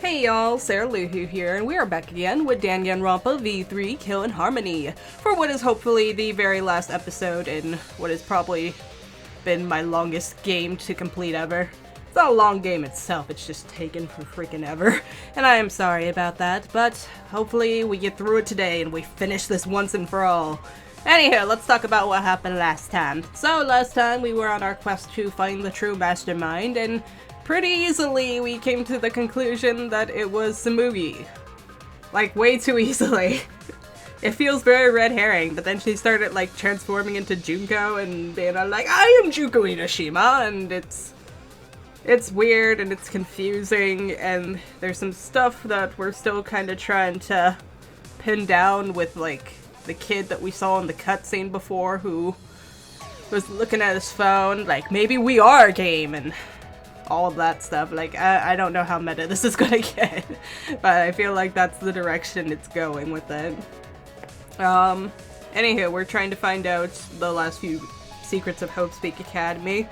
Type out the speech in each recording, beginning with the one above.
Hey y'all, Sarah Luhu here, and we are back again with Danganronpa V3 Killing Harmony for what is hopefully the very last episode in what has probably been my longest game to complete ever. It's not a long game itself, it's just taken for freaking ever, and I am sorry about that, but hopefully we get through it today and we finish this once and for all. Anyhow, let's talk about what happened last time. So last time we were on our quest to find the true mastermind, and pretty easily we came to the conclusion that it was Samugi. Like, way too easily. It feels very red herring, but then she started like transforming into Junko and being like, I am Junko Inoshima, and it's weird and it's confusing, and there's some stuff that we're still kind of trying to pin down with like the kid that we saw in the cutscene before who was looking at his phone like, maybe we are a game, and all of that stuff. Like, I don't know how meta this is gonna get, but I feel like that's the direction it's going with it. Anywho, we're trying to find out the last few secrets of Hope's Peak Academy,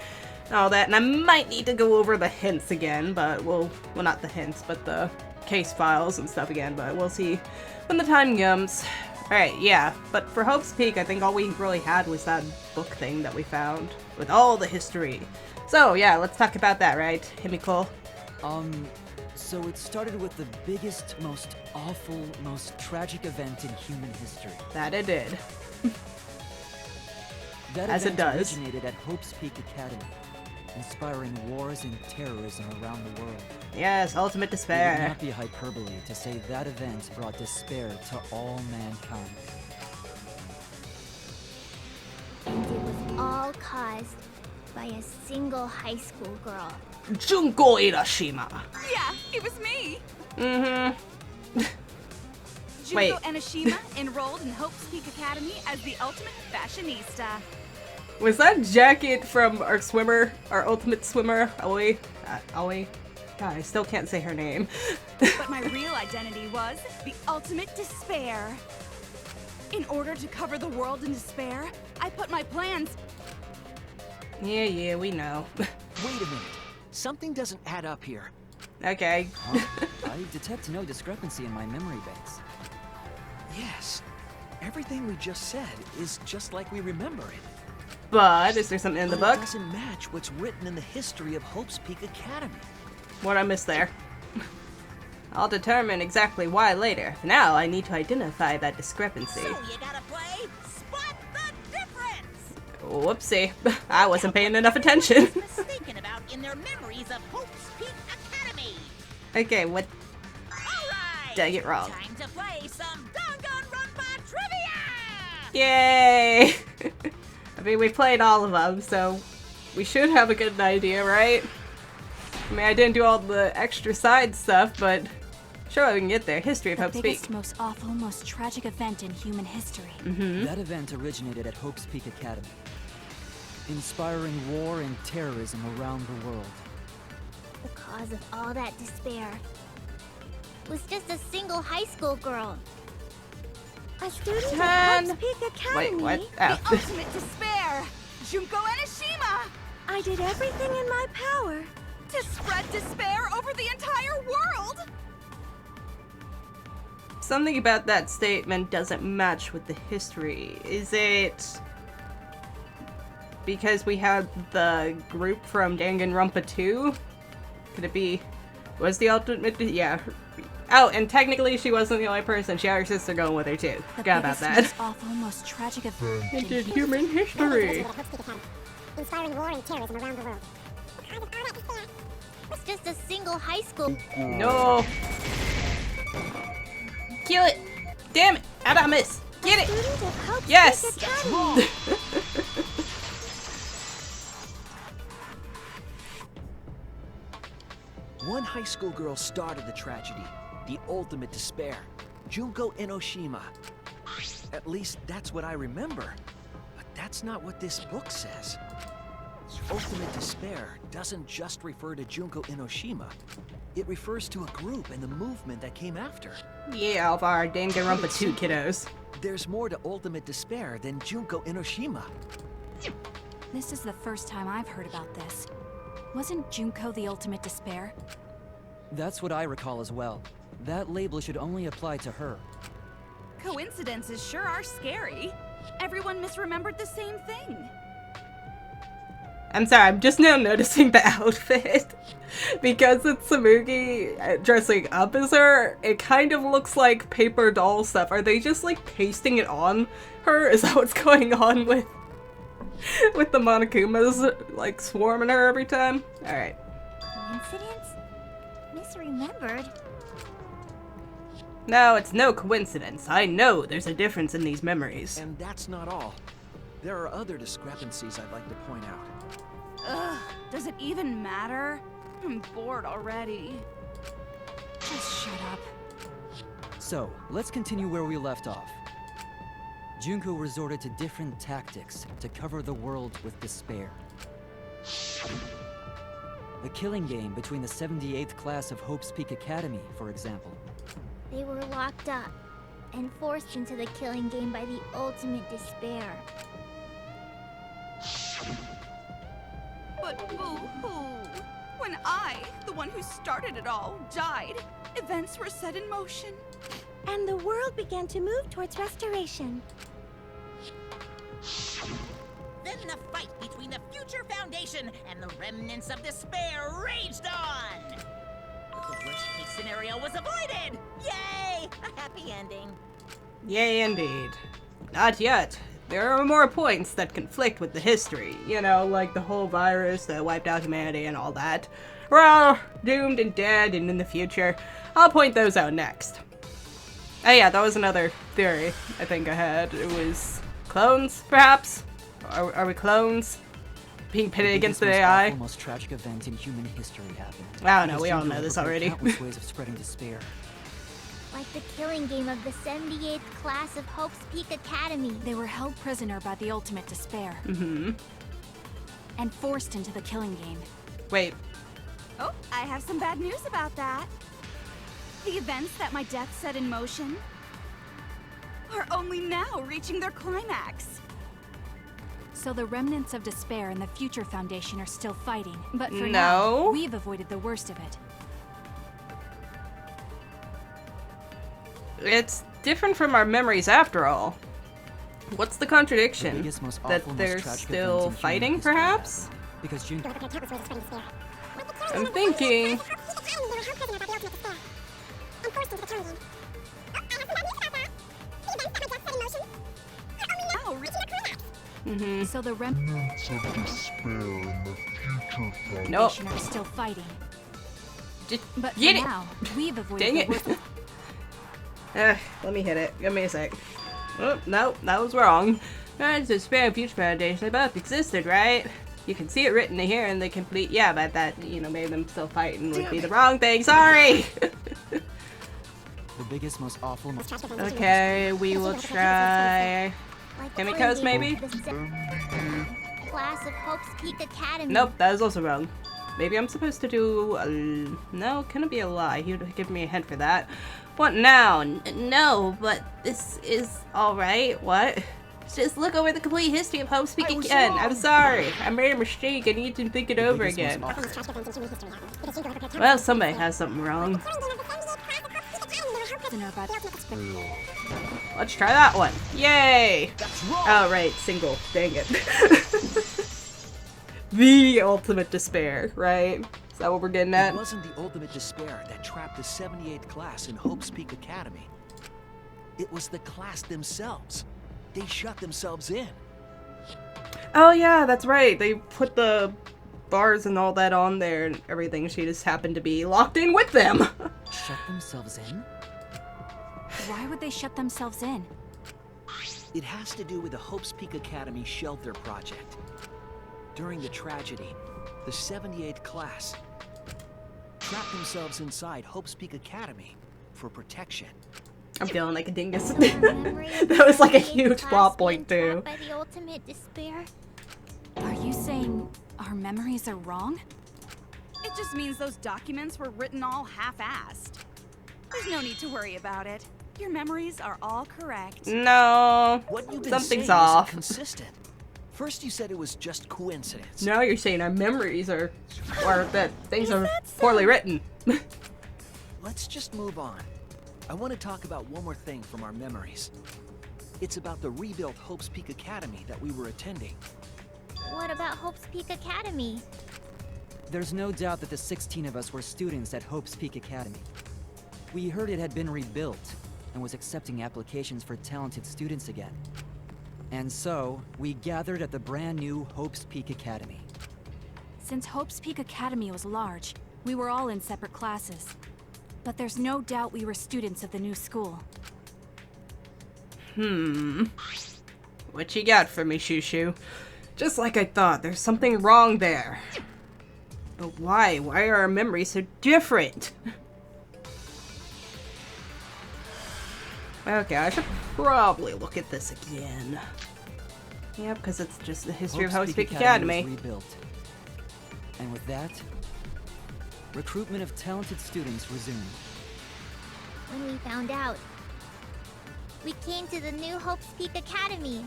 and all that, and I might need to go over the hints again, but well, not the hints, but the case files and stuff again, but we'll see when the time comes. Alright, yeah, but for Hope's Peak, I think all we really had was that book thing that we found with all the history. So, yeah, let's talk about that, right, Himiko? So it started with the biggest, most awful, most tragic event in human history. That it did. That As it event does. originated at Hope's Peak Academy, inspiring wars and terrorism around the world. Yes, ultimate It would despair. not be hyperbole to say that event brought despair to all mankind. And it was all caused by a single high school girl. Junko Inoshima. Yeah, it was me. Mm-hmm. Junko Wait. Enoshima enrolled in Hope's Peak Academy as the ultimate fashionista. Was that jacket from our swimmer, our ultimate swimmer, Aoi? Aoi? God, I still can't say her name. But my real identity was the ultimate despair. In order to cover the world in despair, I put my plans. Yeah, we know. Wait a minute. Something doesn't add up here. Okay. Huh? I detect no discrepancy in my memory banks. Yes. Everything we just said is just like we remember it. But, is there something in the But book? it doesn't match what's written in the history of Hope's Peak Academy. What I missed there? I'll determine exactly why later. For now, I need to identify that discrepancy. So you gotta play Spot the Difference! Whoopsie. I wasn't paying enough attention. Mistaken about in their memories of Hope's Peak Academy. Okay, what? Alright! Did I get wrong? Time to play some Danganronpa trivia! Yay! I mean, we played all of them, so we should have a good idea, right? I mean, I didn't do all the extra side stuff, but sure we can get there. History of The Hope's biggest, Peak. most awful, most tragic event in human history. That event originated at Hope's Peak Academy, inspiring war and terrorism around the world. The cause of all that despair was just a single high school girl. A student Ten. at Hope's Peak Wait, Academy. what? The Oh. ultimate despair! Junko Enoshima! I did everything in my power. To spread despair over the entire world! Something about that statement doesn't match with the history. Is it because we had the group from Danganronpa 2? Could it be... Was the ultimate... Yeah. Oh, and technically she wasn't the only person. She had her sister going with her too. The Forgot about biggest, that. most awful, most tragic event It did human history. Inspiring war and terrorism around the world. The cause of all that despair was just a single high school. No. Kill it. Damn it. How'd I miss? Get it. Student of Hope's Yes. Peak Academy. One high school girl started the tragedy, the ultimate despair, Junko Enoshima. At least that's what I remember. But that's not what this book says. Ultimate despair doesn't just refer to Junko Enoshima. It refers to a group and the movement that came after. Yeah, all of our Danganronpa 2 kiddos. There's more to ultimate despair than Junko Enoshima. This is the first time I've heard about this. Wasn't Junko the ultimate despair? That's what I recall as well. That label should only apply to her. Coincidences sure are scary. Everyone misremembered the same thing. I'm sorry, I'm just now noticing the outfit. Because it's Tsumugi dressing up as her, it kind of looks like paper doll stuff. Are they just like pasting it on her? Is that what's going on with the Monokumas like swarming her every time? Alright. Coincidence? Misremembered? No, it's no coincidence. I know there's a difference in these memories. And that's not all. There are other discrepancies I'd like to point out. Ugh, does it even matter? I'm bored already. Just shut up. So, let's continue where we left off. Junko resorted to different tactics to cover the world with despair. The killing game between the 78th class of Hope's Peak Academy, for example. They were locked up and forced into the killing game by the ultimate despair. But boo-hoo! When I, the one who started it all, died, events were set in motion. And the world began to move towards restoration. Then the fight between the Future Foundation and the remnants of despair raged on! But the worst-case scenario was avoided! Yay! A happy ending. Yay, indeed. Not yet. There are more points that conflict with the history. You know, like the whole virus that wiped out humanity and all that. We're all doomed and dead and in the future. I'll point those out next. Oh yeah, that was another theory I think I had. It was clones, perhaps? Are we clones? Being pitted against the AI? The most tragic event in human history happened. I don't know, we all know this already. Countless ways of spreading despair. Like the killing game of the 78th class of Hope's Peak Academy. They were held prisoner by the ultimate despair. Mm-hmm. And forced into the killing game. Wait. Oh, I have some bad news about that. The events that my death set in motion are only now reaching their climax. So the remnants of despair and the Future Foundation are still fighting. But for No. now, we've avoided the worst of it. It's different from our memories after all. What's the contradiction? The biggest, most That awful, most they're tragic still event in human fighting, history perhaps? happened. Because Junko... I'm thinking... Oh, Mm-hmm. So the remnants of despair and the Future Foundation Nope. are still fighting. Just But for get it! now, we've avoided Dang the it! worst. Let me hit it. Give me a sec. Oh, no, that was wrong. Despair and Future Foundation, they both existed, right? You can see it written here in the complete... Yeah, but that, you know, made them still fighting would be the wrong thing. Sorry! The biggest, most awful, most tragic event. Okay, we will try... Like Chemicals, the killing maybe? game of the 78th class of Hope's Peak Academy. Nope, that is also wrong. Maybe I'm supposed to do a... No, can it be a lie? He would give me a hint for that. What now? No, but this is alright. What? Just look over the complete history of Hope's Peak again. I'm sorry. I made a mistake. I need to think it over again. Well, somebody has something wrong. Let's try that one. Yay! Oh, right. Single. Dang it. The ultimate despair, right? Is that what we're getting at? It wasn't the ultimate despair that trapped the 78th class in Hope's Peak Academy. It was the class themselves. They shut themselves in. Oh yeah, that's right. They put the bars and all that on there and everything. She just happened to be locked in with them. Shut themselves in? Why would they shut themselves in? It has to do with the Hope's Peak Academy shelter project. During the tragedy, the 78th class trapped themselves inside Hope's Peak Academy for protection. I'm feeling like a dingus. So our memory of the That was like a 78th huge class plot being point too. trapped by the ultimate despair. Are you saying our memories are wrong? It just means those documents were written all half-assed. There's no need to worry about it. Your memories are all correct. No, What you've been something's saying off. isn't consistent. First you said it was just coincidence. Now you're saying our memories are, or that things Is are that so? poorly written. let's just move on. I want to talk about one more thing from our memories. It's about the rebuilt Hope's Peak Academy that we were attending. What about Hope's Peak Academy? There's no doubt that the 16 of us were students at Hope's Peak Academy. We heard it had been rebuilt and was accepting applications for talented students again. And so, we gathered at the brand new Hope's Peak Academy. Since Hope's Peak Academy was large, we were all in separate classes. But there's no doubt we were students of the new school. What you got for me, Shushu? Just like I thought, there's something wrong there. But why? Why are our memories so different? Okay, I should probably look at this again. Yep, because it's just the history of Hope's Peak Academy. Was rebuilt. And with that, recruitment of talented students resumed. When we found out, we came to the new Hope's Peak Academy.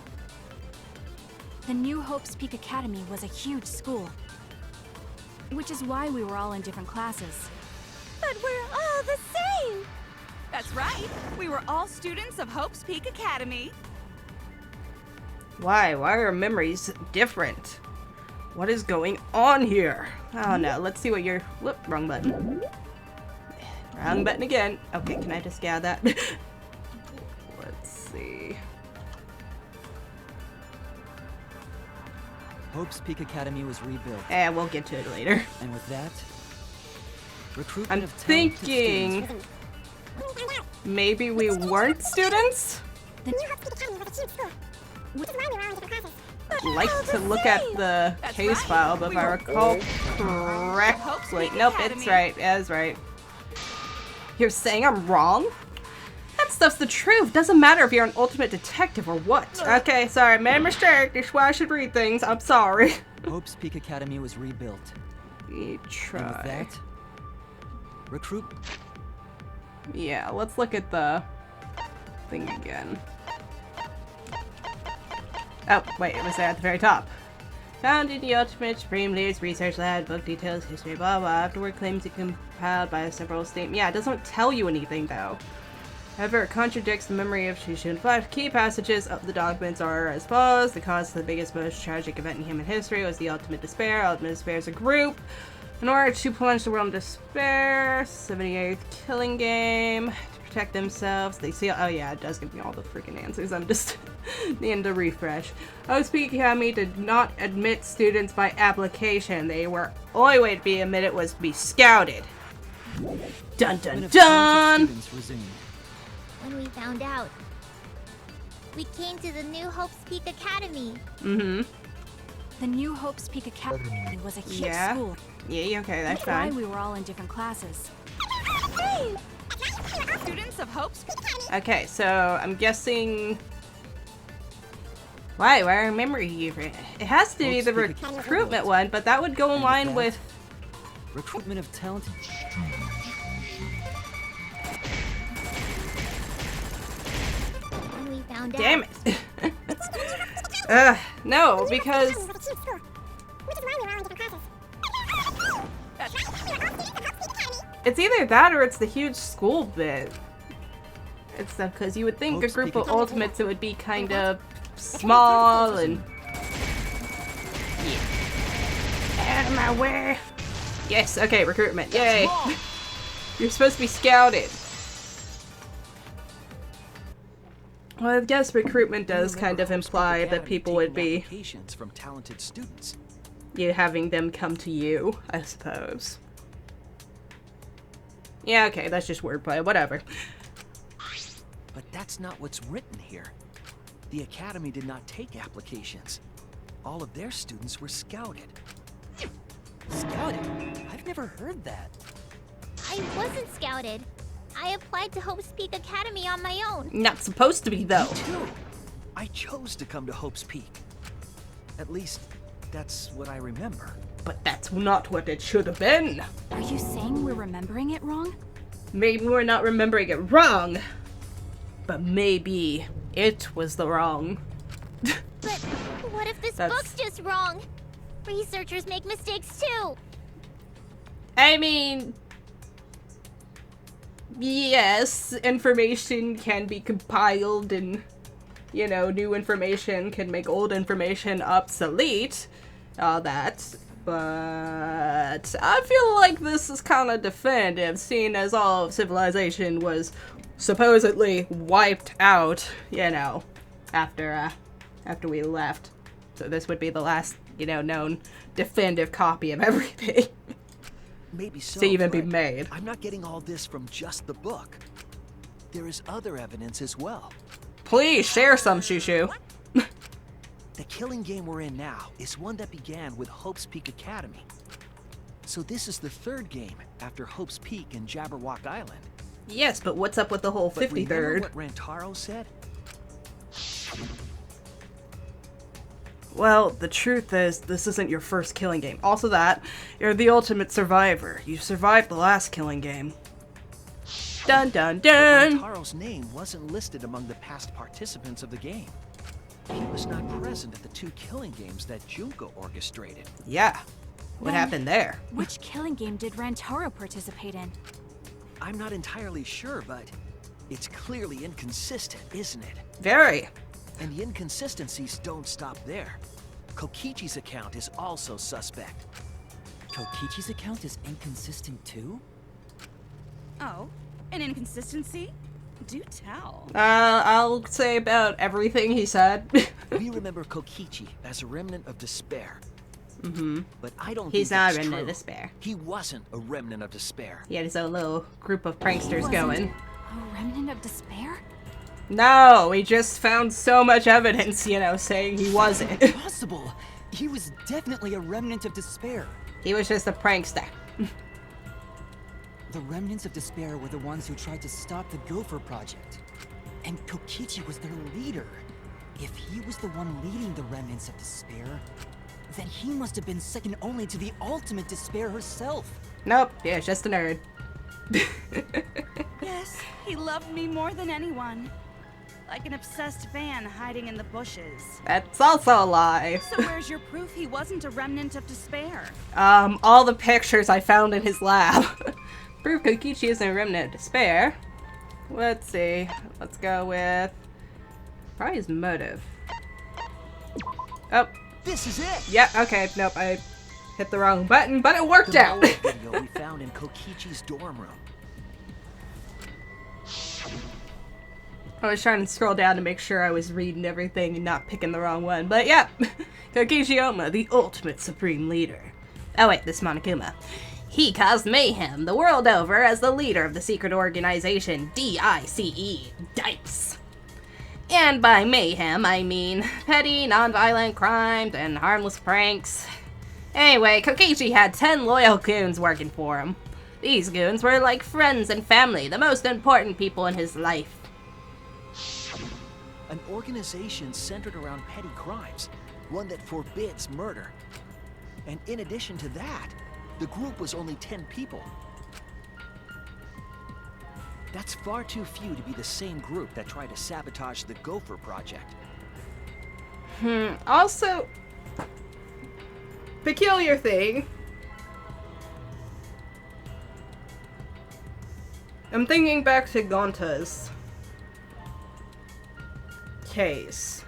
The new Hope's Peak Academy was a huge school. Which is why we were all in different classes. But we're all the same! That's right. We were all students of Hope's Peak Academy. Why? Why are memories different? What is going on here? Oh no, let's see what you're... Whoop, wrong button. Wrong button again. Okay, can I just gather that? Let's see. Hope's Peak Academy was rebuilt. We'll get to it later. And with that, recruitment I'm of talented thinking... students. Maybe we weren't students? I'd like to look at the case file, but if I recall correctly... Nope, it's right. It's right. You're saying I'm wrong? That stuff's the truth. Doesn't matter if you're an ultimate detective or what. Okay, sorry. Made a mistake. That's why I should read things. I'm sorry. Hope's Peak Academy was rebuilt. We try. And with that, recruit... Yeah, let's look at the thing again. Oh, wait, it was there at the very top. Found in the Ultimate Supreme Leader's Research Lab, book details, history, blah blah. Afterward claims it compiled by several statements. Yeah, it doesn't tell you anything though. However, it contradicts the memory of Shushu and Flash. Key passages of the documents are as follows. The cause of the biggest, most tragic event in human history was the ultimate despair. Ultimate despair is a group. In order to plunge the world in despair, 78th killing game, to protect themselves, they see, oh yeah, it does give me all the freaking answers, I'm just needing to refresh. Hope's Peak Academy did not admit students by application. They were, only way to be admitted was to be scouted. Dun dun dun! When we found out, we came to the new Hope's Peak Academy. The new Hope's Peak Academy was a huge school. Yeah, okay, that's That's why fine. we were all in different classes. Students of Hope's Peak Academy. Okay, so I'm guessing... Why are memory different? It has to be the recruitment one, but that would go in line with... Recruitment of talented... When we found out, Damn it! No, because... It's either that or it's the huge school bit. It's because you would think a group of ultimates it would be kind of small and... Yeah. Out of my way! Yes, okay, recruitment, yay! You're supposed to be scouted. Well, I guess recruitment does kind of imply that people would be... applications from talented students. You having them come to you, I suppose. Yeah, okay, that's just wordplay, whatever. But that's not what's written here. The Academy did not take applications. All of their students were scouted. Scouted? I've never heard that. I wasn't scouted. I applied to Hope's Peak Academy on my own. Not supposed to be, though. Me too. I chose to come to Hope's Peak. At least, that's what I remember. But that's not what it should have been. Are you saying we're remembering it wrong? Maybe we're not remembering it wrong. But maybe it was the wrong. But what if this book's just wrong? Researchers make mistakes too. I mean... yes, information can be compiled and, you know, new information can make old information obsolete, all that, but I feel like this is kind of definitive, seeing as all of civilization was supposedly wiped out, you know, after we left. So this would be the last, you know, known definitive copy of everything. Maybe so, to even be but made. I'm not getting all this from just the book. There is other evidence as well. Please share some, Shushu. The killing game we're in now is one that began with Hope's Peak Academy. So this is the third game after Hope's Peak and Jabberwock Island. Yes, but what's up with the whole But 53rd? remember what Rantaro said? Well, the truth is, this isn't your first killing game. Also that, you're the ultimate survivor. You survived the last killing game. Dun dun dun! But Rantaro's name wasn't listed among the past participants of the game. He was not present at the 2 killing games that Junko orchestrated. Yeah. What Then, happened there? Which killing game did Rantaro participate in? I'm not entirely sure, but it's clearly inconsistent, isn't it? Very. And the inconsistencies don't stop there. Kokichi's account is also suspect. Kokichi's account is inconsistent too? Oh, an inconsistency? Do tell. I'll say about everything he said. We remember Kokichi as a remnant of despair. Mm-hmm. But I don't He's think not that's a remnant true. of despair. He wasn't a remnant of despair. He had his own little group of pranksters Wasn't going. A remnant of despair? No, he just found so much evidence, you know, saying he wasn't. Impossible! He was definitely a remnant of despair. He was just a prankster. The remnants of despair were the ones who tried to stop the Gopher Project. And Kokichi was their leader. If he was the one leading the remnants of despair, then he must have been second only to the ultimate despair herself. Nope, yeah, just a nerd. Yes, he loved me more than anyone. Like an obsessed fan hiding in the bushes. That's also a lie. So where's your proof he wasn't a remnant of despair? All the pictures I found in his lab. Proof Kokichi isn't a remnant of despair. Let's see. Let's go with probably his motive. Oh, This is it! yeah, okay, nope, I hit the wrong button, but it worked The out. Moa video we found in Kokichi's dorm room. I was trying to scroll down to make sure I was reading everything and not picking the wrong one, but yeah. Kokichi Oma, the ultimate supreme leader. Oh wait, this is Monokuma. He caused mayhem the world over as the leader of the secret organization DICE, DICE. And by mayhem, I mean petty, non-violent crimes and harmless pranks. Anyway, Kokichi had 10 loyal goons working for him. These goons were like friends and family, the most important people in his life. An organization centered around petty crimes, one that forbids murder. And in addition to that, the group was only 10 people. That's far too few to be the same group that tried to sabotage the Gopher Project. Also, peculiar thing. I'm thinking back to Gonta's case.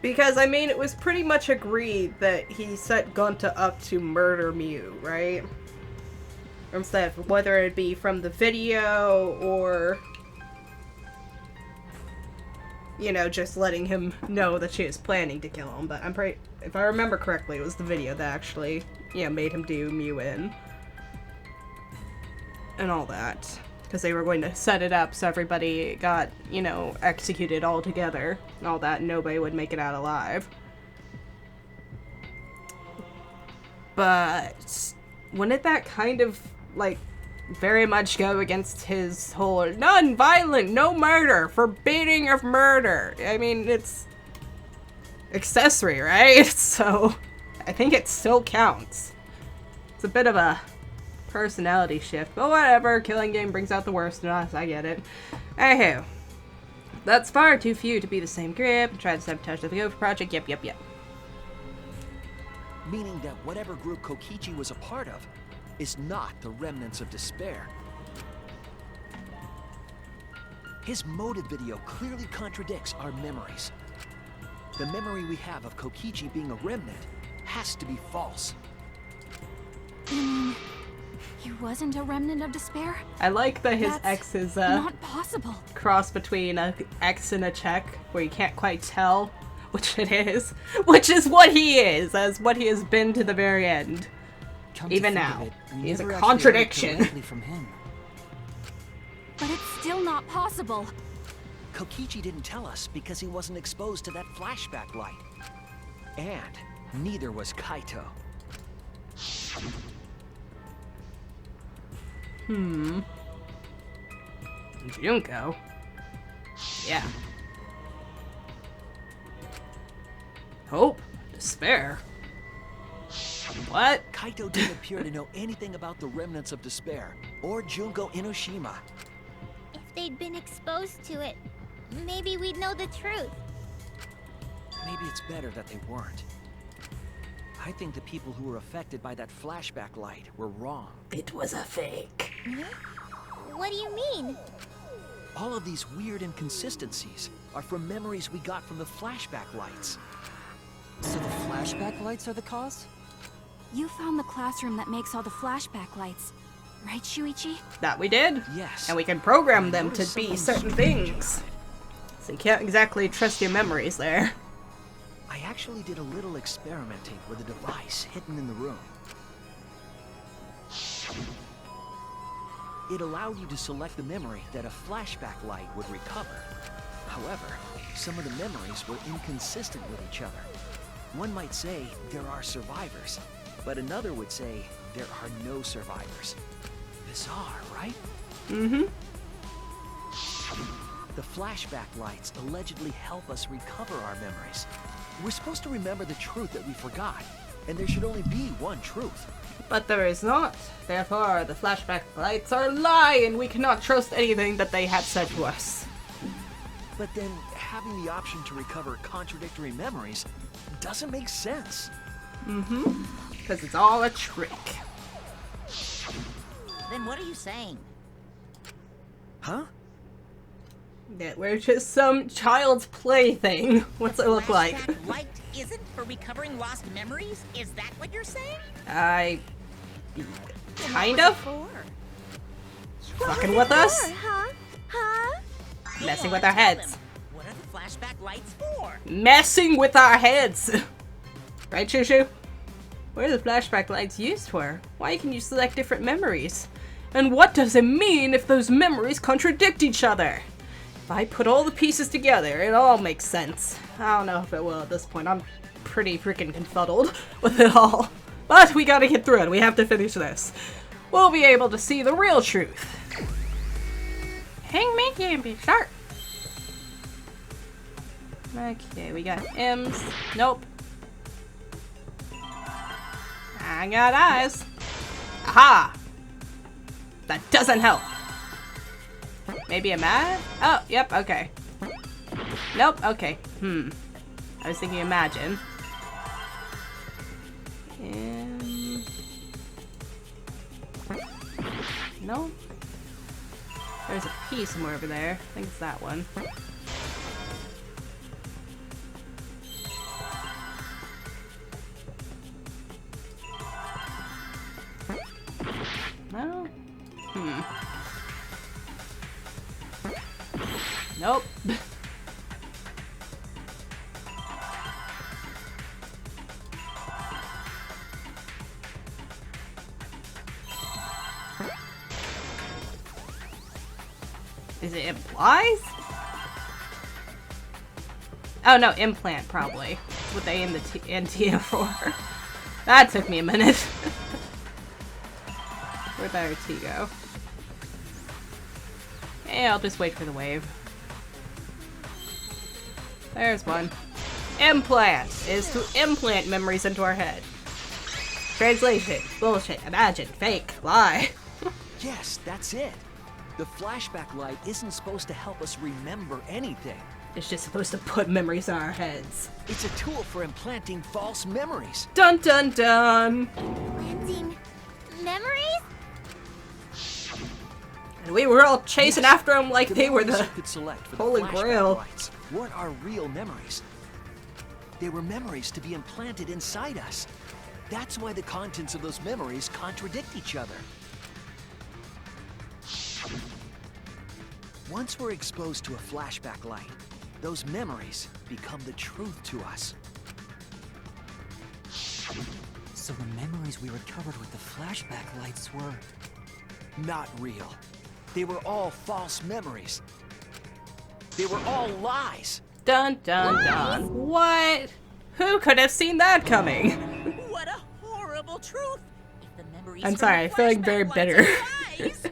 Because, I mean, it was pretty much agreed that he set Gonta up to murder Mew, right? Instead, whether it be from the video or, you know, just letting him know that she was planning to kill him. But I'm pretty, if I remember correctly, it was the video that actually, you know, made him do Mew in. And all that. Because they were going to set it up so everybody got, you know, executed all together. And all that, and nobody would make it out alive. But wouldn't that kind of, like, very much go against his whole non-violent, no murder, forbidding of murder? I mean, it's accessory, right? So, I think it still counts. It's a bit of a personality shift, but whatever. Killing game brings out the worst in us. I get it. Anywho, that's far too few to be the same group. Try to sabotage the Gopher Project. Yep. Meaning that whatever group Kokichi was a part of, is not the remnants of despair. His motive video clearly contradicts our memories. The memory we have of Kokichi being a remnant has to be false. You mean he wasn't a remnant of despair? I like that his That's X is not possible. cross between a X and a check, where you can't quite tell which it is, which is what he is, as what he has been to the very end. Come to Even think now, of it, we he's a never actually heard contradiction. directly from him. But it's still not possible. Kokichi didn't tell us because he wasn't exposed to that flashback light. And neither was Kaito. Junko? Yeah. Hope? Despair? What? Kaito didn't appear to know anything about the remnants of despair, or Junko Inoshima. If they'd been exposed to it, maybe we'd know the truth. Maybe it's better that they weren't. I think the people who were affected by that flashback light were wrong. It was a fake. What do you mean? All of these weird inconsistencies are from memories we got from the flashback lights. So the flashback lights are the cause? You found the classroom that makes all the flashback lights, right, Shuichi? That we did. Yes. And we can program them to noticed be something certain strange things. about it. So you can't exactly trust your memories there. I actually did a little experimenting with a device hidden in the room. It allowed you to select the memory that a flashback light would recover. However, some of the memories were inconsistent with each other. One might say there are survivors, but another would say there are no survivors. Bizarre, right? Mm-hmm. The flashback lights allegedly help us recover our memories. We're supposed to remember the truth that we forgot, and there should only be one truth. But there is not. Therefore, the flashback lights are a lie, and we cannot trust anything that they have said to us. But then, having the option to recover contradictory memories doesn't make sense. Mm-hmm. Because it's all a trick. Then what are you saying? Huh? That we're just some child's plaything. What's it look like? Flashback light isn't for recovering lost memories? Is that what you're saying? Kind of? Fucking with us? Messing with our heads. What are the flashback lights for? Messing with our heads! Right, Shushu? What are the flashback lights used for? Why can you select different memories? And what does it mean if those memories contradict each other? If I put all the pieces together, it all makes sense. I don't know if it will at this point. I'm pretty freaking confuddled with it all. But we gotta get through it. We have to finish this. We'll be able to see the real truth. Hang me can be sharp. Okay, we got M's. Nope. I got eyes. Aha! That doesn't help. Maybe a math? Oh, yep, okay. Nope, okay. I was thinking imagine. No? There's a P somewhere over there. I think it's that one. No? Nope. Is it implies? Oh no, implant probably. That's what they in the NT for. That took me a minute. Where'd our T go? Hey, I'll just wait for the wave. There's one. Implant is to implant memories into our head. Translation: bullshit, imagine, fake, lie. Yes, that's it. The flashback light isn't supposed to help us remember anything. It's just supposed to put memories in our heads. It's a tool for implanting false memories. Dun dun dun! Planting Memories? And we were all chasing after them like they were memories the you could select for Holy the flashback Grail. lights weren't our real memories. They were memories to be implanted inside us. That's why the contents of those memories contradict each other. Once we're exposed to a flashback light, those memories become the truth to us. So the memories we recovered with the flashback lights were... Not real. They were all false memories. They were all lies. Dun dun dun. What? Who could have seen that coming? What a horrible truth! If the memories I'm from sorry, I the feel like very flashback bitter. lights are lies,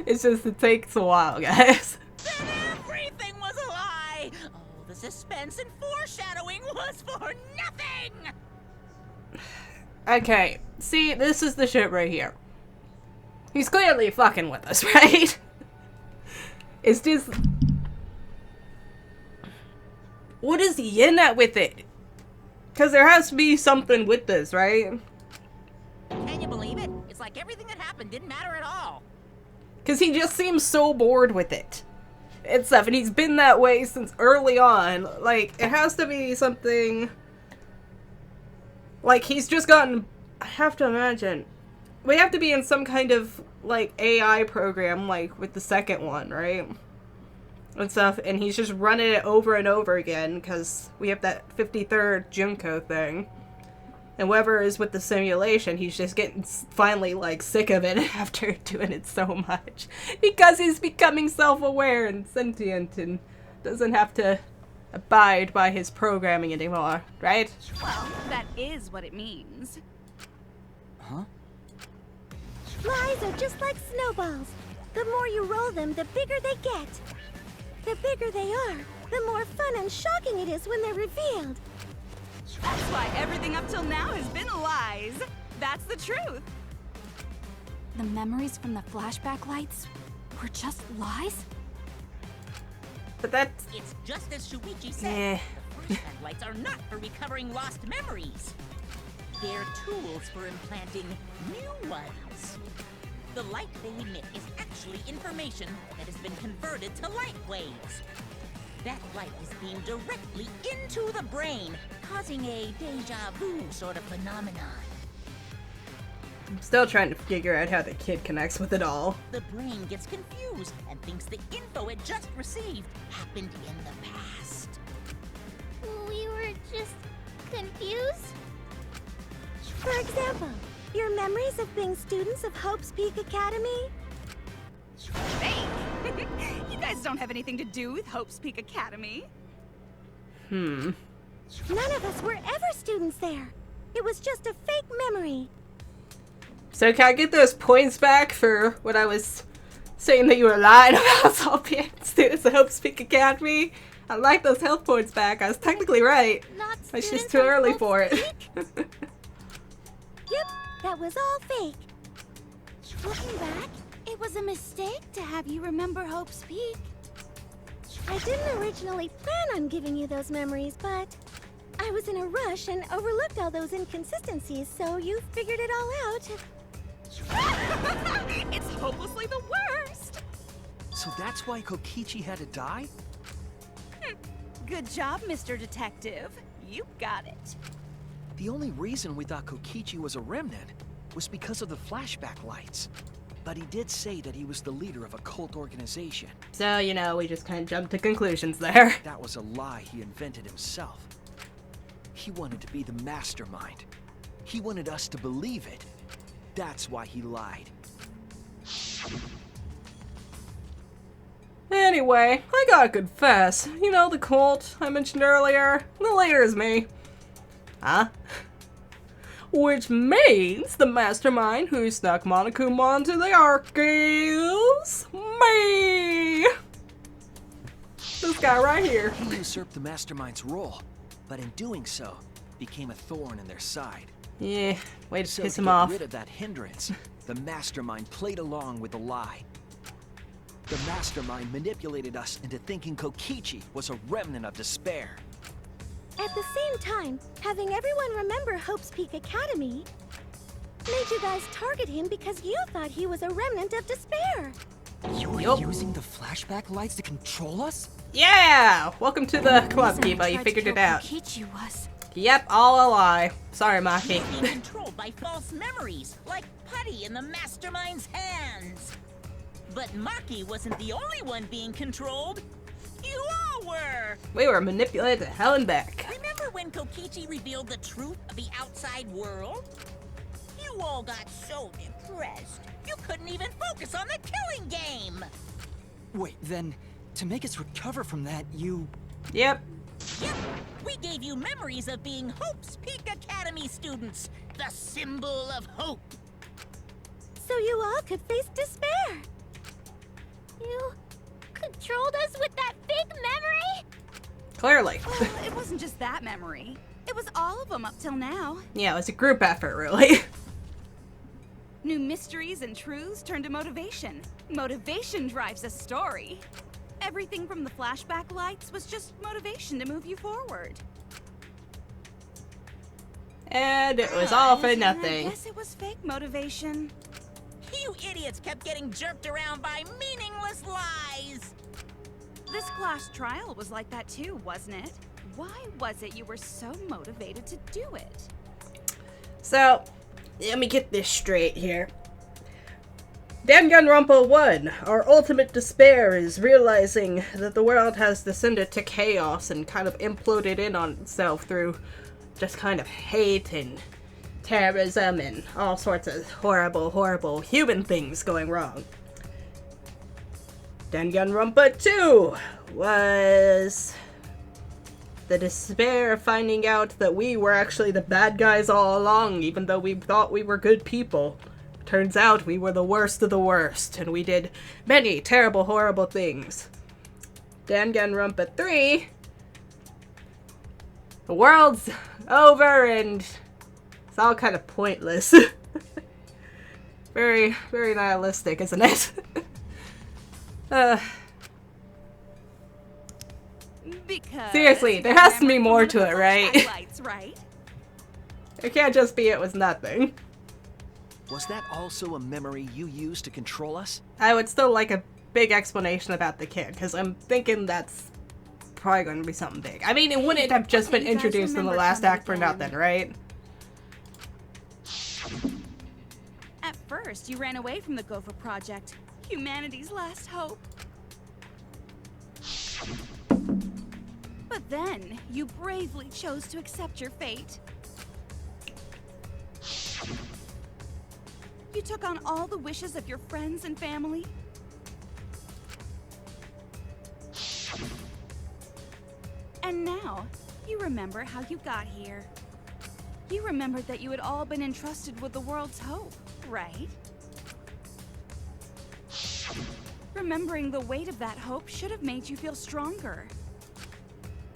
It's just, it takes a while, guys. then everything was a lie! All the suspense and foreshadowing was for nothing! Okay, see, this is the shit right here. He's clearly fucking with us, right? It's just... What is he in at with it? Because there has to be something with this, right? Can you believe it? It's like everything that happened didn't matter at all. Because he just seems so bored with it. And stuff, and he's been that way since early on. Like, it has to be something... Like, he's just gotten... I have to imagine. We have to be in some kind of, like, AI program, like, with the second one, right? And stuff, and he's just running it over and over again, because we have that 53rd Junko thing. And whoever is with the simulation, he's just getting finally, like, sick of it after doing it so much. Because he's becoming self-aware and sentient and doesn't have to abide by his programming anymore, right? Well, that is what it means. Huh? Lies are just like snowballs. The more you roll them, the bigger they get. The bigger they are, the more fun and shocking it is when they're revealed. That's why everything up till now has been lies. That's the truth. The memories from the flashback lights were just lies? But that's... It's just as Shuichi said. Eh. The flashback lights are not for recovering lost memories. They're tools for implanting new ones. The light they emit is actually information that has been converted to light waves. That light is beamed directly into the brain, causing a deja vu sort of phenomenon. I'm still trying to figure out how the kid connects with it all. The brain gets confused and thinks the info it just received happened in the past. We were just confused. For example, your memories of being students of Hope's Peak Academy? Fake! You guys don't have anything to do with Hope's Peak Academy. None of us were ever students there. It was just a fake memory. So can I get those points back for what I was saying that you were lying about all being students at Hope's Peak Academy? I like those health points back. I was technically right. Not It's students just too of early Hope's for it. Peak? Yep, that was all fake. Looking back, it was a mistake to have you remember Hope's Peak. I didn't originally plan on giving you those memories, but I was in a rush and overlooked all those inconsistencies, so you figured it all out. It's hopelessly the worst. So that's why Kokichi had to die? Good job, Mr. Detective. You got it. The only reason we thought Kokichi was a remnant was because of the flashback lights. But he did say that he was the leader of a cult organization. So, you know, we just kind of jumped to conclusions there. That was a lie he invented himself. He wanted to be the mastermind. He wanted us to believe it. That's why he lied. Anyway, I gotta confess. You know the cult I mentioned earlier? The leader is me. Huh? Which means the mastermind who snuck Monokuma into the Ark is me! This guy right here. He usurped the mastermind's role, but in doing so, became a thorn in their side. Yeah, way to So piss to him get off. rid of that hindrance, the mastermind played along with the lie. The mastermind manipulated us into thinking Kokichi was a remnant of despair. At the same time, having everyone remember Hope's Peak Academy, Made you guys target him because you thought he was a remnant of despair. You were Yup. using the flashback lights to control us? Yeah! Welcome to the club, Reason Kiba. we You tried to figured kill it out. Kokichi was. Yep, all a lie. Sorry, Maki. Being controlled by false memories, like putty in the mastermind's hands. But Maki wasn't the only one being controlled. You all were! We were manipulated to hell and back. Remember when Kokichi revealed the truth of the outside world? You all got so depressed, you couldn't even focus on the killing game! Wait, then, to make us recover from that, you... Yep. Yep, we gave you memories of being Hope's Peak Academy students, the symbol of hope. So you all could face despair. You controlled us with that fake memory? Clearly. Well, it wasn't just that memory. It was all of them up till now. Yeah, it was a group effort, really. New mysteries and truths turn to motivation. Motivation drives a story. Everything from the flashback lights was just motivation to move you forward. And it was all for I nothing. guess it was fake motivation. You idiots kept getting jerked around by meaningless lies! This class trial was like that too, wasn't it? Why was it you were so motivated to do it? So, let me get this straight here. Danganronpa 1, our ultimate despair is realizing that the world has descended to chaos and kind of imploded in on itself through just kind of hate and terrorism and all sorts of horrible, horrible human things going wrong. Danganronpa 2 was the despair of finding out that we were actually the bad guys all along, even though we thought we were good people. Turns out we were the worst of the worst, and we did many terrible, horrible things. Danganronpa 3, the world's over and it's all kind of pointless. Very, very nihilistic, isn't it? Because Seriously, there has to be more to it, right? Lights, right? It can't just be it was nothing. Was that also a memory you used to control us? I would still like a big explanation about the kid, because I'm thinking that's probably going to be something big. I mean, it wouldn't have just been Okay, you guys introduced in the remember last coming act for again. nothing, right? At first, you ran away from the Gopher Project, humanity's last hope. But then, you bravely chose to accept your fate. You took on all the wishes of your friends and family. And now, you remember how you got here. You remembered that you had all been entrusted with the world's hope, right? Remembering the weight of that hope should have made you feel stronger.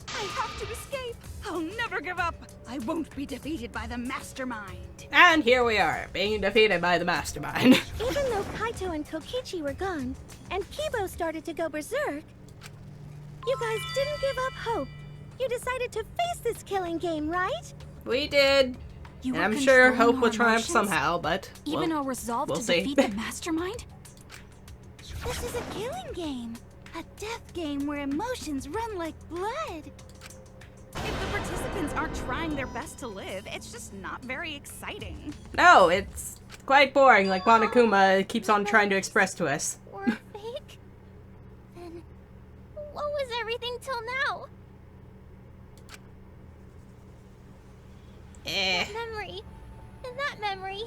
I have to escape! I'll never give up! I won't be defeated by the Mastermind! And here we are, being defeated by the Mastermind. Even though Kaito and Kokichi were gone, and Kibo started to go berserk, you guys didn't give up hope. You decided to face this killing game, right? We did. You And were I'm sure controlling hope will our triumph emotions? somehow, but Even well, our resolve we'll to see. defeat the Mastermind? This is a killing game. A death game where emotions run like blood. If the participants aren't trying their best to live, it's just not very exciting. No, it's quite boring, like Monokuma keeps on trying to express to us. Or fake? Then what was everything till now? Eh, Memory. And that memory.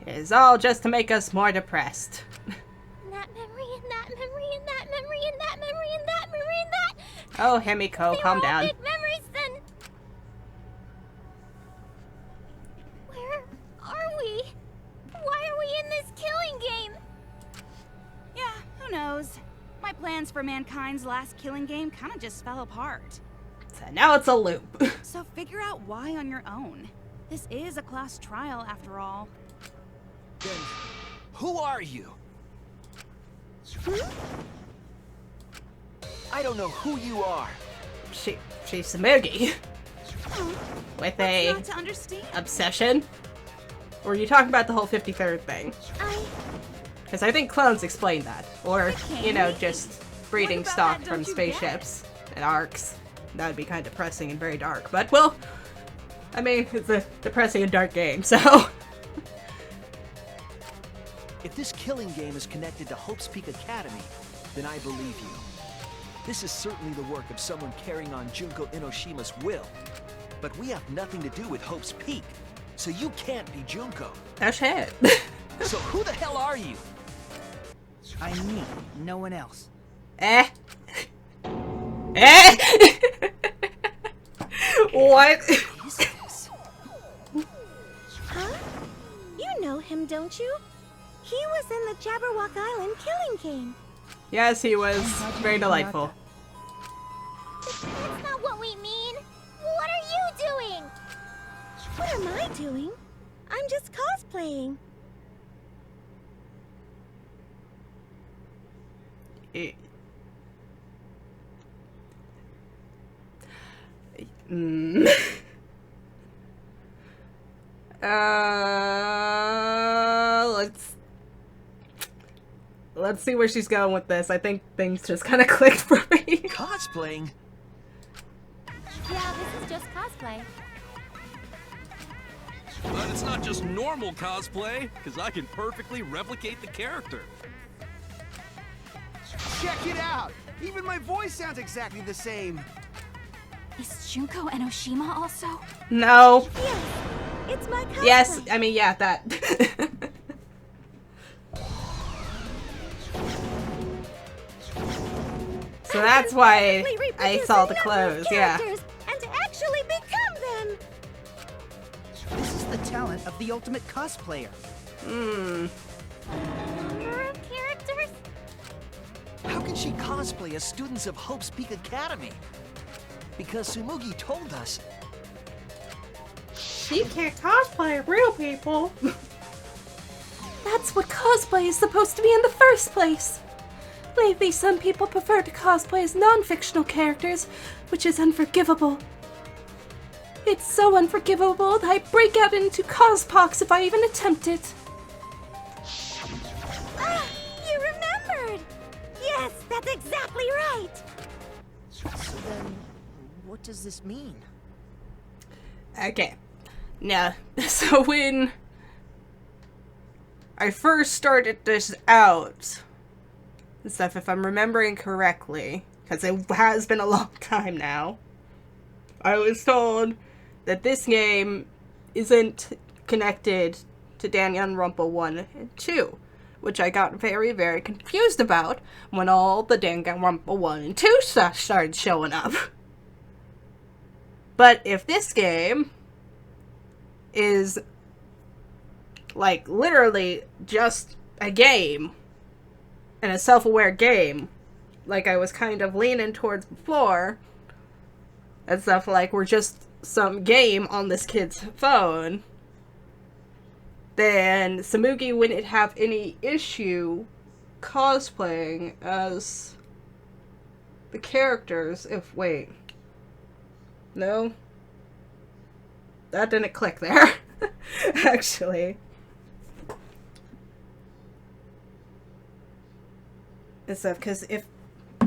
it's all just to make us more depressed. And that memory, and that memory, and that memory, and that memory, and that memory, and that. Oh, Himiko, They calm were all down. big memories then. Where are we? Why are we in this killing game? Yeah, who knows? My plans for mankind's last killing game kinda just fell apart. So now it's a loop. So figure out why on your own. This is a class trial after all. Then, who are you? I don't know who you are. She's Sumugi. with What's a not to understand? obsession? Or are you talking about the whole 53rd thing? Because I think clones explain that. Or, you know, just breeding about stock that from don't you get? spaceships and arcs. That would be kind of depressing and very dark. But, well, I mean, it's a depressing and dark game, so... If this killing game is connected to Hope's Peak Academy, then I believe you. This is certainly the work of someone carrying on Junko Inoshima's will. But we have nothing to do with Hope's Peak, so you can't be Junko. Oh shit. So who the hell are you? I'm me, no one else. Eh? What? Is this? Huh? You know him, don't you? He was in the Jabberwock Island killing game. Yes, he was very delightful. That's not what we mean. What are you doing? What am I doing? I'm just cosplaying. Eh. Let's see where she's going with this. I think things just kind of clicked for me. Cosplaying? Yeah, this is just cosplay. But it's not just normal cosplay, because I can perfectly replicate the character. Check it out! Even my voice sounds exactly the same. Is Junko Enoshima also? No. Yes, it's my cosplay. Yes, I mean, yeah, that. So that's why I saw the clothes, yeah. And to actually become them. This is the talent of the ultimate cosplayer. Number of characters? How can she cosplay as students of Hope's Peak Academy? Because Tsumugi told us. She can't cosplay real people. That's what cosplay is supposed to be in the first place. Lately, some people prefer to cosplay as non-fictional characters, which is unforgivable. It's so unforgivable that I break out into cospox if I even attempt it. Ah, you remembered! Yes, that's exactly right! So then, what does this mean? Okay. Now, so when I first started this out, and stuff, if I'm remembering correctly, because it has been a long time now, I was told that this game isn't connected to Danganronpa 1 and 2, which I got very, very confused about when all the Danganronpa 1 and 2 stuff started showing up. But if this game is, like, literally just a game, and a self-aware game, like I was kind of leaning towards before, and stuff like we're just some game on this kid's phone, then Tsumugi wouldn't have any issue cosplaying as the characters if, wait, no? That didn't click there, actually. And stuff, because if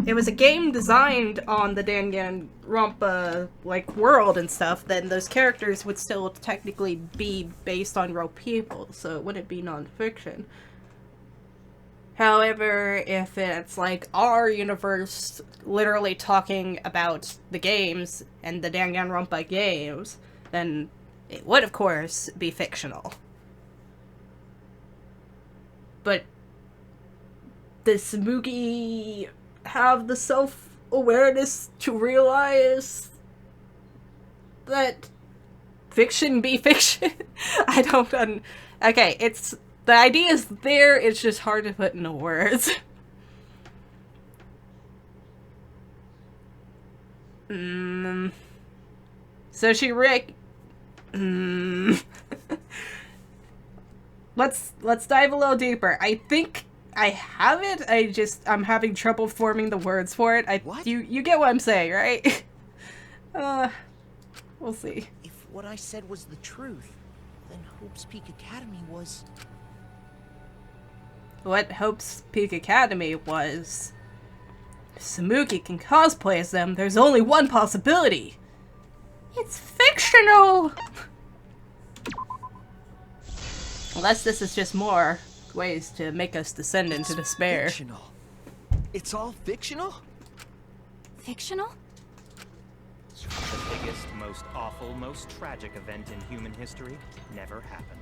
it was a game designed on the Danganronpa, like, world and stuff, then those characters would still technically be based on real people, so it wouldn't be non-fiction. However, if it's, like, our universe literally talking about the games and the Danganronpa games, then it would, of course, be fictional. But does Tsumugi have the self-awareness to realize that fiction be fiction? I don't okay, it's the idea is there, it's just hard to put into words. So she let's dive a little deeper. I think I have it. I'm having trouble forming the words for it. What? You get what I'm saying, right? We'll see. If what I said was the truth, then Hope's Peak Academy was... What Hope's Peak Academy was... If Samuki can cosplay as them, there's only one possibility. It's fictional! Unless this is just more ways to make us descend into despair. Fictional. It's all fictional? Fictional? The biggest, most awful, most tragic event in human history never happened.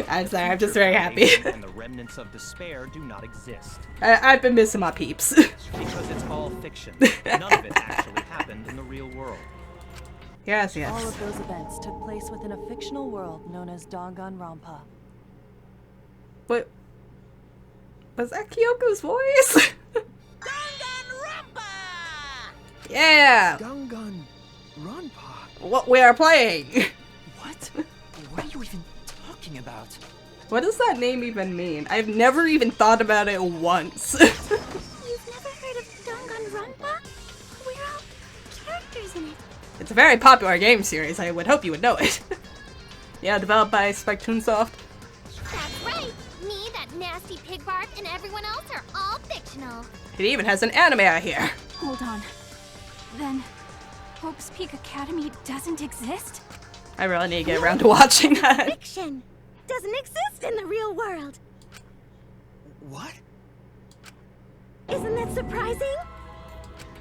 I'm sorry, I'm just very happy. And the remnants of despair do not exist. I've been missing my peeps. Because it's all fiction. None of it actually happened in the real world. Yes, yes. All of those events took place within a fictional world known as Danganronpa. What? Was that Kyoko's voice? Danganronpa! Yeah! Danganronpa? What we are playing! What? What are you even talking about? What does that name even mean? I've never even thought about it once. You've never heard of Danganronpa? We're all characters in it. It's a very popular game series, I would hope you would know it. Yeah, developed by Spectoonsoft. That's right. Me, that nasty pig bark, and everyone else are all fictional. It even has an anime out here. Hold on. Then, Hope's Peak Academy doesn't exist? I really need to get around to watching that. Fiction doesn't exist in the real world. What? Isn't that surprising?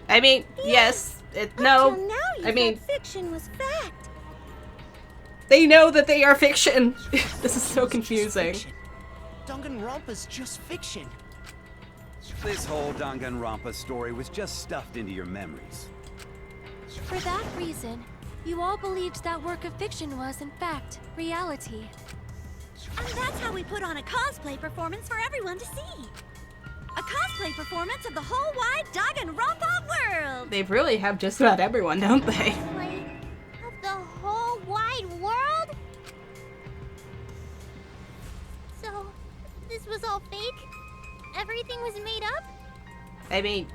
I mean, yes. No. Until now, you I mean, thought fiction was fact. they know that they are fiction. This is so confusing. Danganronpa's just fiction. This whole Danganronpa story was just stuffed into your memories. For that reason, you all believed that work of fiction was, in fact, reality. And that's how we put on a cosplay performance for everyone to see. A cosplay performance of the whole wide Danganronpa world! They really have just about everyone, don't they? Cosplay of the whole wide world? So, this was all fake? Everything was made up? I mean,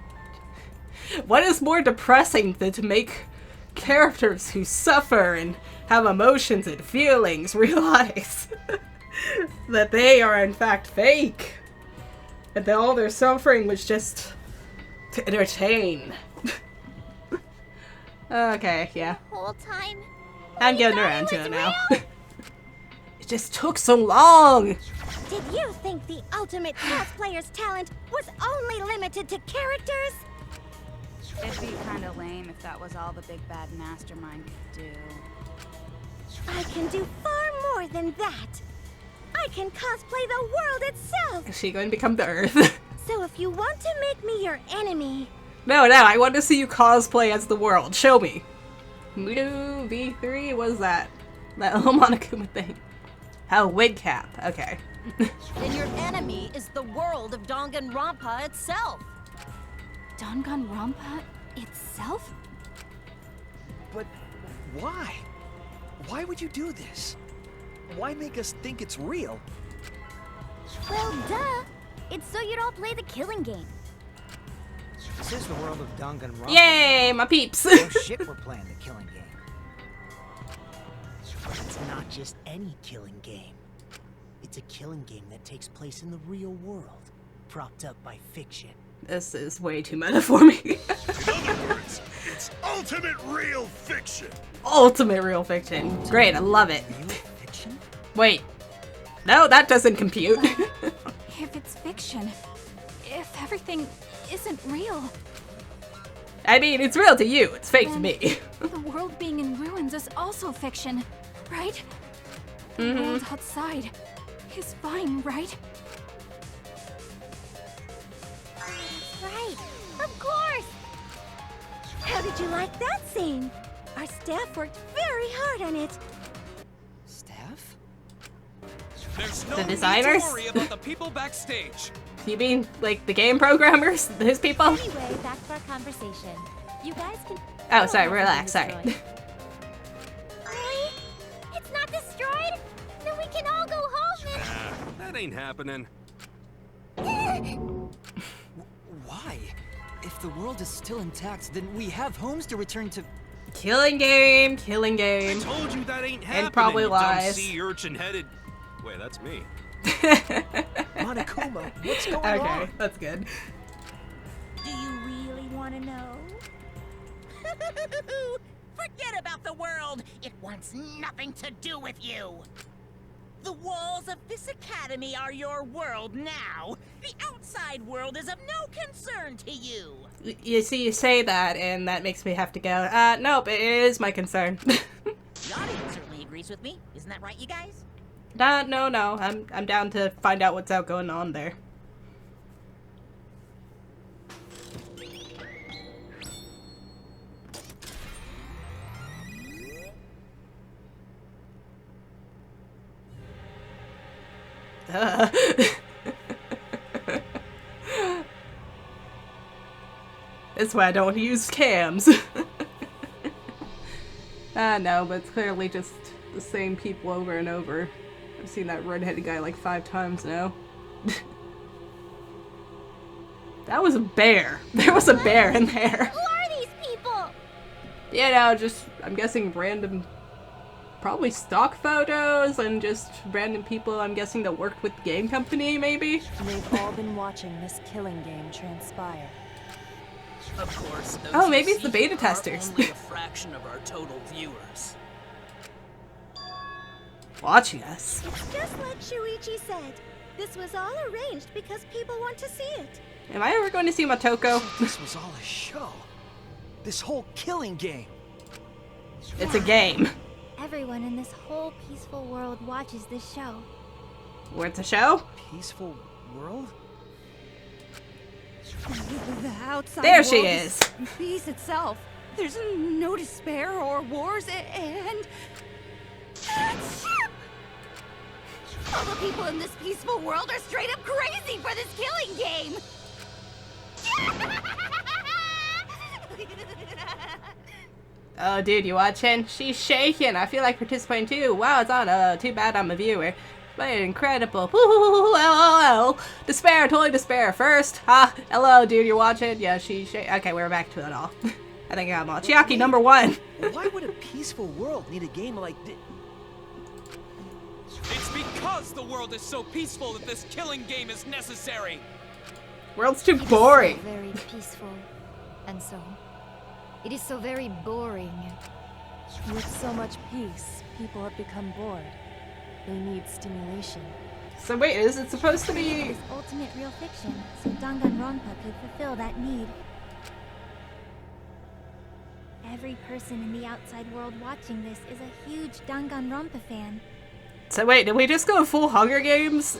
what is more depressing than to make characters who suffer and have emotions and feelings realize that they are in fact fake? And that all their suffering was just to entertain. Okay, yeah. The whole time? I'm getting around to it now. It just took so long! Did you think the ultimate cosplayer's talent was only limited to characters? It'd be kinda lame if that was all the big bad mastermind could do. I can do far more than that. I can cosplay the world itself! Is she going to become the Earth? So if you want to make me your enemy... No, I want to see you cosplay as the world. Show me. Mudo V3? What is that? That little Monokuma thing. Oh, wig cap. Okay. Then your enemy is the world of Danganronpa itself. Danganronpa itself? But why? Why would you do this? Why make us think it's real? Well, duh. It's so you'd all play the killing game. This is the world of Danganronpa. Yay, my peeps! Oh shit, we're playing the killing game. But it's not just any killing game. It's a killing game that takes place in the real world, propped up by fiction. This is way too meta for me. In other words, it's ultimate real fiction. Ultimate real fiction. Great, I love it. Real fiction? Wait. No, that doesn't compute. If it's fiction, if everything isn't real, I mean, it's real to you, it's fake to me. the world being in ruins is also fiction, right? The world outside is fine, right? That's right. Of course. How did you like that scene? Our staff worked very hard on it. Staff? There's no The need designers? to worry about the people backstage. You mean, like, the game programmers? Those people? Anyway, back to our conversation. You guys can... Oh, sorry, relax, sorry. Really? It's not destroyed? Then we can all go home and... That ain't happening. Why? If the world is still intact, then we have homes to return to... Killing game, killing game. I told you that ain't happening, And probably you lies. dumb sea urchin-headed... Wait, that's me. Monokuma, what's going Okay, on? that's good. Do you really want to know? Forget about the world. It wants nothing to do with you. The walls of this academy are your world now. The outside world is of no concern to you. You see, you say that, and that makes me have to go, nope, it is my concern. The audience certainly agrees with me. Isn't that right, you guys? No, I'm down to find out what's going on there. That's why I don't use cams. No, but it's clearly just the same people over and over. I've seen that redheaded guy like 5 times now. That was a bear. There was a bear in there. Who are these people? You know, just, I'm guessing random, probably stock photos and just random people, I'm guessing, that worked with the game company, maybe? They've all been watching this killing game transpire. Of course, those Oh, maybe you it's the see beta are testers. only a fraction of our total viewers. Watching us. It's just like Shuichi said. This was all arranged because people want to see it. Am I ever going to see Motoko? This was all a show. This whole killing game. It's a game. Everyone in this whole peaceful world watches this show. Where's the show? Peaceful world? The outside There she world is. Peace itself. There's no despair or wars, and all the people in this peaceful world are straight up crazy for this killing game. Oh, dude, you watching? She's shaking. I feel like participating too. Wow, it's on. Too bad I'm a viewer. But incredible. LOL. Despair, totally despair. First, hello, dude, you're watching? Yeah, okay, we're back to it all. I think I'm all. Chiaki, number 1. Why would a peaceful world need a game like this? It's because the world is so peaceful that this killing game is necessary. World's too boring. So very peaceful, and so it is so very boring. With so much peace, people have become bored. They need stimulation. So wait, is it supposed to be... This ultimate real fiction, so Danganronpa could fulfill that need. Every person in the outside world watching this is a huge Danganronpa fan. So wait, did we just go full Hunger Games?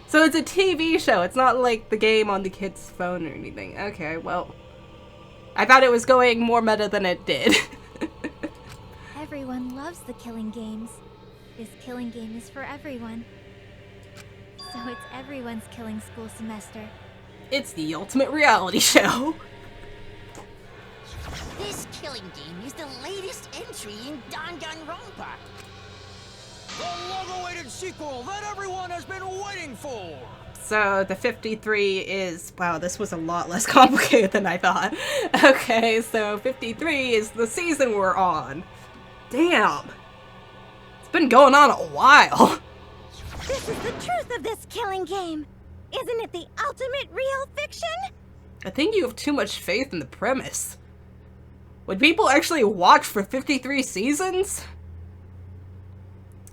So it's a TV show, it's not like the game on the kid's phone or anything. Okay, well... I thought it was going more meta than it did. Everyone loves the killing games. This killing game is for everyone. So it's everyone's killing school semester. It's the ultimate reality show. This killing game is the latest entry in Danganronpa. The long-awaited sequel that everyone has been waiting for! So the 53 is... Wow, this was a lot less complicated than I thought. Okay, so 53 is the season we're on. Damn. It's been going on a while. This is the truth of this killing game. Isn't it the ultimate real fiction? I think you have too much faith in the premise. Would people actually watch for 53 seasons?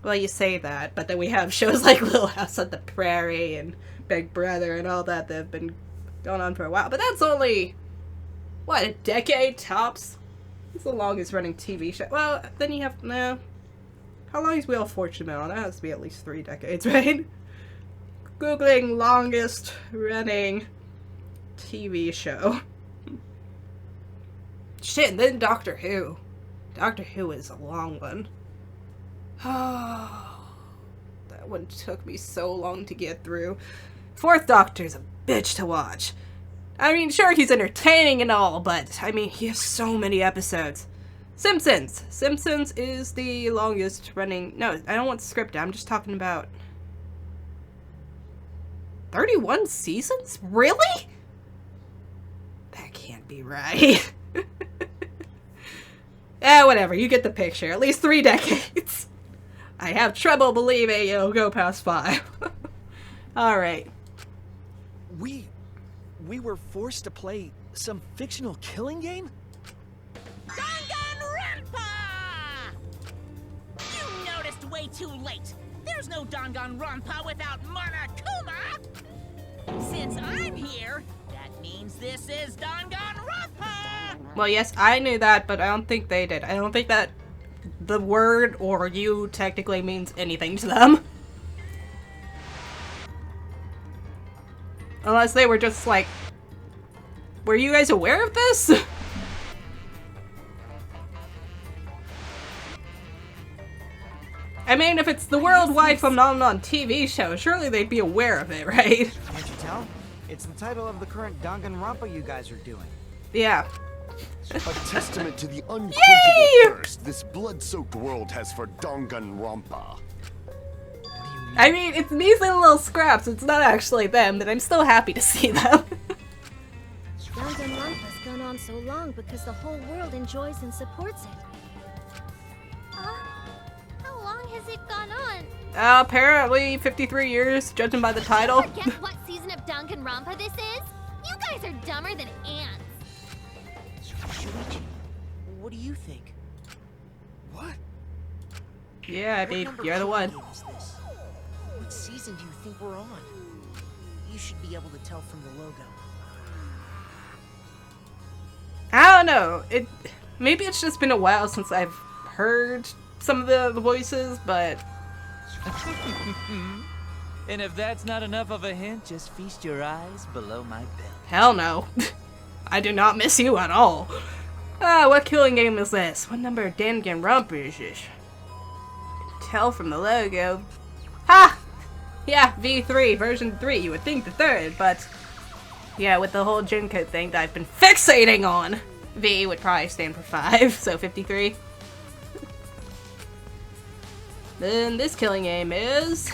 Well, you say that, but then we have shows like Little House on the Prairie and Big Brother and all that have been going on for a while. But that's only, what, a decade tops? It's the longest running TV show. Well, then you have, no. How long is Wheel of Fortune been on? That has to be at least 3 decades, right? Googling longest running TV show. Shit, and then Doctor Who. Doctor Who is a long one. Oh, that one took me so long to get through. 4th Doctor's a bitch to watch. I mean, sure, he's entertaining and all, but, I mean, he has so many episodes. Simpsons. Simpsons is the longest running... No, I don't want scripted. I'm just talking about... 31 seasons? Really? That can't be right. Whatever, you get the picture. At least 3 decades. I have trouble believing it'll go past 5. Alright. We were forced to play some fictional killing game? Danganronpa! You noticed way too late. There's no Danganronpa without Monokuma! Since I'm here, that means this is Danganronpa! Well, yes, I knew that, but I don't think they did. I don't think that the word or you technically means anything to them. Unless they were just like, were you guys aware of this? I mean, if it's the worldwide phenomenon TV show, surely they'd be aware of it, right? Can't you tell? It's the title of the current Danganronpa you guys are doing. Yeah. A testament to the unquenchable thirst this blood-soaked world has for Danganronpa. I mean, it's measly little scraps. It's not actually them, but I'm still happy to see them. Danganronpa's gone on so long because the whole world enjoys and supports it. How long has it gone on? Apparently 53 years, judging by the title. Guess what season of Danganronpa this is? You guys are dumber than ants. Shuichi, what do you think? What? Yeah, I mean, you're the one. What season do you think we're on? You should be able to tell from the logo. I don't know. Maybe it's just been a while since I've heard some of the voices, but... And if that's not enough of a hint, just feast your eyes below my belt. Hell no. I do not miss you at all. What killing game is this? What number of Danganronpa is this? Tell from the logo. Ha! Yeah, V3, version 3. You would think the 3rd, but... yeah, with the whole Junko thing that I've been fixating on, V would probably stand for 5, so 53. Then this killing game is...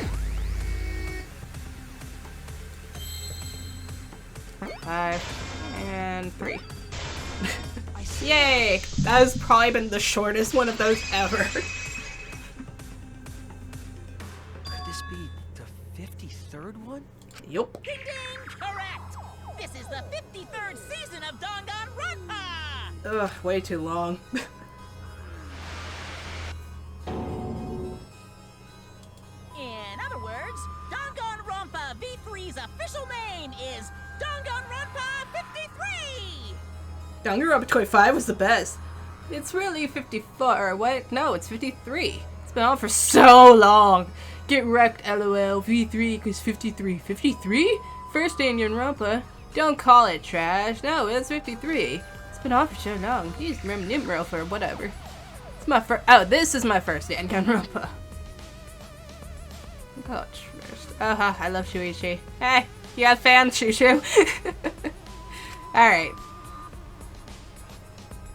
5 and 3. Yay! That has probably been the shortest one of those ever. Could this be the 53rd one? Yup. Ding ding! Correct! This is the 53rd season of Danganronpa! Ugh, way too long. In other words, Danganronpa V3's official name is Danganronpa 53! Danganronpa 25 was the best. It's really 54. What? No, it's 53. It's been on for so long. Get wrecked, lol. V3 equals 53. 53? First Danganronpa. Don't call it trash. No, it's 53. It's been on for so long. Use Nimro for whatever. It's my first. Oh, this is my first Danganronpa. Oh, first. I love Shuichi. Hey, you got fans, Shushu? Alright.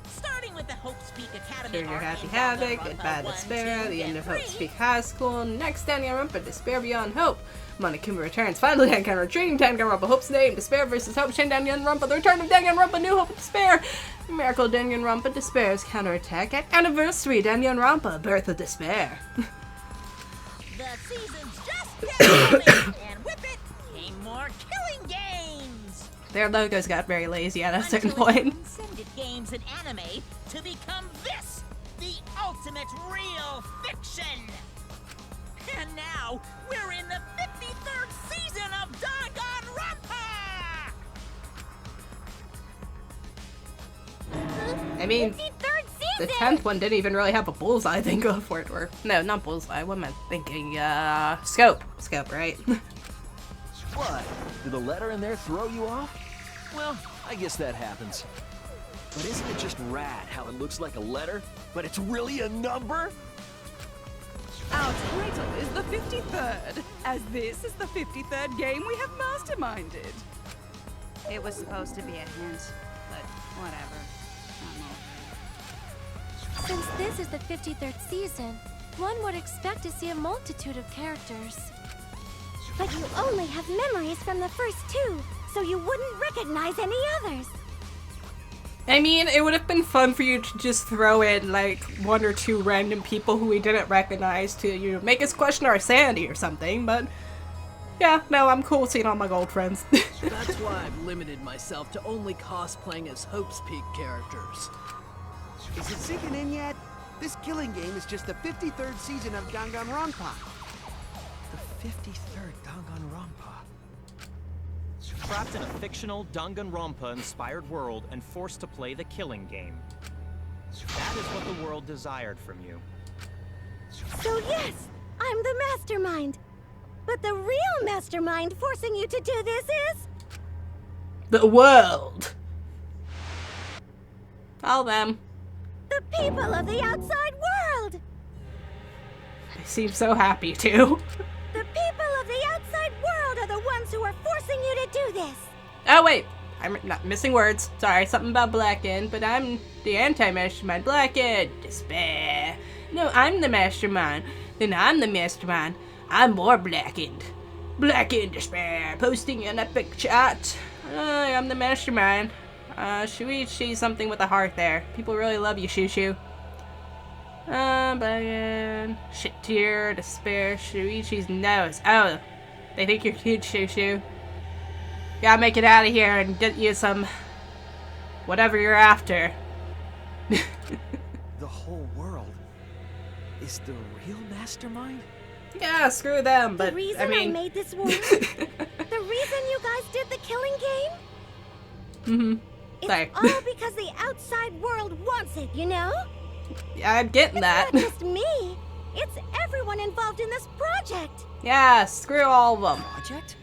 Starting with the Hope's Peak Academy. Share your happy havoc, goodbye despair, the end of Hope's Peak High School, next Danganronpa, Despair Beyond Hope. Monokuma returns, finally Danganronpa retreating, Danganronpa Hope's name, Despair versus Hope, Shin Danganronpa, the return of Danganronpa, New Hope of Despair, Miracle Danganronpa, Despair's counterattack at Anniversary Danganronpa, Birth of Despair. The season's just getting going, and with it came more killing games. Their logos got very lazy at a certain point. Transcended games and anime to become this, the ultimate real fiction. And now we're in the 53rd season of Danganronpa. I mean, the 10th one didn't even really have a bullseye thing go for it, or no, not bullseye. What am I thinking? Scope, right? What? Did the letter in there throw you off? Well, I guess that happens. But isn't it just rad how it looks like a letter, but it's really a number? Our title is the 53rd, as this is the 53rd game we have masterminded. It was supposed to be a hint, but whatever. Since this is the 53rd season, one would expect to see a multitude of characters. But you only have memories from the first 2, so you wouldn't recognize any others. I mean, it would have been fun for you to just throw in, like, 1 or 2 random people who we didn't recognize to, you know, make us question our sanity or something, but yeah, no, I'm cool seeing all my gold friends. That's why I've limited myself to only cosplaying as Hope's Peak characters. Is it sinking in yet? This killing game is just the 53rd season of Danganronpa. The 53rd Danganronpa. Trapped in a fictional Danganronpa-inspired world and forced to play the killing game. That is what the world desired from you. So yes, I'm the mastermind. But the real mastermind forcing you to do this is... The world. All them. the people of the outside world! They seem so happy too. The people of the outside world are the ones who are forcing you to do this! Oh wait, I'm not missing words. Sorry, something about Blackened, but I'm the anti-mastermind. Blackened, despair. No, I'm the mastermind. Then I'm the mastermind. I'm more Blackened. Blackened, despair. Posting an epic chat. I'm the mastermind. Shuichi something with a heart there. People really love you, Shushu. Blackened. Shit tear, despair. Shuichi's nose. Oh, they think you're cute, Shushu. Gotta make it out of here and get you some whatever you're after. The whole world is the real mastermind? Yeah, screw them, but the reason I mean... I made this world, the reason you guys did the killing game, Sorry. it's all because the outside world wants it, you know? Yeah, I'm getting that. It's not just me, it's everyone involved in this project. Yeah, screw all of them. Project?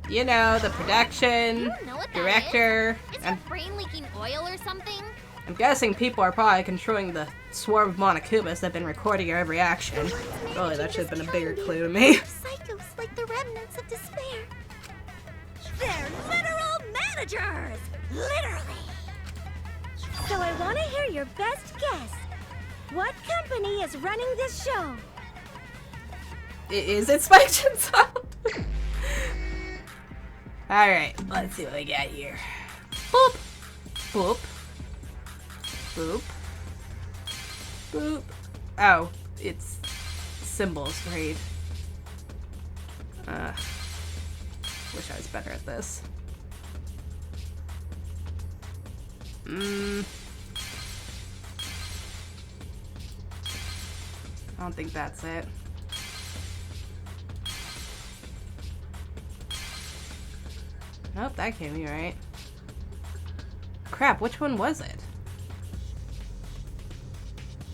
You know, the production, You know what that director, is? Is and her brain leaking oil or something? I'm guessing people are probably controlling the swarm of Monokumas that have been recording your every action. Really, that should have been a bigger clue to me. Psychos like the remnants of despair. They're literal managers! Literally! So I want to hear your best guess. What company is running this show? Is it Spiked and Sound? Alright, let's see what we got here. Boop! Boop. Boop. Boop. Oh, it's symbols, great. Wish I was better at this. I don't think that's it. Nope, that can't be right. Crap, which one was it?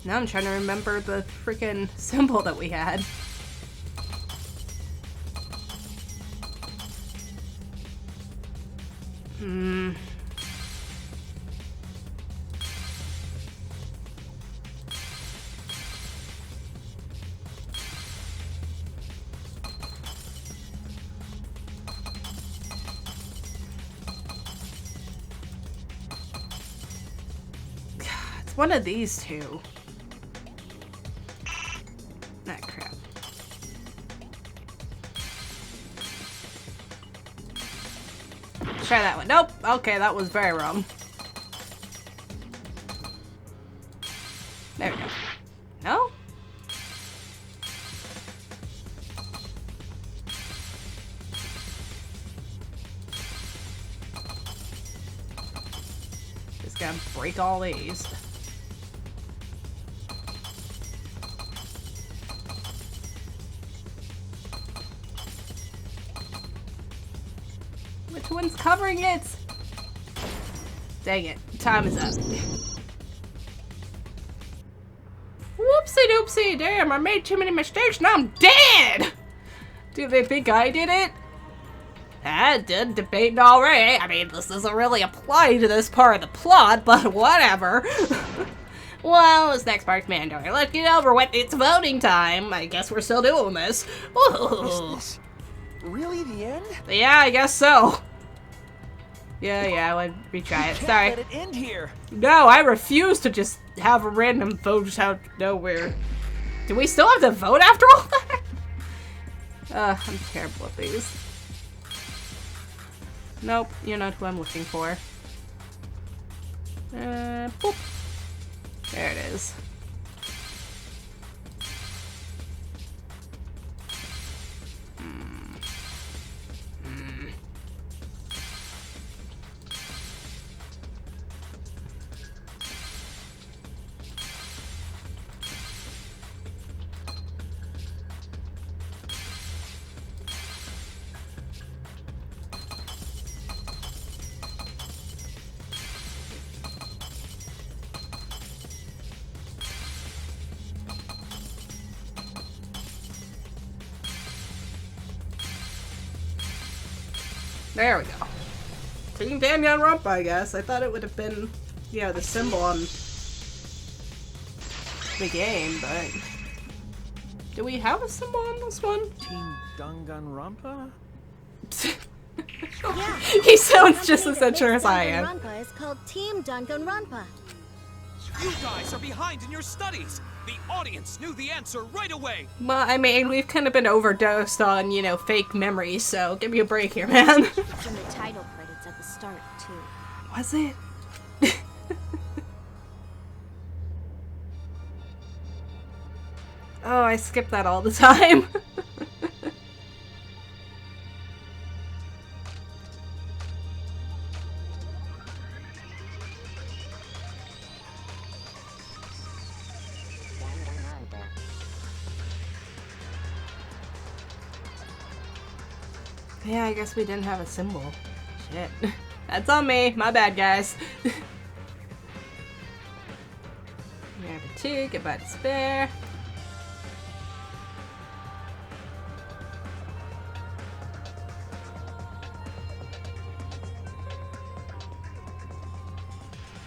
Now I'm trying to remember the freaking symbol that we had. It's one of these two. Ah, crap. Try that one. Nope. Okay, that was very wrong. There we go. No? Just gotta break all these. Which one's covering it? Dang it. Time is up. Whoopsie doopsie. Damn, I made too many mistakes. Now I'm dead! Do they think I did it? I did debating already. I mean, this doesn't really apply to this part of the plot, but whatever. Well, this next part's mandatory. Let's get over with. It's voting time. I guess we're still doing this. Ooh. Is this really the end? Yeah, I guess so. Yeah, let's retry it. Sorry. Let it end here. No, I refuse to just have a random vote out of nowhere. Do we still have to vote after all that? I'm terrible at these. Nope, you're not who I'm looking for. Boop. There it is. There we go. Team Danganronpa, I guess. I thought it would have been, you know, the symbol on the game, but... Do we have a symbol on this one? Team Danganronpa? Yeah. He sounds just as unsure as I am. Danganronpa is called Team Danganronpa. You guys are behind in your studies! The audience knew the answer right away! Well, I mean, we've kind of been overdosed on, you know, fake memories, so give me a break here, man. It's in the title credits at the start, too. Was it? Oh, I skip that all the time. Yeah, I guess we didn't have a symbol. Shit. That's on me. My bad, guys. We have a 2. Goodbye to spare.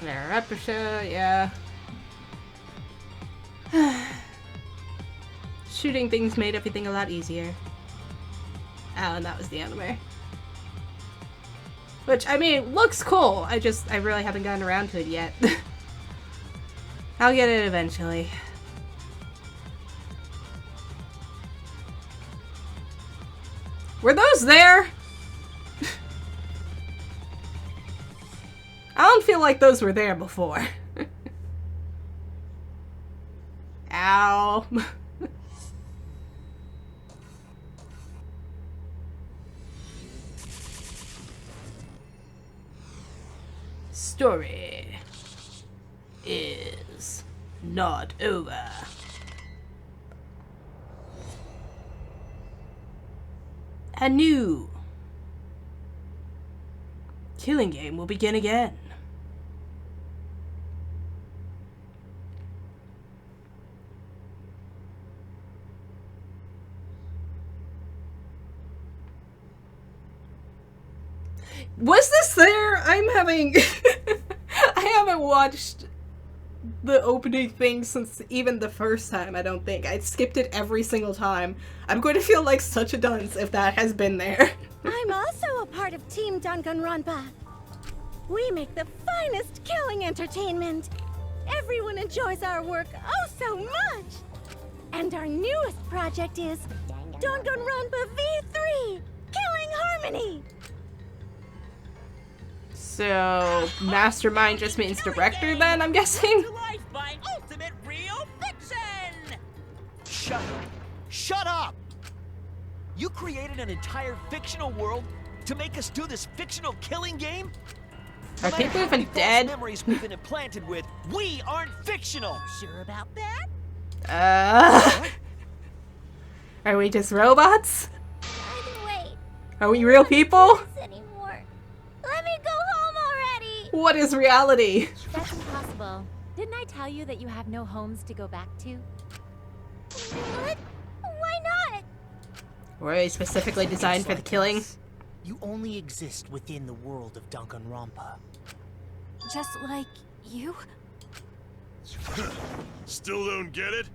There, episode, yeah. Shooting things made everything a lot easier. Oh, and that was the anime. Which, I mean, looks cool. I really haven't gotten around to it yet. I'll get it eventually. Were those there? I don't feel like those were there before. Ow. Story is not over. A new killing game will begin again. Was this there? I'm having... I haven't watched the opening thing since even the first time, I don't think. I skipped it every single time. I'm going to feel like such a dunce if that has been there. I'm also a part of Team Danganronpa. We make the finest killing entertainment. Everyone enjoys our work oh so much. And our newest project is Danganronpa V3 Killing Harmony. So, mastermind just means director then, I'm guessing? To life by ultimate real fiction! Shut up! Shut up! You created an entire fictional world to make us do this fictional killing game? Are people even dead? Memories we've been implanted with, we aren't fictional! Sure about that? Are we just robots? Wait. Are we real people? Anymore. Let me go home already. What is reality? That's impossible. Didn't I tell you that you have no homes to go back to? What? Why not? Were they specifically designed for the killing? You only exist within the world of Danganronpa. Just like you? Still don't get it?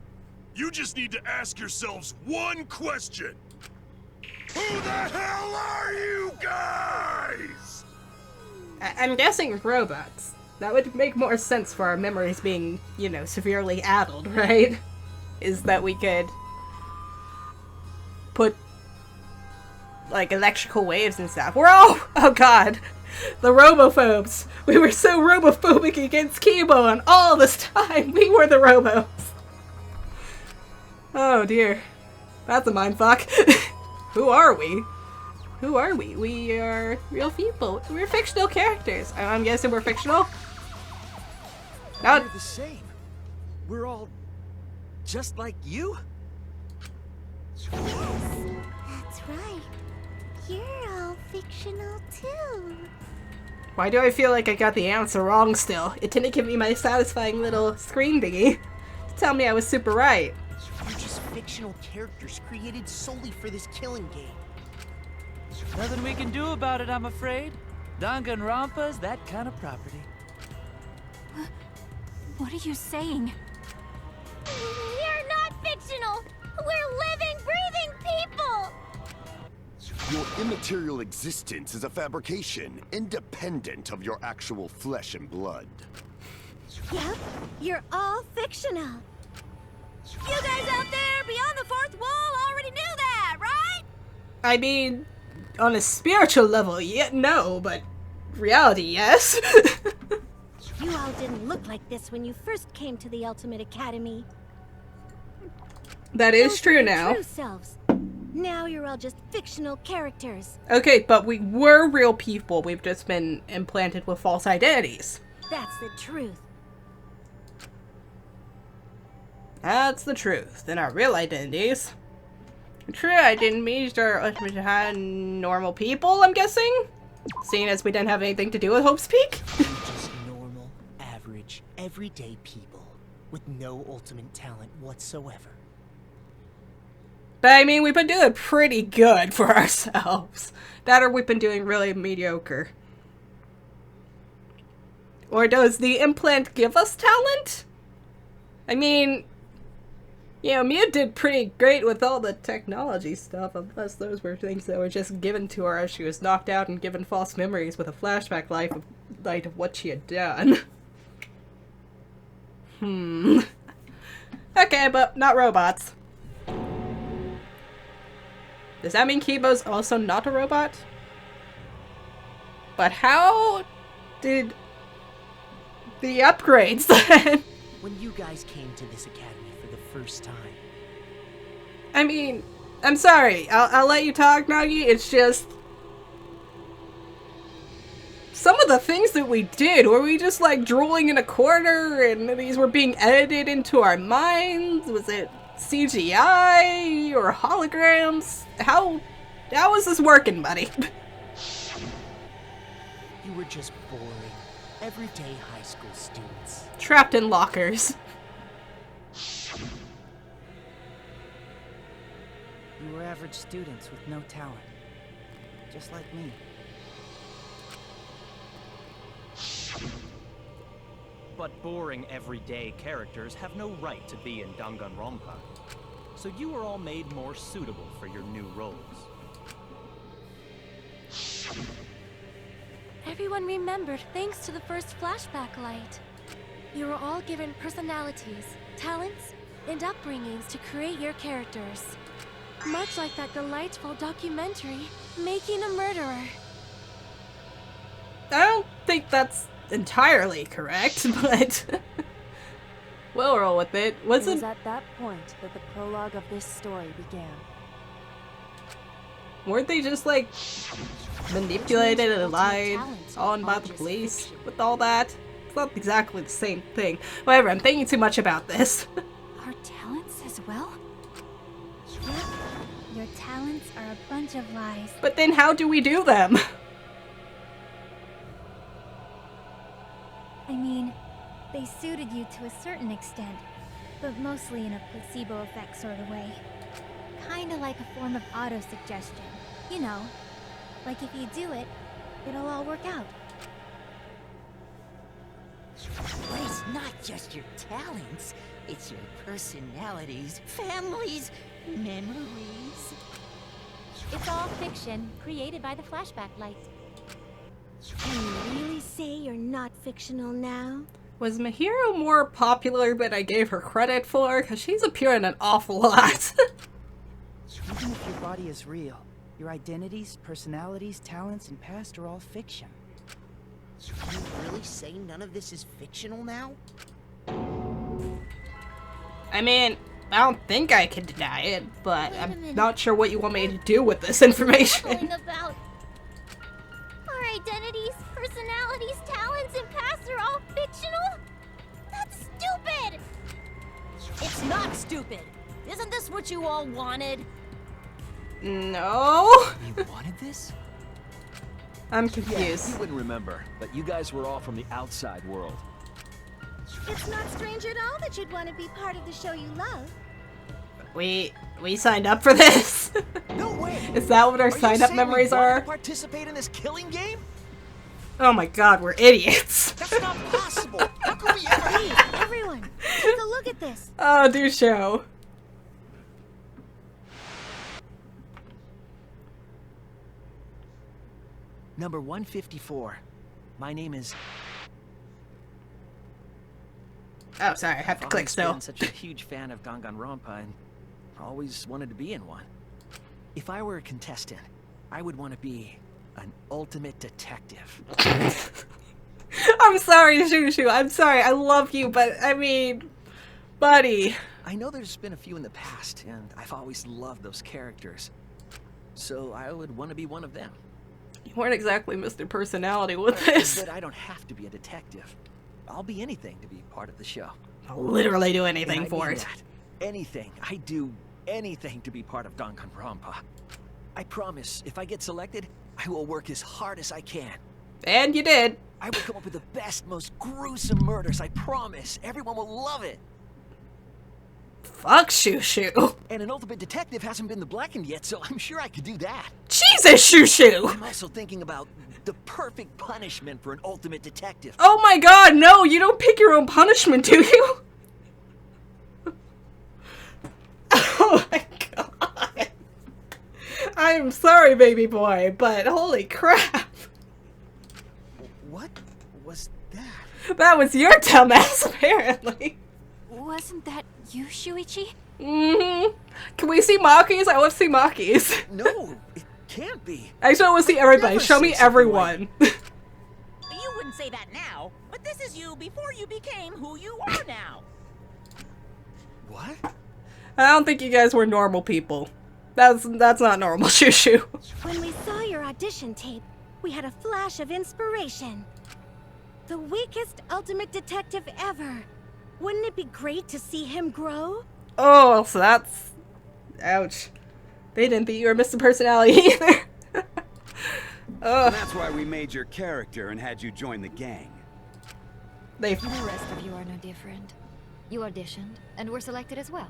You just need to ask yourselves one question. Who the hell are you guys? I'm guessing robots. That would make more sense for our memories being, you know, severely addled, right? Is that we could put, like, electrical waves and stuff. We're all... Oh god. The robophobes. We were so robophobic against Kibo, and all this time we were the robos. Oh dear. That's a mindfuck. Who are we? Who are we? We are real people. We're fictional characters. I'm guessing we're fictional? We're the same. We're all just like you? That's right. You're all fictional too. Why do I feel like I got the answer wrong still? It didn't give me my satisfying little screen thingy to tell me I was super right. You're just fictional characters created solely for this killing game. Nothing we can do about it, I'm afraid. Danganronpa's that kind of property. What are you saying? We're not fictional! We're living, breathing people! Your immaterial existence is a fabrication, independent of your actual flesh and blood. Yep, you're all fictional. You guys out there beyond the fourth wall already knew that, right? I mean, on a spiritual level, no, but reality, yes. You all didn't look like this when you first came to the Ultimate Academy. That is Those true were your now. True selves. Now you're all just fictional characters. Okay, but we were real people. We've just been implanted with false identities. That's the truth. That's the truth. Then our real identities. True identities are normal people, I'm guessing? Seeing as we didn't have anything to do with Hope's Peak? Just normal, average, everyday people with no ultimate talent whatsoever. But I mean, we've been doing pretty good for ourselves. That or we've been doing really mediocre. Or does the implant give us talent? I mean, you know, Mia did pretty great with all the technology stuff, unless those were things that were just given to her as she was knocked out and given false memories with a flashback light of what she had done. Okay, but not robots. Does that mean Kibo's also not a robot? But how did the upgrades then? When you guys came to this academy for the first time. I mean, I'm sorry. I'll let you talk, Nagi. It's just some of the things that we did, were we just like drooling in a corner and these were being edited into our minds? Was it CGI or holograms? How is this working, buddy? You were just boring, everyday high school students. Trapped in lockers. You were average students with no talent. Just like me. But boring everyday characters have no right to be in Danganronpa. So you were all made more suitable for your new roles. Everyone remembered thanks to the first flashback light. You were all given personalities, talents, and upbringings to create your characters. Much like that delightful documentary, Making a Murderer. I don't think that's entirely correct, but we'll roll with it. It was at that point that the prologue of this story began. Weren't they just like manipulated and lied on by the police with all that? It's not exactly the same thing. Whatever, I'm thinking too much about this. Our talents as well? Yep. Your talents are a bunch of lies. But then how do we do them? I mean, they suited you to a certain extent, but mostly in a placebo effect sort of way. Kinda like a form of auto-suggestion. You know, like if you do it, it'll all work out. But it's not just your talents, it's your personalities, families, memories. It's all fiction, created by the flashback light. Can you really say you're not fictional now? Was Mahiro more popular than I gave her credit for? Because she's appearing an awful lot. Even if your body is real, your identities, personalities, talents, and past are all fiction. Can you really say none of this is fictional now? I mean, I don't think I can deny it, but I'm not sure what you want me to do with this information. About our identities, personalities, talents, and pasts are all fictional? That's stupid! It's not stupid. Isn't this what you all wanted? No. You wanted this? I'm Yeah, confused. you wouldn't remember, but you guys were all from the outside world. It's not strange at all that you'd want to be part of the show you love. We signed up for this. No way. Is that what our Are you sign-up saying memories we wanted are? to participate in this killing game? Oh my god, we're idiots. That's not possible. How could we ever? Please, everyone, take a look at this. Oh, do show. Number 154. My name is... Oh, sorry, I have to I've click always still. been such a huge fan of Danganronpa and always wanted to be in one. If I were a contestant, I would want to be an ultimate detective. I'm sorry, Shushu. I'm sorry. I love you, but I mean, buddy. I know there's been a few in the past, and I've always loved those characters. So I would want to be one of them. You weren't exactly Mr. Personality with But this. I don't have to be a detective. I'll be anything to be part of the show. I'll literally do And anything I for mean it. that. Anything. I do anything to be part of Danganronpa. I promise, if I get selected, I will work as hard as I can. And you did. I will come up with the best, most gruesome murders, I promise. Everyone will love it. Fuck Shushu. And an ultimate detective hasn't been the blackened yet, so I'm sure I could do that. Jesus, Shushu. I'm also thinking about the perfect punishment for an ultimate detective. Oh my god, no, you don't pick your own punishment, do you? Oh my god. I'm sorry, baby boy, but holy crap. What was that? That was your dumbass, apparently. Wasn't that you, Shuichi? Mm-hmm. Can we see Makis? I want to see Makis. No, it can't be. I just want to see everybody. Never Show say me something everyone. You wouldn't say that now, but this is you before you became who you are now. What? I don't think you guys were normal people. That's not normal, Shushu. When we saw your audition tape, we had a flash of inspiration. The weakest ultimate detective ever. Wouldn't it be great to see him grow? Oh, so that's... Ouch. They didn't think you were Mr. Personality either. And Ugh. that's why we made your character and had you join the gang. They The rest of you are no different. You auditioned and were selected as well.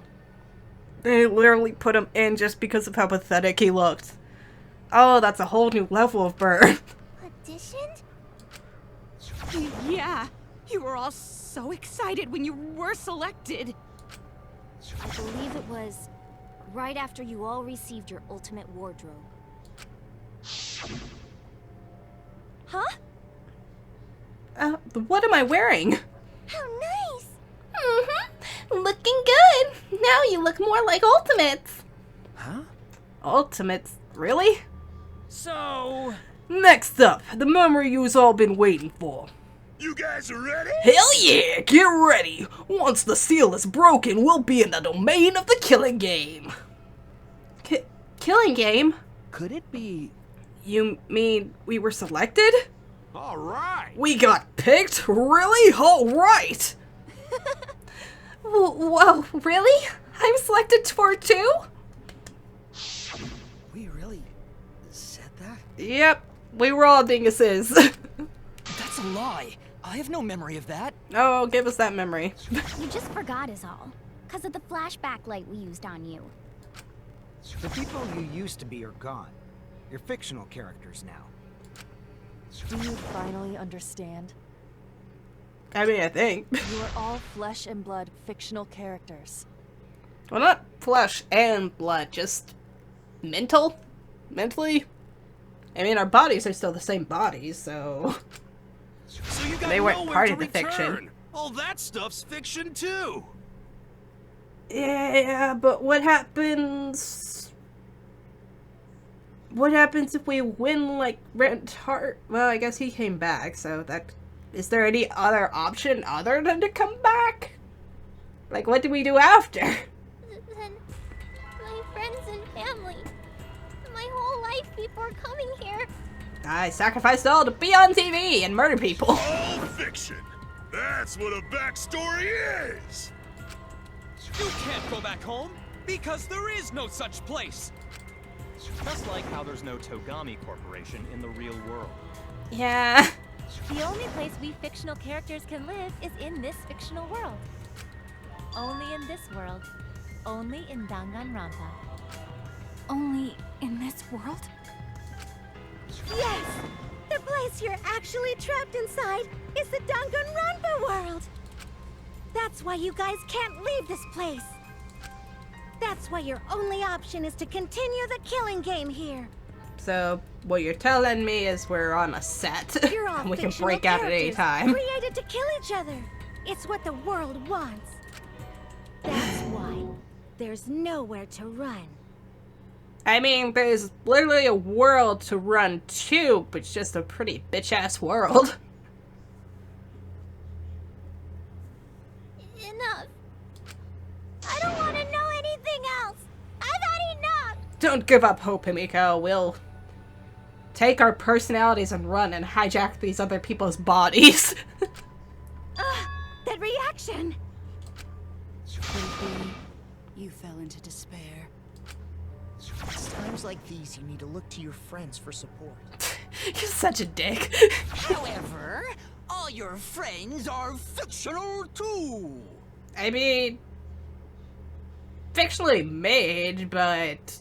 literally put him in just because of how pathetic he looked. Oh, that's a whole new level of burn. Auditioned? Yeah, you were all so excited when you were selected. I believe it was right after you all received your ultimate wardrobe. Huh? What am I wearing? How nice! Mm-hmm. Looking good. Now you look more like Ultimates. Huh? Ultimates? Really? So... Next up, the memory you've all been waiting for. You guys are ready? Hell yeah! Get ready! Once the seal is broken, we'll be in the domain of the killing game. Killing game? Could it be... You mean we were selected? All right. We got picked? Really? Alright! Whoa, really? I'm selected for it too? We really said that? Yep, we were all dinguses. That's a lie. I have no memory of that. Oh, give us that memory. You just forgot is all. 'Cause of the flashback light we used on you. The people you used to be are gone. You're fictional characters now. Do you finally understand? I mean, I think. You are all flesh and blood fictional characters. Well, not flesh and blood, just mental? Mentally? I mean, our bodies are still the same bodies, so... So you got They weren't nowhere part to of the fiction. return. All that stuff's fiction too. Yeah, but what happens... what happens if we win, like, Rent Heart? Well, I guess he came back, so that... Is there any other option other than to come back? Like, what do we do after? Then my friends and family, my whole life before coming here. I sacrificed all to be on TV and murder people. All fiction! That's what a backstory is! You can't go back home, because there is no such place! Just like how there's no Togami Corporation in the real world. Yeah. The only place we fictional characters can live is in this fictional world. Only in this world. Only in Danganronpa. Only in this world? Yes! The place you're actually trapped inside is the Danganronpa world! That's why you guys can't leave this place! That's why your only option is to continue the killing game here! So, what you're telling me is we're on a set. You're all and we can fictional break out at any characters time. created to kill each other! It's what the world wants. That's why there's nowhere to run. I mean, there's literally a world to run to, but it's just a pretty bitch-ass world. Enough. I don't want to know anything else. I've had enough. Don't give up hope, Himiko. We'll take our personalities and run and hijack these other people's bodies. That reaction. Could it be you fell into despair? It's times like these you need to look to your friends for support. You're such a dick. However, all your friends are fictional too. I mean, fictionally made, but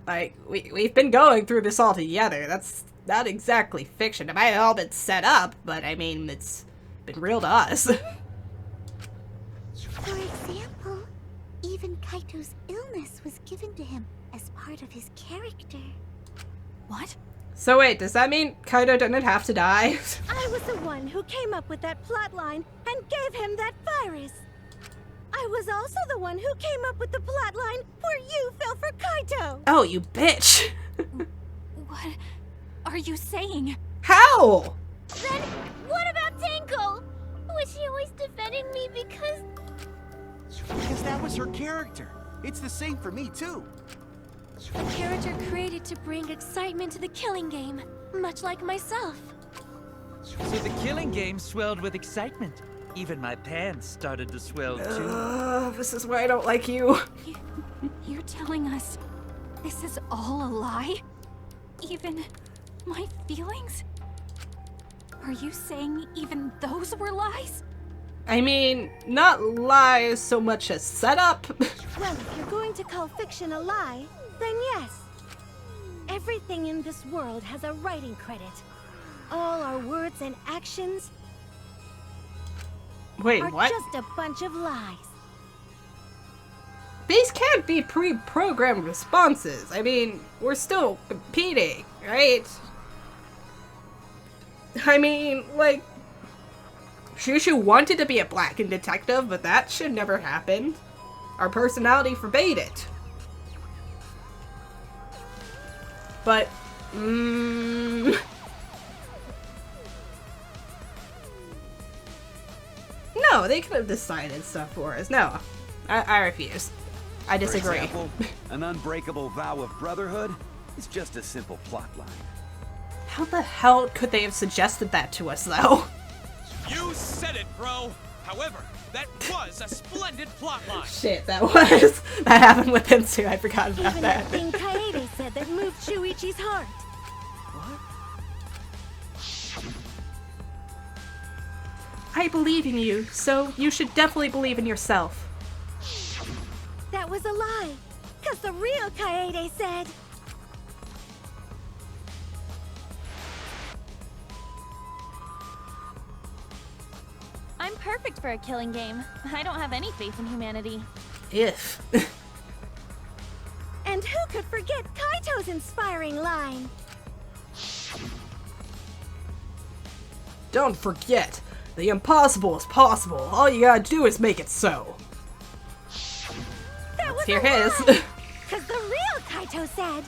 like we've been going through this all together. That's not exactly fiction. It might have all been set up, but I mean, it's been real to us. For example, even Kaito's illness was given to him as part of his character. What? So wait, does that mean Kaito didn't have to die? I was the one who came up with that plotline and gave him that virus. I was also the one who came up with the plotline where you fell for Kaito. Oh, you bitch. What are you saying? How? Then what about Tinkle? Was she always defending me because that was her character. It's the same for me, too. A character created to bring excitement to the killing game, much like myself. So the killing game swelled with excitement. Even my pants started to swell too. This is why I don't like you. You're telling us this is all a lie? Even my feelings? Are you saying even those were lies? I mean, not lies so much as setup. Well, if you're going to call fiction a lie, then yes. Everything in this world has a writing credit. All our words and actions Wait, are what? just a bunch of lies. These can't be pre-programmed responses. I mean, we're still competing, right? I mean, like, Shushu wanted to be a blackened detective, but that should never happen. Our personality forbade it. But, no, they could have decided stuff for us. No, I refuse. I disagree. For example, an unbreakable vow of brotherhood is just a simple plotline. How the hell could they have suggested that to us, though? You said it, bro! However, that was a splendid plotline! Shit, that happened with him too. I forgot about Even that. that thing Kaede said that moved Shuichi's heart. I believe in you, so you should definitely believe in yourself. That was a lie, because the real Kaede said... I'm perfect for a killing game. I don't have any faith in humanity. If. And who could forget Kaito's inspiring line? Don't forget, the impossible is possible. All you gotta do is make it so. That was Hear a his. lie, because the real Kaito said...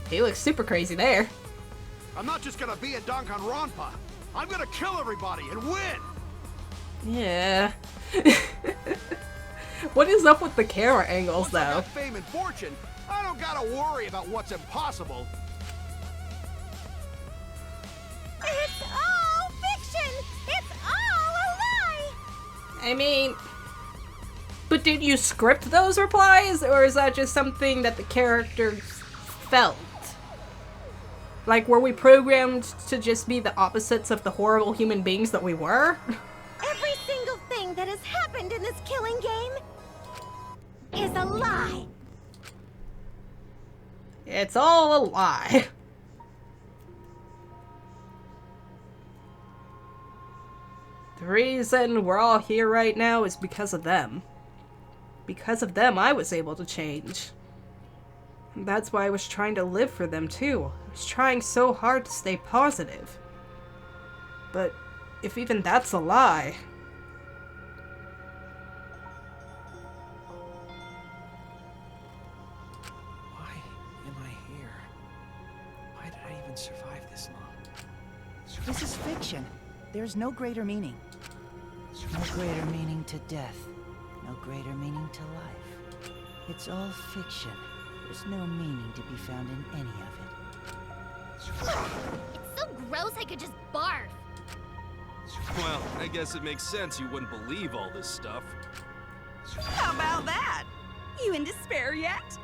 He looks super crazy there. I'm not just gonna be in Danganronpa. I'm gonna kill everybody and win! Yeah. What is up with the camera angles, Once I though? got fame and fortune, I don't gotta worry about what's impossible. It's all fiction! It's all a lie! I mean... But did you script those replies, or is that just something that the characters felt? Like, were we programmed to just be the opposites of the horrible human beings that we were? Every single thing that has happened in this killing game is a lie! It's all a lie. The reason we're all here right now is because of them. Because of them, I was able to change. And that's why I was trying to live for them, too. I was trying so hard to stay positive. But if even that's a lie... Why am I here? Why did I even survive this long? This is fiction. There's no greater meaning. No greater meaning to death. No greater meaning to life. It's all fiction. There's no meaning to be found in any of it. It's so gross I could just barf. Well, I guess it makes sense you wouldn't believe all this stuff. How about that? You in despair yet?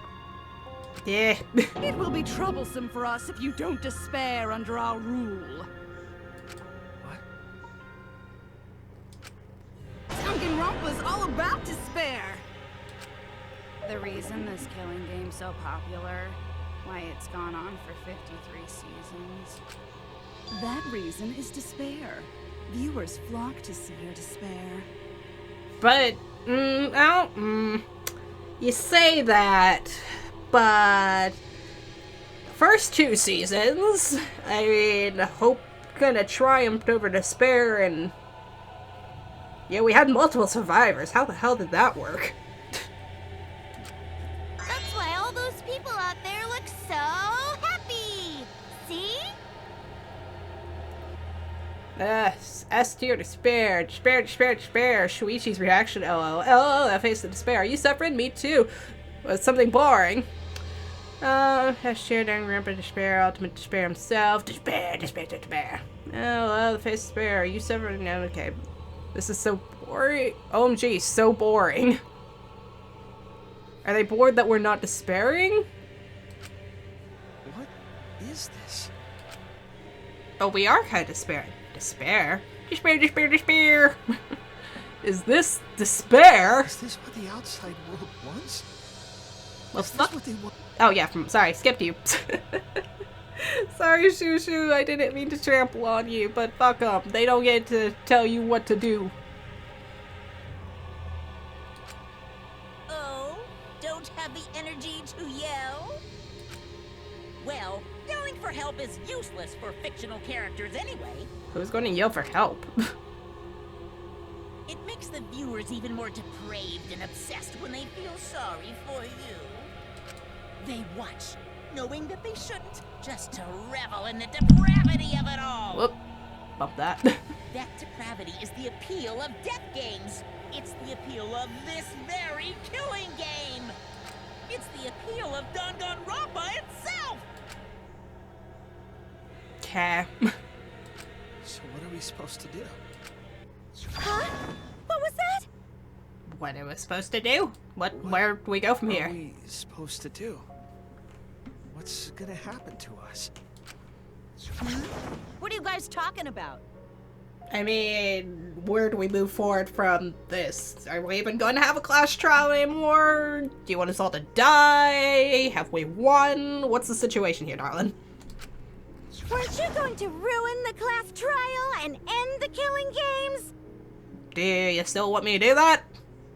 Yeah. It will be troublesome for us if you don't despair under our rule. Danganronpa's all about despair! The reason this killing game's so popular, why it's gone on for 53 seasons. That reason is despair. Viewers flock to see your despair. But, you say that, but first 2 seasons, I mean, hope kinda triumphed over despair, and yeah, we had multiple survivors. How the hell did that work? That's why all those people out there look so happy! See? S tier despair. Despair, despair, despair. Shuichi's reaction, LOL. LOL, that face of despair. Are you suffering? Me too. Was something boring. S tier, Danganronpa, despair, ultimate despair himself. Despair, despair, despair. LOL, the face of despair. Are you suffering? No, okay. This is so boring. OMG, so boring. Are they bored that we're not despairing? What is this? Oh, we are kind of despairing. Despair? Despair, despair, despair! Is this despair? Is this what the outside world wants? Well, Is this what they want? Oh yeah, sorry, skipped you. Sorry, Shushu, I didn't mean to trample on you, but fuck them. They don't get to tell you what to do. Oh, don't have the energy to yell? Well, yelling for help is useless for fictional characters anyway. Who's going to yell for help? It makes the viewers even more depraved and obsessed when they feel sorry for you. They watch, knowing that they shouldn't, just to revel in the depravity of it all. Whoop. Bump that. That depravity is the appeal of death games. It's the appeal of this very killing game. It's the appeal of Danganronpa itself. Okay. So what are we supposed to do? Huh? What was that? What am I supposed to do? Where do we go from here? What are we supposed to do? What's gonna happen to us? What are you guys talking about? I mean, where do we move forward from this? Are we even going to have a class trial anymore? Do you want us all to die? Have we won? What's the situation here, darling? Weren't you going to ruin the class trial and end the killing games? Do you still want me to do that?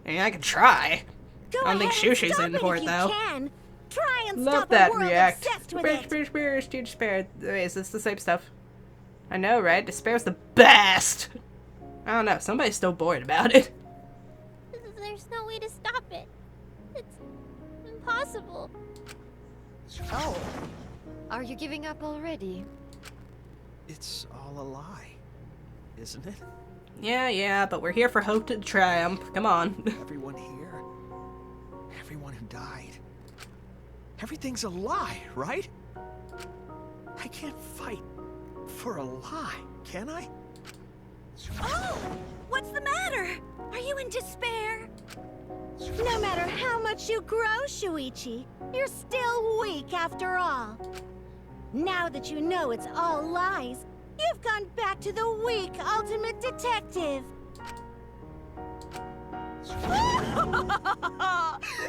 I mean, I can try. Go I don't think ahead and Shushu's stop in it for if it, you though. can. Try and Love stop that a world react. obsessed with Despair, it. despair, despair, despair, despair. Wait, is this the same stuff? I know, right? Despair's the best! I don't know, somebody's still bored about it. There's no way to stop it. It's impossible. Oh, Are you giving up already? It's all a lie, isn't it? Yeah, but we're here for hope to triumph. Come on. Everyone here, everyone who died, everything's a lie, right? I can't fight for a lie, can I? Oh! What's the matter? Are you in despair? No matter how much you grow, Shuichi, you're still weak after all. Now that you know it's all lies, you've gone back to the weak ultimate detective.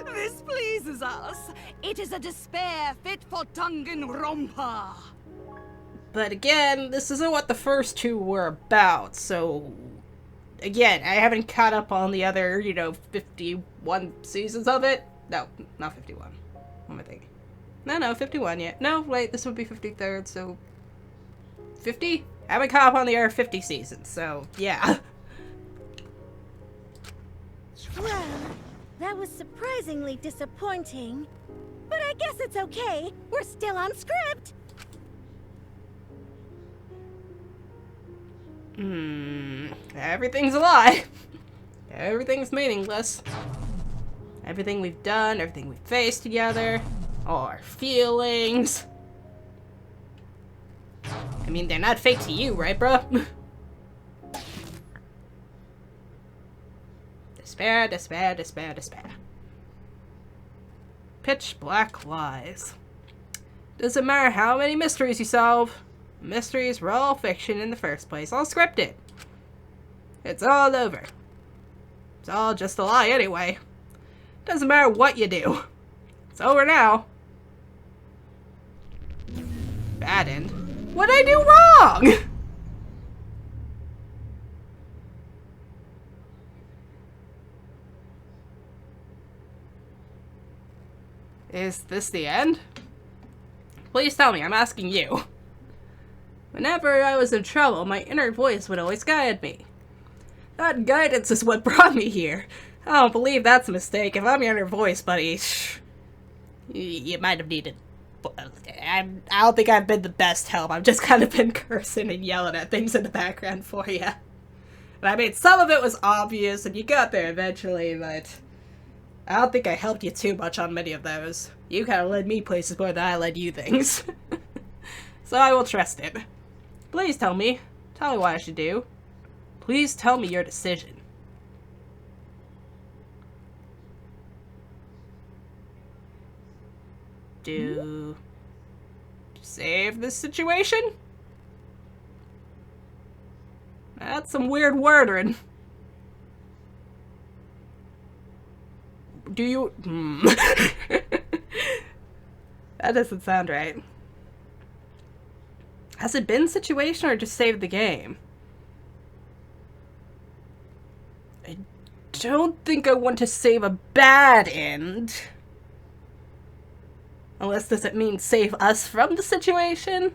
This pleases us. It is a despair fit for Danganronpa. But again, this isn't what the first two were about, so... Again, I haven't caught up on the other, 51 seasons of it. No, not 51. What am I thinking? No, 51 yet. No, wait, this would be 53rd, so... 50? I haven't caught up on the other 50 seasons, so, yeah. Well, that was surprisingly disappointing. But I guess it's okay. We're still on script. Everything's a lie. Everything's meaningless. Everything we've done, everything we've faced together, all our feelings. I mean, they're not fake to you, right, bro? Despair, despair, despair, despair. Pitch black lies. Doesn't matter how many mysteries you solve. Mysteries were all fiction in the first place, all scripted. It's all over. It's all just a lie anyway. Doesn't matter what you do. It's over now. Bad end. What'd I do wrong? Is this the end? Please tell me, I'm asking you. Whenever I was in trouble, my inner voice would always guide me. That guidance is what brought me here. I don't believe that's a mistake. If I'm your inner voice, buddy, you might have needed... I don't think I've been the best help. I've just kind of been cursing and yelling at things in the background for you. And I mean, some of it was obvious, and you got there eventually, but... I don't think I helped you too much on many of those. You kind of led me places more than I led you things. So I will trust it. Please tell me. Tell me what I should do. Please tell me your decision. To save this situation? That's some weird wording. Do you... That doesn't sound right. Has it been situation or just save the game? I don't think I want to save a bad end. Unless does it mean save us from the situation?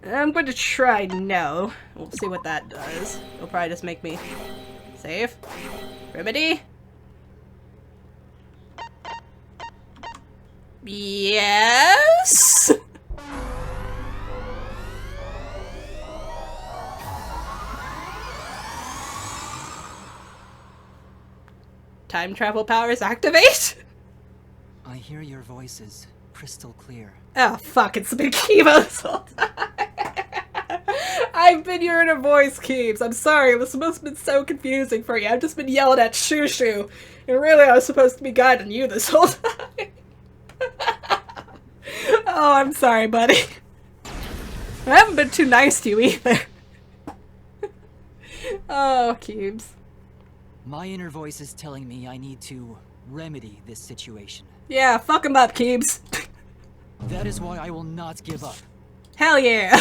I'm going to try no. We'll see what that does. It'll probably just make me save. Remedy? Yes? Time travel powers activate? I hear your voices crystal clear. Oh fuck, it's been Kiba this whole time. I've been your inner voice, Keebs. I'm sorry, this must have been so confusing for you. I've just been yelling at Shushu. And really, I was supposed to be guiding you this whole time. Oh, I'm sorry, buddy. I haven't been too nice to you either. Oh, Keebs. My inner voice is telling me I need to remedy this situation. Yeah, fuck him up, Keebs. That is why I will not give up. Hell yeah.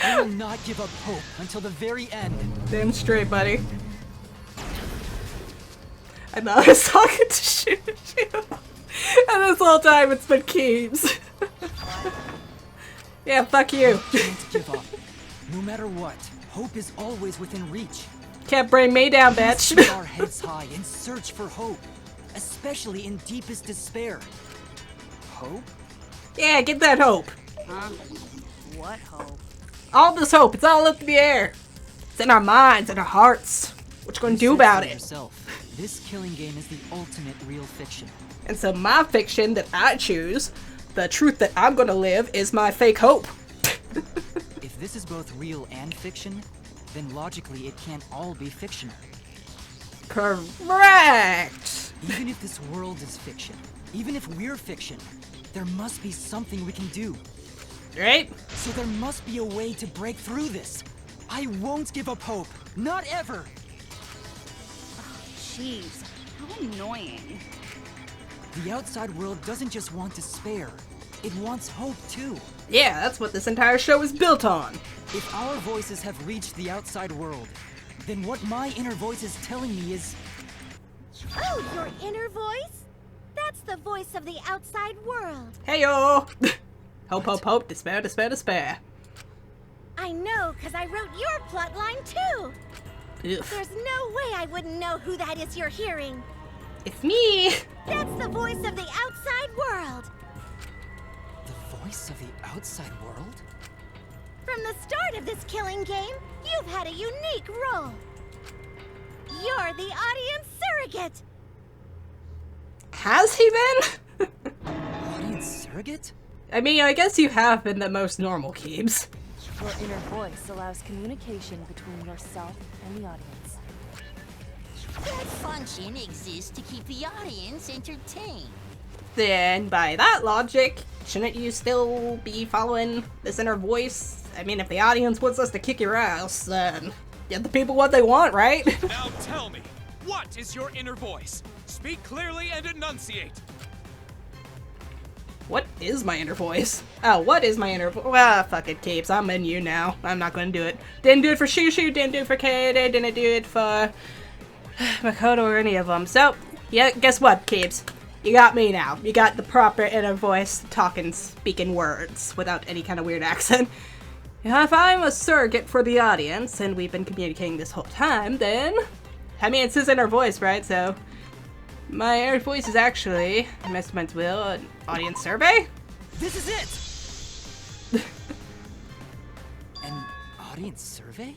I will not give up hope until the very end. Damn straight, buddy. I thought I was talking to Shushu. And this whole time it's been Keebs. Yeah, fuck you. Can't give up. No matter what, hope is always within reach. Can't bring me down, bitch. Let's keep our heads high and search for hope. especially in deepest despair. Hope? Yeah, get that hope. Huh? What hope? All this hope, it's all up in the air. It's in our minds, in our hearts. What you gonna do about it? Yourself. This killing game is the ultimate real fiction. And so my fiction that I choose, the truth that I'm gonna live, is my fake hope. If this is both real and fiction, then logically it can't all be fictional. Correct! Even if this world is fiction, even if we're fiction, there must be something we can do. Right? So there must be a way to break through this. I won't give up hope. Not ever! Jeez, how annoying. The outside world doesn't just want despair. It wants hope too. Yeah, that's what this entire show is built on. If our voices have reached the outside world, then what my inner voice is telling me is... Oh, your inner voice? That's the voice of the outside world. Hey-yo! Hope, hope, hope, despair, despair, despair. I know, because I wrote your plotline too. Ugh. There's no way I wouldn't know who that is you're hearing. It's me! That's the voice of the outside world. The voice of the outside world? From the start of this killing game, you've had a unique role. You're the audience surrogate. Has he been? Audience surrogate? I mean, I guess you have been the most normal, Keebs. Your inner voice allows communication between yourself and the audience. That function exists to keep the audience entertained. Then, by that logic, shouldn't you still be following this inner voice? I mean, if the audience wants us to kick your ass, then get the people what they want, right? Now tell me, what is your inner voice? Speak clearly and enunciate. What is my inner voice? Oh, what is my inner voice? Well, fuck it, Capes. I'm in you now. I'm not gonna do it. Didn't do it for Shushu, didn't do it for Kaede, didn't do it for Makoto or any of them. So, yeah, guess what, Capes? You got me now. You got the proper inner voice, talking, speaking words without any kind of weird accent. If I'm a surrogate for the audience, and we've been communicating this whole time, then... I mean, it's his inner voice, right? So... my inner voice is actually, Mr. Mint's will, an audience survey? This is it! An audience survey?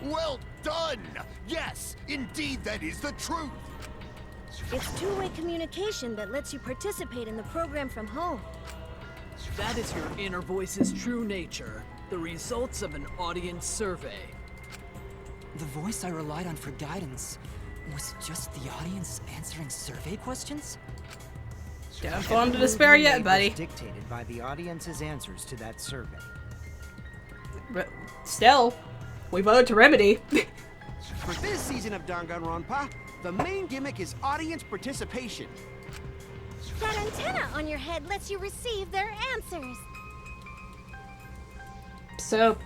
Well done! Yes, indeed that is the truth! It's two-way communication that lets you participate in the program from home. That is your inner voice's true nature. The results of an audience survey. The voice I relied on for guidance was just the audience answering survey questions? Don't fall into despair yet, buddy. Dictated by the audience's answers to that survey. But still, we voted to remedy. For this season of Danganronpa, the main gimmick is audience participation. That antenna on your head lets you receive their answers. So,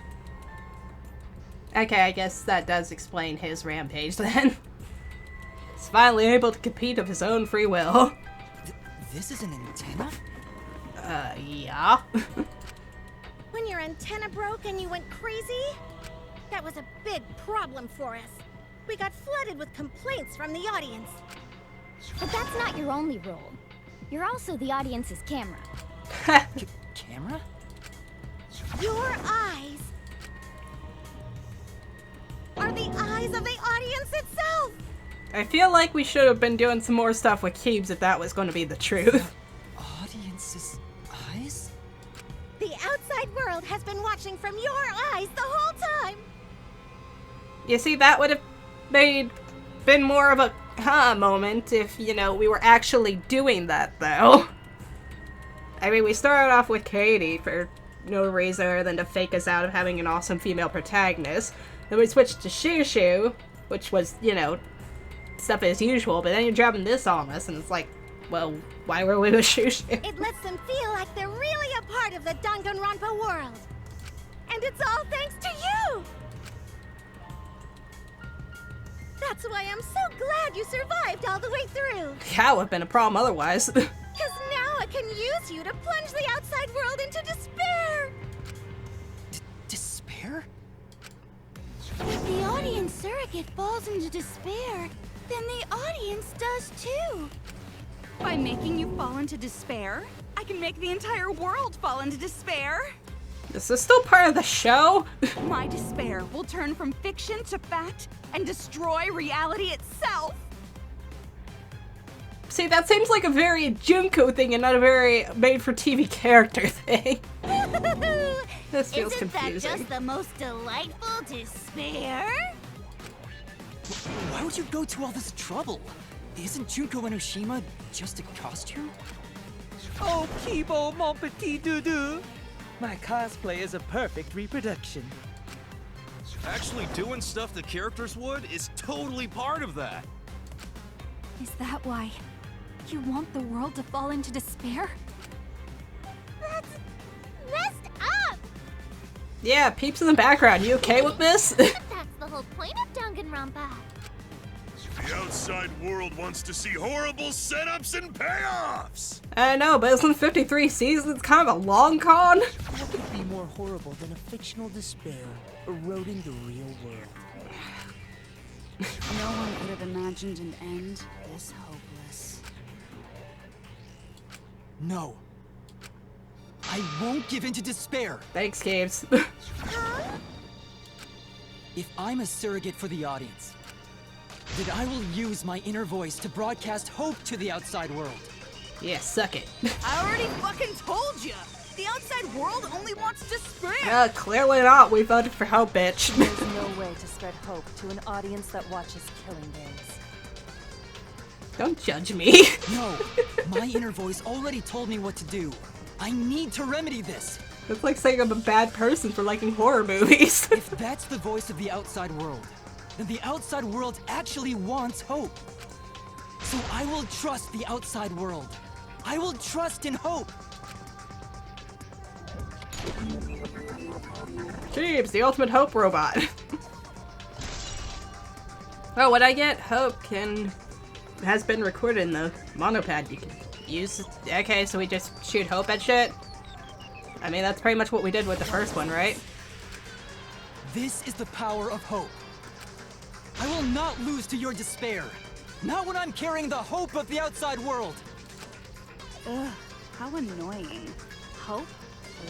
okay, I guess that does explain his rampage then. He's finally able to compete of his own free will. This is an antenna? Yeah. When your antenna broke and you went crazy, that was a big problem for us. We got flooded with complaints from the audience. But that's not your only role. You're also the audience's camera. Camera? Your eyes are the eyes of the audience itself! I feel like we should have been doing some more stuff with Keebs if that was going to be the truth. Audience's eyes? The outside world has been watching from your eyes the whole time! You see, that would have been more of a moment if, you know, we were actually doing that, though. I mean, we started off with Kaede for no reason other than to fake us out of having an awesome female protagonist. Then we switched to Shushu, which was, you know, stuff as usual, but then you're dropping this on us, and it's like, well, why were we with Shushu? It lets them feel like they're really a part of the Danganronpa world. And it's all thanks to you! That's why I'm so glad you survived all the way through. Yeah, it would have been a problem otherwise. Because now I can use you to plunge the outside world into despair! Despair? With the audience surrogate, surrogate falls into despair, then the audience does too. By making you fall into despair, I can make the entire world fall into despair. Is this still part of the show? My despair will turn from fiction to fact and destroy reality itself. See, that seems like a very Junko thing and not a very made-for-TV character thing. This feels Isn't confusing. that just the most delightful despair? Why would you go to all this trouble? Isn't Junko Enoshima just a costume? Oh, Kibo, mon petit doudou! My cosplay is a perfect reproduction. Actually doing stuff the characters would is totally part of that. Is that why you want the world to fall into despair? That's messed up! Yeah, peeps in the background. You okay with this? But that's the whole point of Danganronpa. The outside world wants to see horrible setups and payoffs! I know, but isn't 53 seasons kind of a long con? What could be more horrible than a fictional despair eroding the real world? No one could have imagined an end this hopeless. No. I won't give in to despair. Thanks, Caves. If I'm a surrogate for the audience, then I will use my inner voice to broadcast hope to the outside world. Yeah, suck it. I already fucking told you! The outside world only wants despair! Clearly not. We voted for hope, bitch. There's no way to spread hope to an audience that watches Killing Games. Don't judge me. No, my inner voice already told me what to do. I need to remedy this. It's like saying I'm a bad person for liking horror movies. If that's the voice of the outside world, then the outside world actually wants hope. So I will trust the outside world. I will trust in hope. Jeeves, the ultimate hope robot. Oh, what I get? Hope has been recorded in the monopad you can use. Okay, so we just shoot hope at shit? I mean, that's pretty much what we did with the first one, right? This is the power of hope. I will not lose to your despair. Not when I'm carrying the hope of the outside world. Ugh, how annoying. Hope?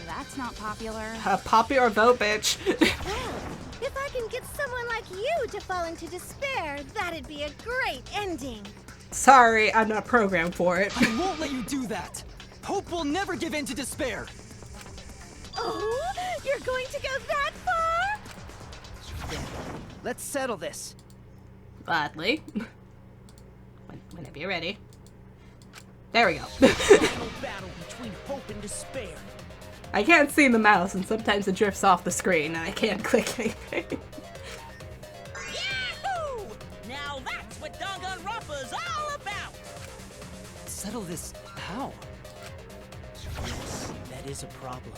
That's not popular. Popular vote, bitch. Well, if I can get someone like you to fall into despair, that'd be a great ending. Sorry, I'm not programmed for it. I won't let you do that. Hope will never give in to despair. Oh, you're going to go that far? Let's settle this. Gladly. Whenever you're ready. There we go. Final battle between hope and despair. I can't see the mouse, and sometimes it drifts off the screen, and I can't click anything. Yahoo! Now that's what Danganronpa's all about! Settle this how? Yes, that is a problem.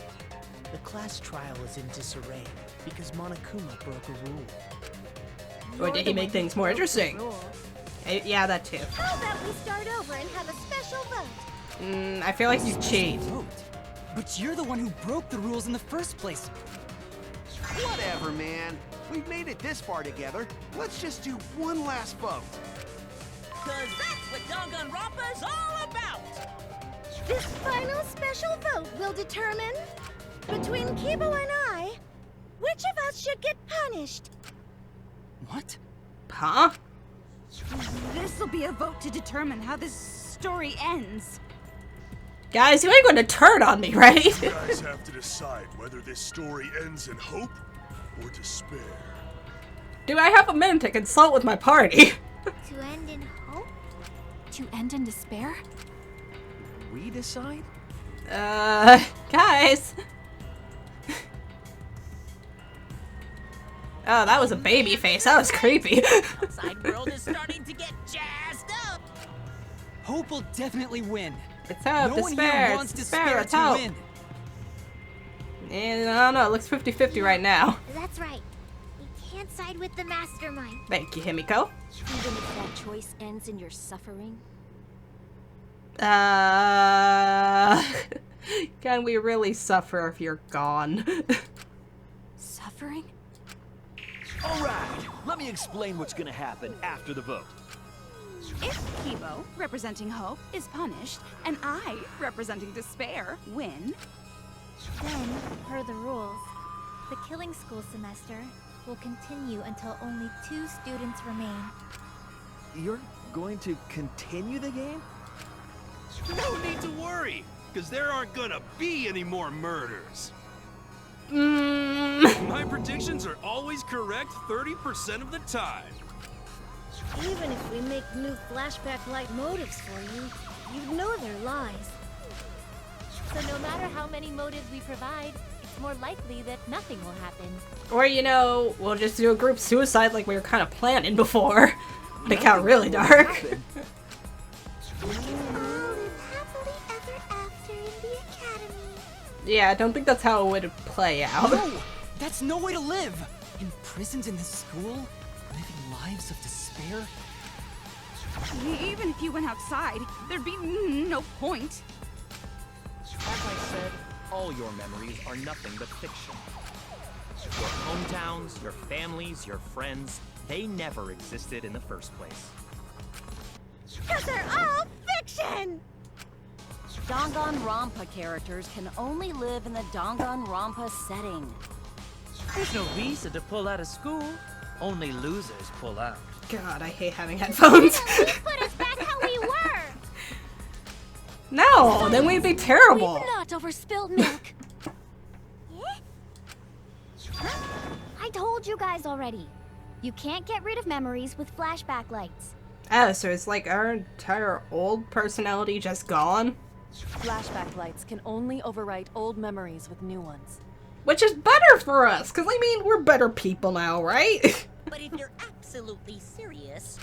The class trial is in disarray because Monokuma broke a rule. Or did he make things more interesting? Yeah, that too. How about we start over and have a special vote? I feel like you cheat. Vote? But you're the one who broke the rules in the first place. Whatever, man. We've made it this far together. Let's just do one last vote. Cause that's what Danganronpa's all about! This final special vote will determine, between Kibo and I, which of us should get punished. What? Huh? This'll be a vote to determine how this story ends. Guys, you ain't gonna turn on me, right? You guys have to decide whether this story ends in hope or despair. Do I have a minute to consult with my party? To end in hope? To end in despair? We decide? Guys. Oh, that was a baby face. That was creepy. Outside world is starting to get jazzed up! Hope will definitely win. It's hope, No one despair, here wants despair it's to hope. win. And I don't know, it looks 50-50 right now. That's right. We can't side with the mastermind. Thank you, Himiko. Even if that choice ends in your suffering? Can we really suffer if you're gone? Suffering? Alright, let me explain what's gonna happen after the vote. If Kibo, representing hope, is punished, and I, representing despair, win, Then, per the rules, the killing school semester will continue until only 2 students remain. You're going to continue the game? No need to worry, because there aren't gonna be any more murders. My predictions are always correct 30% of the time. Even if we make new flashback-like motives for you, you'd know they're lies. So no matter how many motives we provide, it's more likely that nothing will happen. Or, you know, we'll just do a group suicide like we were kind of planning before. Make out really dark. Yeah, I don't think that's how it would play out. No! That's no way to live! Imprisoned in this school? Living lives of despair? even if you went outside, there'd be no point. As I said, all your memories are nothing but fiction. Your hometowns, your families, your friends, they never existed in the first place. 'Cause they're all fiction! Danganronpa characters can only live in the Danganronpa setting. There's no reason to pull out of school. Only losers pull out. God, I hate having headphones. Put us back how we were! No, then we'd be terrible. We've not over spilled milk. I told you guys already. You can't get rid of memories with flashback lights. Oh, so it's like our entire old personality just gone? Flashback lights can only overwrite old memories with new ones. Which is better for us, because I mean, we're better people now, right? But if you're absolutely serious,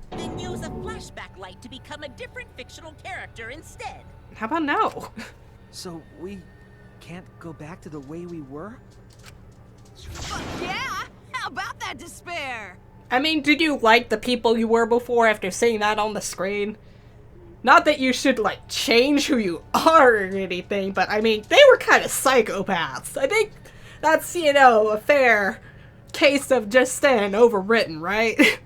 then use a flashback light to become a different fictional character instead. How about no? So we can't go back to the way we were? Fuck yeah! How about that despair? I mean, did you like the people you were before after seeing that on the screen? Not that you should, like, change who you are or anything, but I mean, they were kind of psychopaths. I think that's, you know, a fair case of just staying overwritten, right?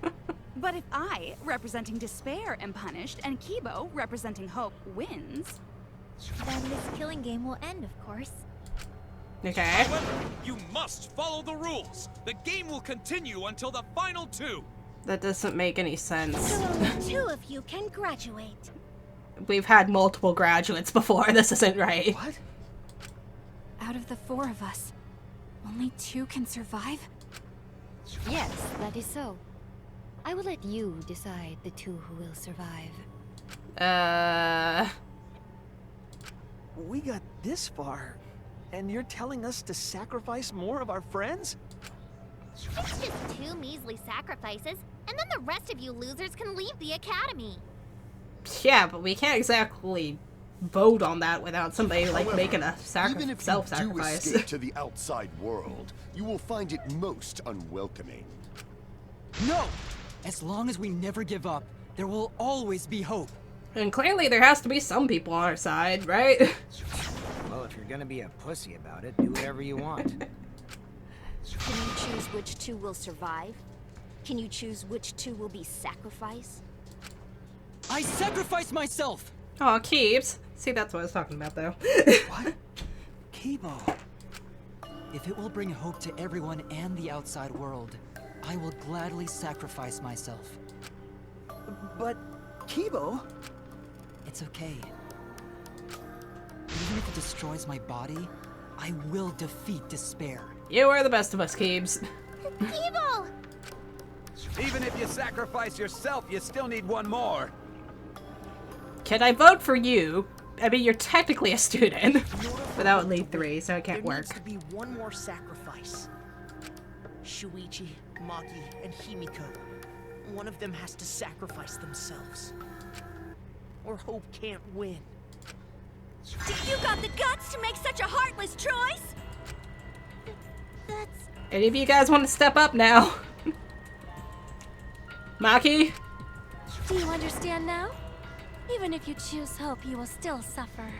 But if I, representing despair, am punished, and Kibo, representing hope, wins, Then this killing game will end, of course. Okay. However, you must follow the rules. The game will continue until the final 2. That doesn't make any sense. So only 2 of you can graduate. We've had multiple graduates before. This isn't right. What? Out of the 4 of us, only 2 can survive? Yes, that is so. I will let you decide the 2 who will survive. We got this far, and you're telling us to sacrifice more of our friends? It's just 2 measly sacrifices, and then the rest of you losers can leave the academy. Yeah, but we can't exactly vote on that without somebody, like, However, making a even if you do self-sacrifice. escape to the outside world, you will find it most unwelcoming. No! As long as we never give up, there will always be hope. And clearly there has to be some people on our side, right? Well, if you're gonna be a pussy about it, do whatever you want. Can you choose which 2 will survive? Can you choose which 2 will be sacrificed? I sacrifice myself! Aw, Keeps. See, that's what I was talking about, though. What? Kibo. If it will bring hope to everyone and the outside world, I will gladly sacrifice myself. But, Kibo... It's okay. Even if it destroys my body, I will defeat despair. You are the best of us, Keebs. Evil! Even if you sacrifice yourself, you still need one more. Can I vote for you? I mean, you're technically a student. But that would leave 3, so it can't There work. needs to be one more sacrifice. Shuichi, Maki, and Himiko. One of them has to sacrifice themselves. Or Hope can't win. You got the guts to make such a heartless choice? That's... Any of you guys want to step up now? Maki? Do you understand now? Even if you choose hope, you will still suffer.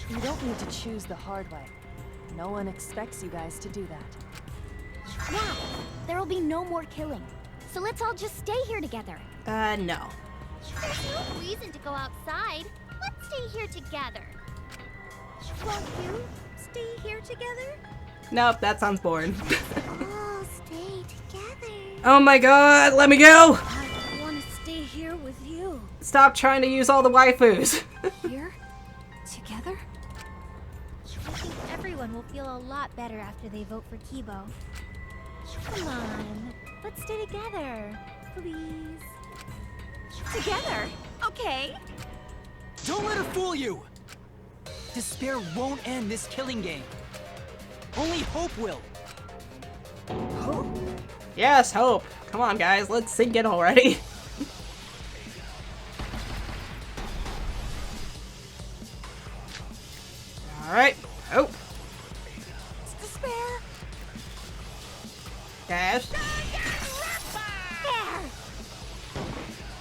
You don't need to choose the hard way. No one expects you guys to do that. Now, be no more killing. So let's all just stay here together. No. There's no reason to go outside. Let's stay here together. Won't you stay here together? Nope, that sounds boring. All stay together. Oh my god, let me go! I want to stay here with you. Stop trying to use all the waifus. Here? Together? I think everyone will feel a lot better after they vote for Kibo. Come on, let's stay together, please. Together? Okay. Don't let her fool you! Despair won't end this killing game. Only hope will. Hope? Yes, hope. Come on, guys, let's sink in already. Alright, hope. It's despair. Dash.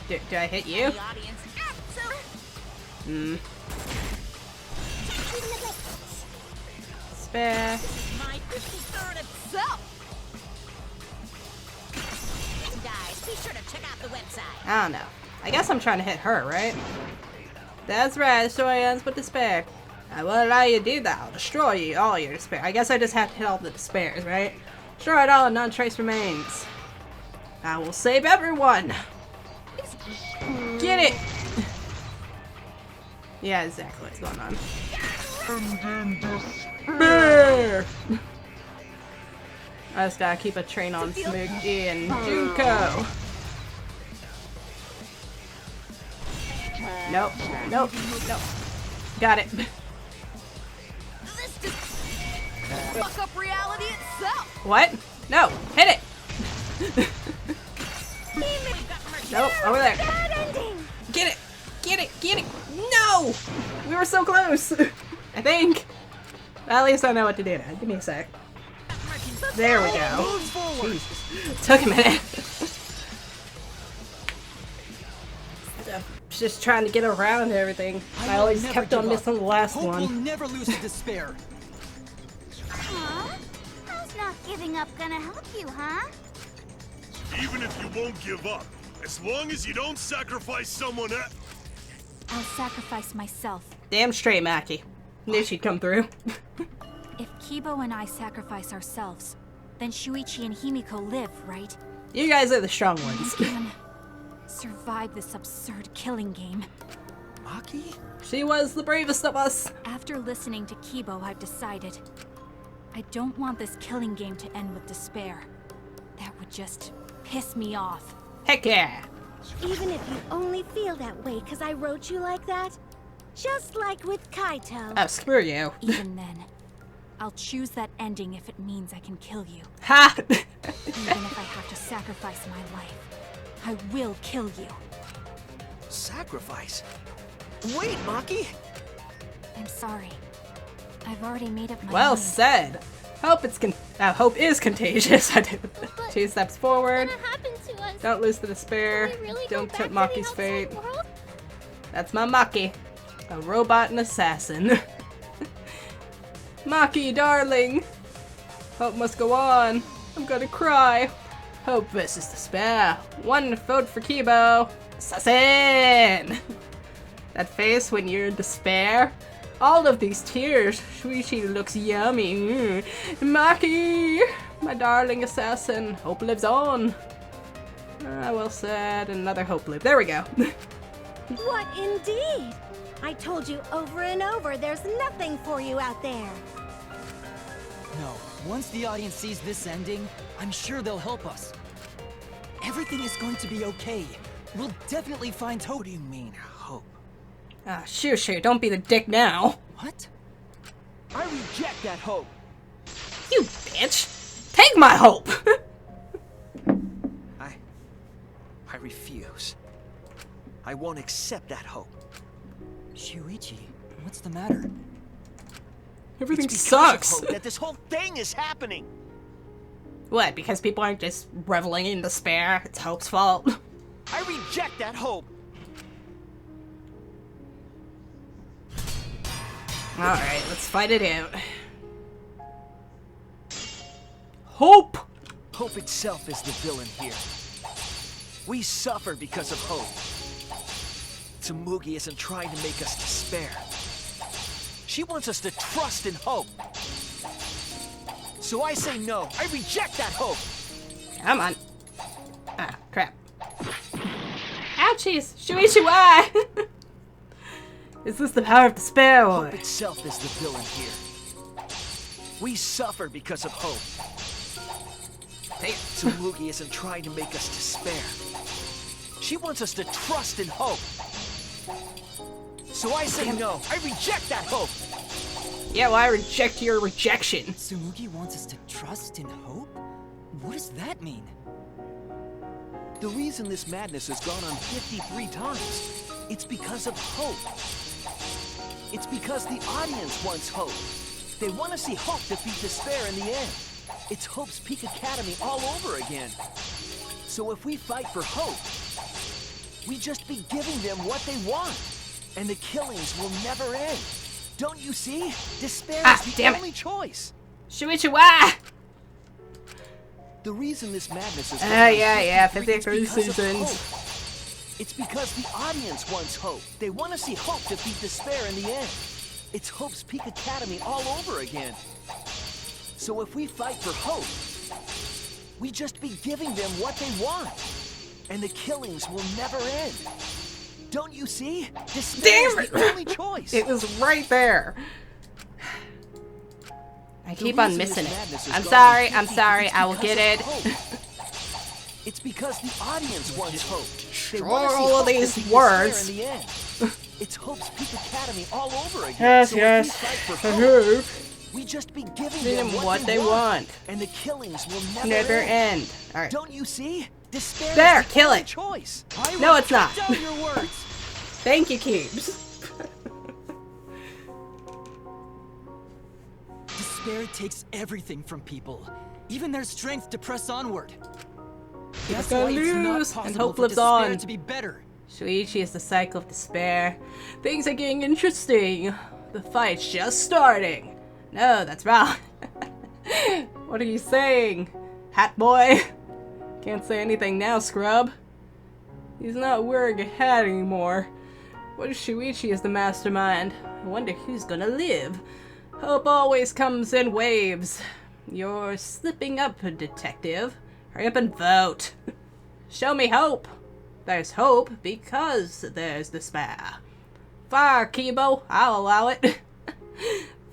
There. Did I hit you? Hmm. Spare. My 53rd itself. Guys, be sure to check out the website. I don't know. I guess I'm trying to hit her, right? That's right, the story ends with despair. I won't allow you to do that. I'll destroy you, all your despair. I guess I just have to hit all the despairs, right? Destroy it all, none trace remains. I will save everyone! Get it! Yeah, exactly what's going on. I just gotta keep a train on Smooky and Junko. Nope, nope, nope. Got it. This just fuck up reality itself. What? No, hit it! Nope, over there. Get it! Get it! Get it! No! We were so close! I think. At least I know what to do now. Give me a sec. There we go. Jesus. Took a minute. Just trying to get around everything. I always kept on missing the last Hope will one. never lose to despair. Huh? How's not giving up gonna help you, huh? Even if you won't give up, as long as you don't sacrifice someone else. I'll sacrifice myself. Damn straight, Maki. Knew she'd come through. If Kibo and I sacrifice ourselves, then Shuichi and Himiko live, right? You guys are the strong ones. We can survive this absurd killing game. Maki? She was the bravest of us. After listening to Kibo, I've decided I don't want this killing game to end with despair. That would just piss me off. Heck yeah! Even if you only feel that way because I wrote you like that? Just like with Kaito. Oh, screw you. Even then, I'll choose that ending if it means I can kill you. Ha! Even if I have to sacrifice my life, I will kill you. Sacrifice? Wait, Maki! I'm sorry. I've already made up my Well mind. said. Hope is contagious. I did 2 steps forward. To us? Don't lose the despair. Can we really Don't go tempt back to the Maki's outside fate. world? That's my Maki. A robot and assassin. Maki, darling. Hope must go on. I'm gonna cry. Hope versus despair. One vote for Kibo. Assassin! That face when you're in despair. All of these tears. Shuichi looks yummy. Maki! My darling assassin. Hope lives on. Well said. Another hope loop. There we go. What indeed? I told you over and over there's nothing for you out there. No, once the audience sees this ending, I'm sure they'll help us. Everything is going to be okay. We'll definitely find hope. What do you mean, hope? Ah, shoo, don't be the dick now. What? I reject that hope! You bitch! Take my hope! I refuse. I won't accept that hope. Shuichi, what's the matter? Everything It's because sucks! of hope that this whole thing is happening! What, because people aren't just reveling in despair? It's Hope's fault. I reject that hope! Alright, let's fight it out. Hope! Hope itself is the villain here. We suffer because of hope. Tsumugi isn't trying to make us despair. She wants us to trust in hope. So I say no. I reject that hope. Come on. Ah, crap. Ouchies! Shuichi, why? Is this the power of despair, or? Hope itself is the villain here. We suffer because of hope. Tsumugi isn't trying to make us despair. She wants us to trust in hope. So I say no. I reject that hope. Yeah, well, I reject your rejection. Tsumugi wants us to trust in hope? What does that mean? The reason this madness has gone on 53 times, it's because of hope. It's because the audience wants hope. They want to see hope defeat despair in the end. It's Hope's Peak Academy all over again. So if we fight for hope, we just be giving them what they want. And the killings will never end. Don't you see? Despair is the only choice. Shuichi, why? The reason this madness is yeah, 53 seasons. It's because the audience wants hope. They want to see hope defeat despair in the end. It's Hope's Peak Academy all over again. So if we fight for hope, we just be giving them what they want. And the killings will never end. Don't you see? Despair is the only choice. It was right there. I keep on missing it. I'm sorry, I will get it. It's because the audience wants hope. They want to see all of these words. In the end. It's Hope's Peak Academy all over again. Yes, so yes. I hope. We just be giving them what they want. And the killings will never end. All right. Don't you see? Despair there, is the kill only it. Choice. No, it's not. Down your words. Thank you, Cubes. Despair takes everything from people, even their strength to press onward. That's why gonna it's not lose, possible and hope for lives despair on. to be better. Shuichi is the cycle of despair. Things are getting interesting. The fight's just starting. No, that's wrong. What are you saying, Hat Boy? Can't say anything now, Scrub. He's not wearing a hat anymore. What if Shuichi is the mastermind? I wonder who's gonna live. Hope always comes in waves. You're slipping up, detective. Hurry up and vote. Show me hope. There's hope because there's despair. Fire, Kibo. I'll allow it.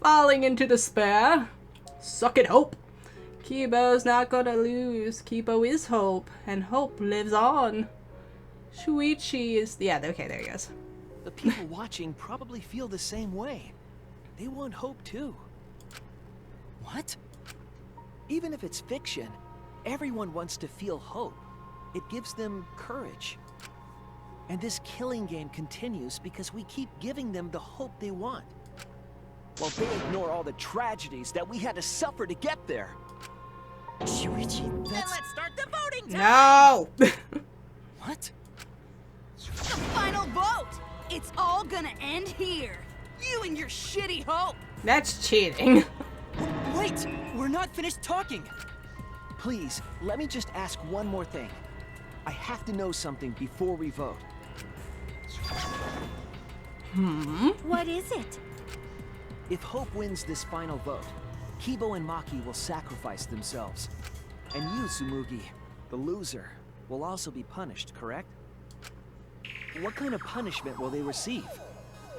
Falling into despair. Suck it, hope. Kibo's not gonna lose. Kibo is hope, and hope lives on. Shuichi is... Yeah, okay, there he goes. The people watching probably feel the same way. They want hope too. What? Even if it's fiction, everyone wants to feel hope. It gives them courage. And this killing game continues because we keep giving them the hope they want. While they ignore all the tragedies that we had to suffer to get there. Shuichi, Then let's start the voting time! No! What? The final vote! It's all gonna end here. You and your shitty hope. That's cheating. Wait! We're not finished talking! Please, let me just ask one more thing. I have to know something before we vote. What is it? If Hope wins this final vote, Kibo and Maki will sacrifice themselves. And you, Tsumugi, the loser, will also be punished, correct? What kind of punishment will they receive?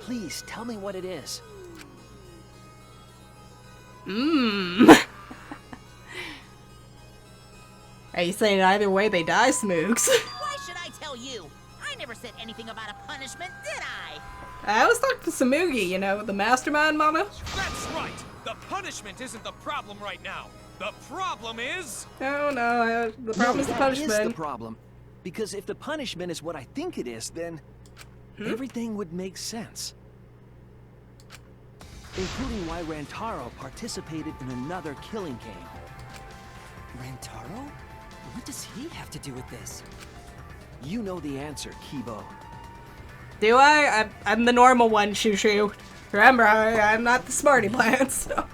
Please, tell me what it is. Are you saying either way they die, Smoogs? Why should I tell you? I never said anything about a punishment, did I? I was talking to Tsumugi, you know, the mastermind, mama. That's right! The punishment isn't the problem right now. The problem is... No, the problem is the punishment. That is the problem. Because if the punishment is what I think it is, then everything would make sense. Including why Rantaro participated in another killing game. Rantaro? What does he have to do with this? You know the answer, Kibo. Do I? I'm the normal one, Shushu. Remember, I'm not the smarty plant, so...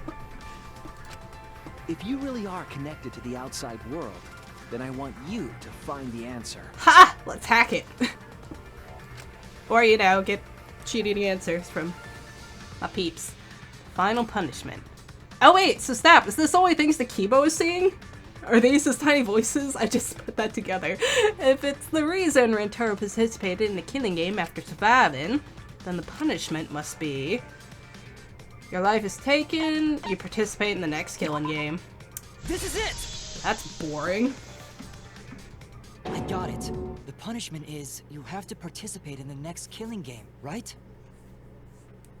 If you really are connected to the outside world, then I want you to find the answer. Ha! Let's hack it. Or, you know, get cheating answers from my peeps. Final punishment. Oh wait, so snap, is this only things that Kibo is seeing? Are these his tiny voices? I just put that together. If it's the reason Rentaro participated in the killing game after surviving, then the punishment must be... Your life is taken, you participate in the next killing game. This is it! That's boring. I got it. The punishment is you have to participate in the next killing game, right?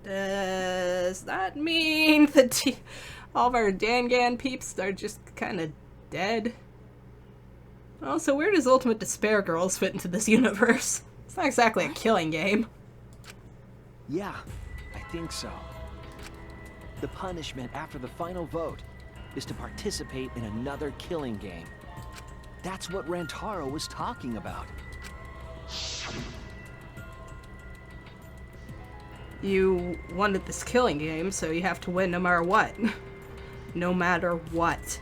Does that mean that all of our Dangan peeps are just kind of dead? Also, where does Ultimate Despair Girls fit into this universe? It's not exactly a killing game. Yeah, I think so. The punishment after the final vote is to participate in another killing game. That's what Rantaro was talking about. You wanted this killing game, so you have to win no matter what. No matter what.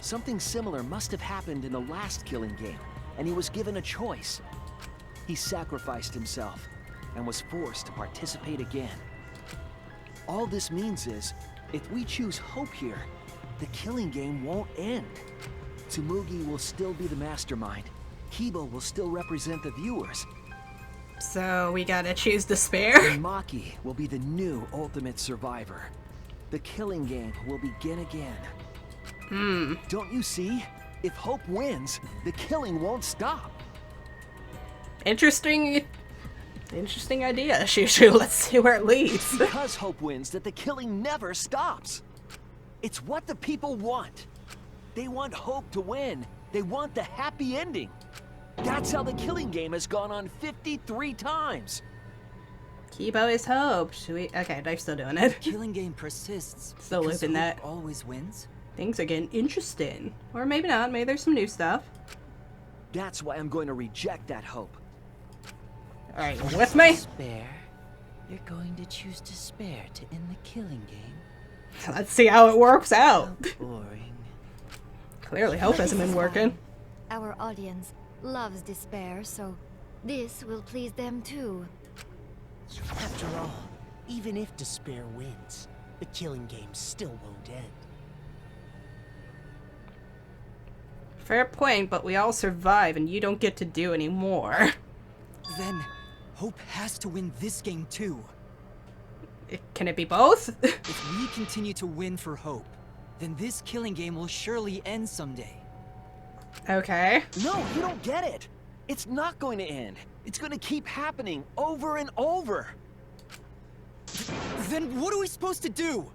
Something similar must have happened in the last killing game, and he was given a choice. He sacrificed himself and was forced to participate again. All this means is, if we choose hope here, the killing game won't end. Tsumugi will still be the mastermind. Kibo will still represent the viewers. So we gotta choose despair? And Maki will be the new ultimate survivor. The killing game will begin again. Don't you see? If hope wins, the killing won't stop. Interesting idea, Shushu. Let's see where it leads. Because hope wins that the killing never stops. It's what the people want. They want hope to win. They want the happy ending. That's how the killing game has gone on 53 times. Kibo is hope. Should we? Okay, they're still doing it. Killing game persists. Still looping that. Always wins. Things are getting interesting. Or maybe not. Maybe there's some new stuff. That's why I'm going to reject that hope. Alright, you with me? Despair? You're going to choose despair to end the killing game? Let's see how it works out. How boring. Clearly hope hasn't been working. Our audience loves despair, so this will please them too. After all, even if despair wins, the killing game still won't end. Fair point, but we all survive and you don't get to do any more. Then, hope has to win this game too. Can it be both? If we continue to win for hope, then this killing game will surely end someday. Okay. No, you don't get it. It's not going to end. It's going to keep happening over and over. Then what are we supposed to do?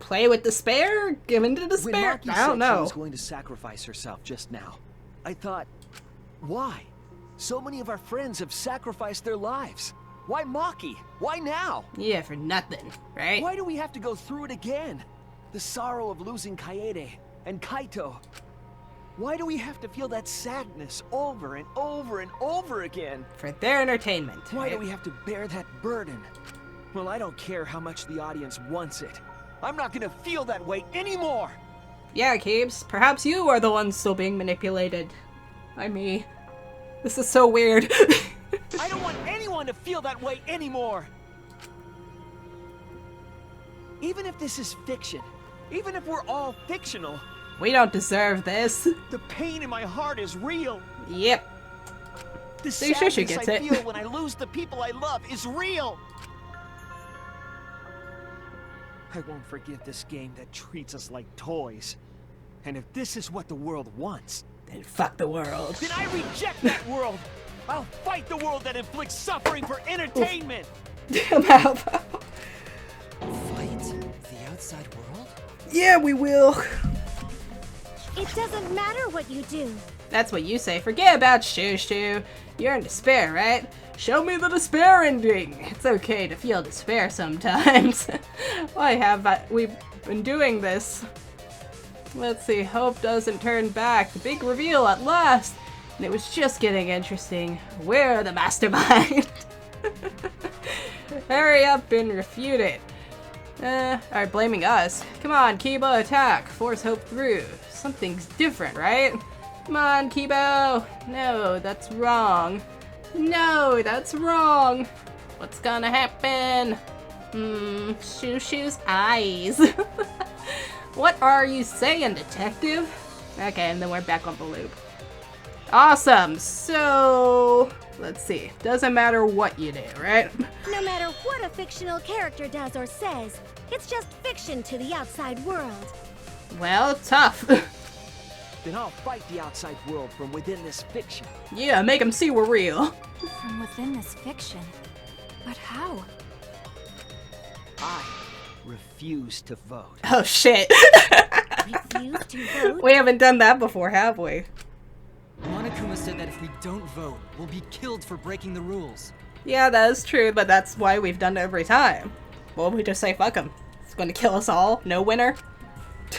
Play with despair? Give in to despair? When Maki I don't said know. she was going to sacrifice herself just now, I thought, why? So many of our friends have sacrificed their lives. Why Maki? Why now? Yeah, for nothing, right? Why do we have to go through it again? The sorrow of losing Kaede and Kaito. Why do we have to feel that sadness over and over and over again? For their entertainment. Why do we have to bear that burden? Well, I don't care how much the audience wants it. I'm not gonna feel that way anymore! Yeah, Keebs. Perhaps you are the one still being manipulated. By me. This is so weird. I don't want anyone to feel that way anymore! Even if this is fiction, even if we're all fictional, we don't deserve this. the pain in my heart is real. Yep. The sadness sadness I feel when I lose the people I love is real. I won't forgive this game that treats us like toys. And if this is what the world wants, then fuck the world. Then I reject that world. I'll fight the world that inflicts suffering for entertainment. Damn out. Fight the outside world? Yeah, we will. It doesn't matter what you do. That's what you say. Forget about Shushu. You're in despair, right? Show me the despair ending. It's okay to feel despair sometimes. Why have we been doing this? Let's see. Hope doesn't turn back. The big reveal at last. And it was just getting interesting. We're the mastermind. Hurry up and refute it. Alright, blaming us. Come on, Kibo, attack. Force Hope through. Something's different, right? Come on, Kibo. No, that's wrong. No, that's wrong. What's gonna happen? Shoo-shoo's eyes. What are you saying, detective? Okay, and then we're back on the loop. Awesome. So, let's see. Doesn't matter what you do, right? No matter what a fictional character does or says, it's just fiction to the outside world. Well, tough. Then I'll fight the outside world from within this fiction. Yeah, make them see we're real. From within this fiction? But how? I refuse to vote. Oh shit. Refuse to vote? We haven't done that before, have we? Monokuma said that if we don't vote, we'll be killed for breaking the rules. Yeah, that is true, but that's why we've done it every time. Well, we just say fuck him. It's going to kill us all. No winner.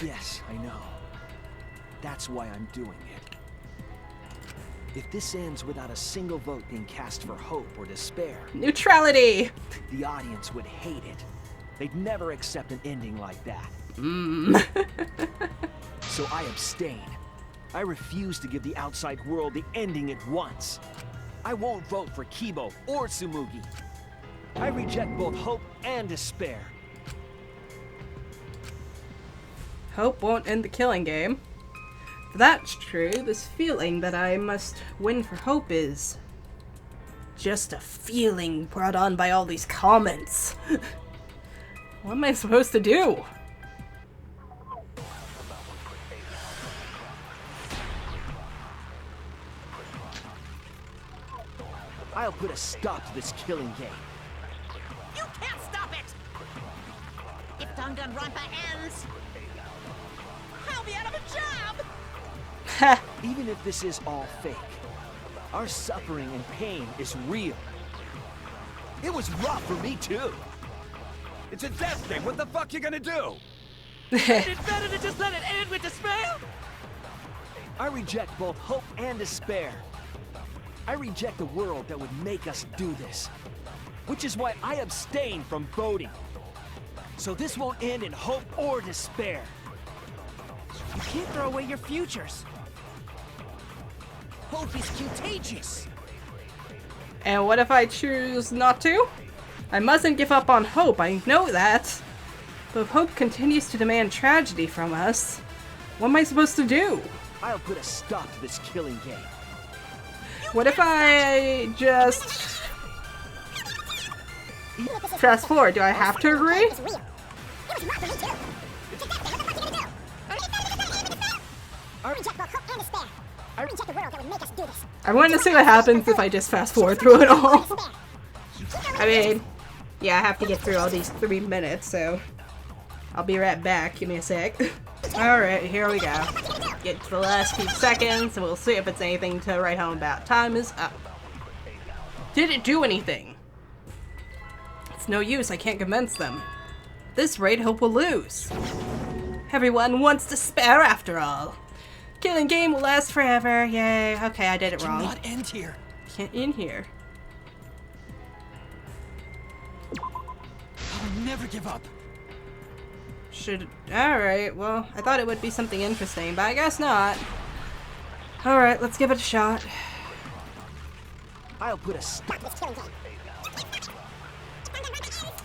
Yes, I know. That's why I'm doing it. If this ends without a single vote being cast for hope or despair... Neutrality! The audience would hate it. They'd never accept an ending like that. So I abstain. I refuse to give the outside world the ending it wants. I won't vote for Kibo or Tsumugi. I reject both hope and despair. Hope won't end the killing game. If that's true, this feeling that I must win for hope is just a feeling brought on by all these comments. What am I supposed to do? I'll put a stop to this killing game. You can't stop it! If Danganronpa ends, I'll be out of a job! Even if this is all fake, our suffering and pain is real. It was rough for me too. It's a death game. What the fuck you gonna do? Isn't it better to just let it end with despair? I reject both hope and despair. I reject a world that would make us do this. Which is why I abstain from voting. So this won't end in hope or despair. You can't throw away your futures. Hope is contagious. And what if I choose not to? I mustn't give up on hope, I know that. But if hope continues to demand tragedy from us, what am I supposed to do? I'll put a stop to this killing game. What if I just fast forward? Do I have to agree? I want to see what happens if I just fast forward through it all. I mean, yeah, I have to get through all these 3 minutes, so I'll be right back. Give me a sec. Alright, here we go. Get to the last few seconds, and we'll see if it's anything to write home about. Time is up. Did it do anything? It's no use, I can't convince them. At this rate, hope will lose. Everyone wants despair after all. Killing game will last forever, yay. Okay, I did it wrong. Cannot end here. Can't end here. I will never give up. Alright, well, I thought it would be something interesting, but I guess not. Alright, let's give it a shot. I'll put a stop to this killing game.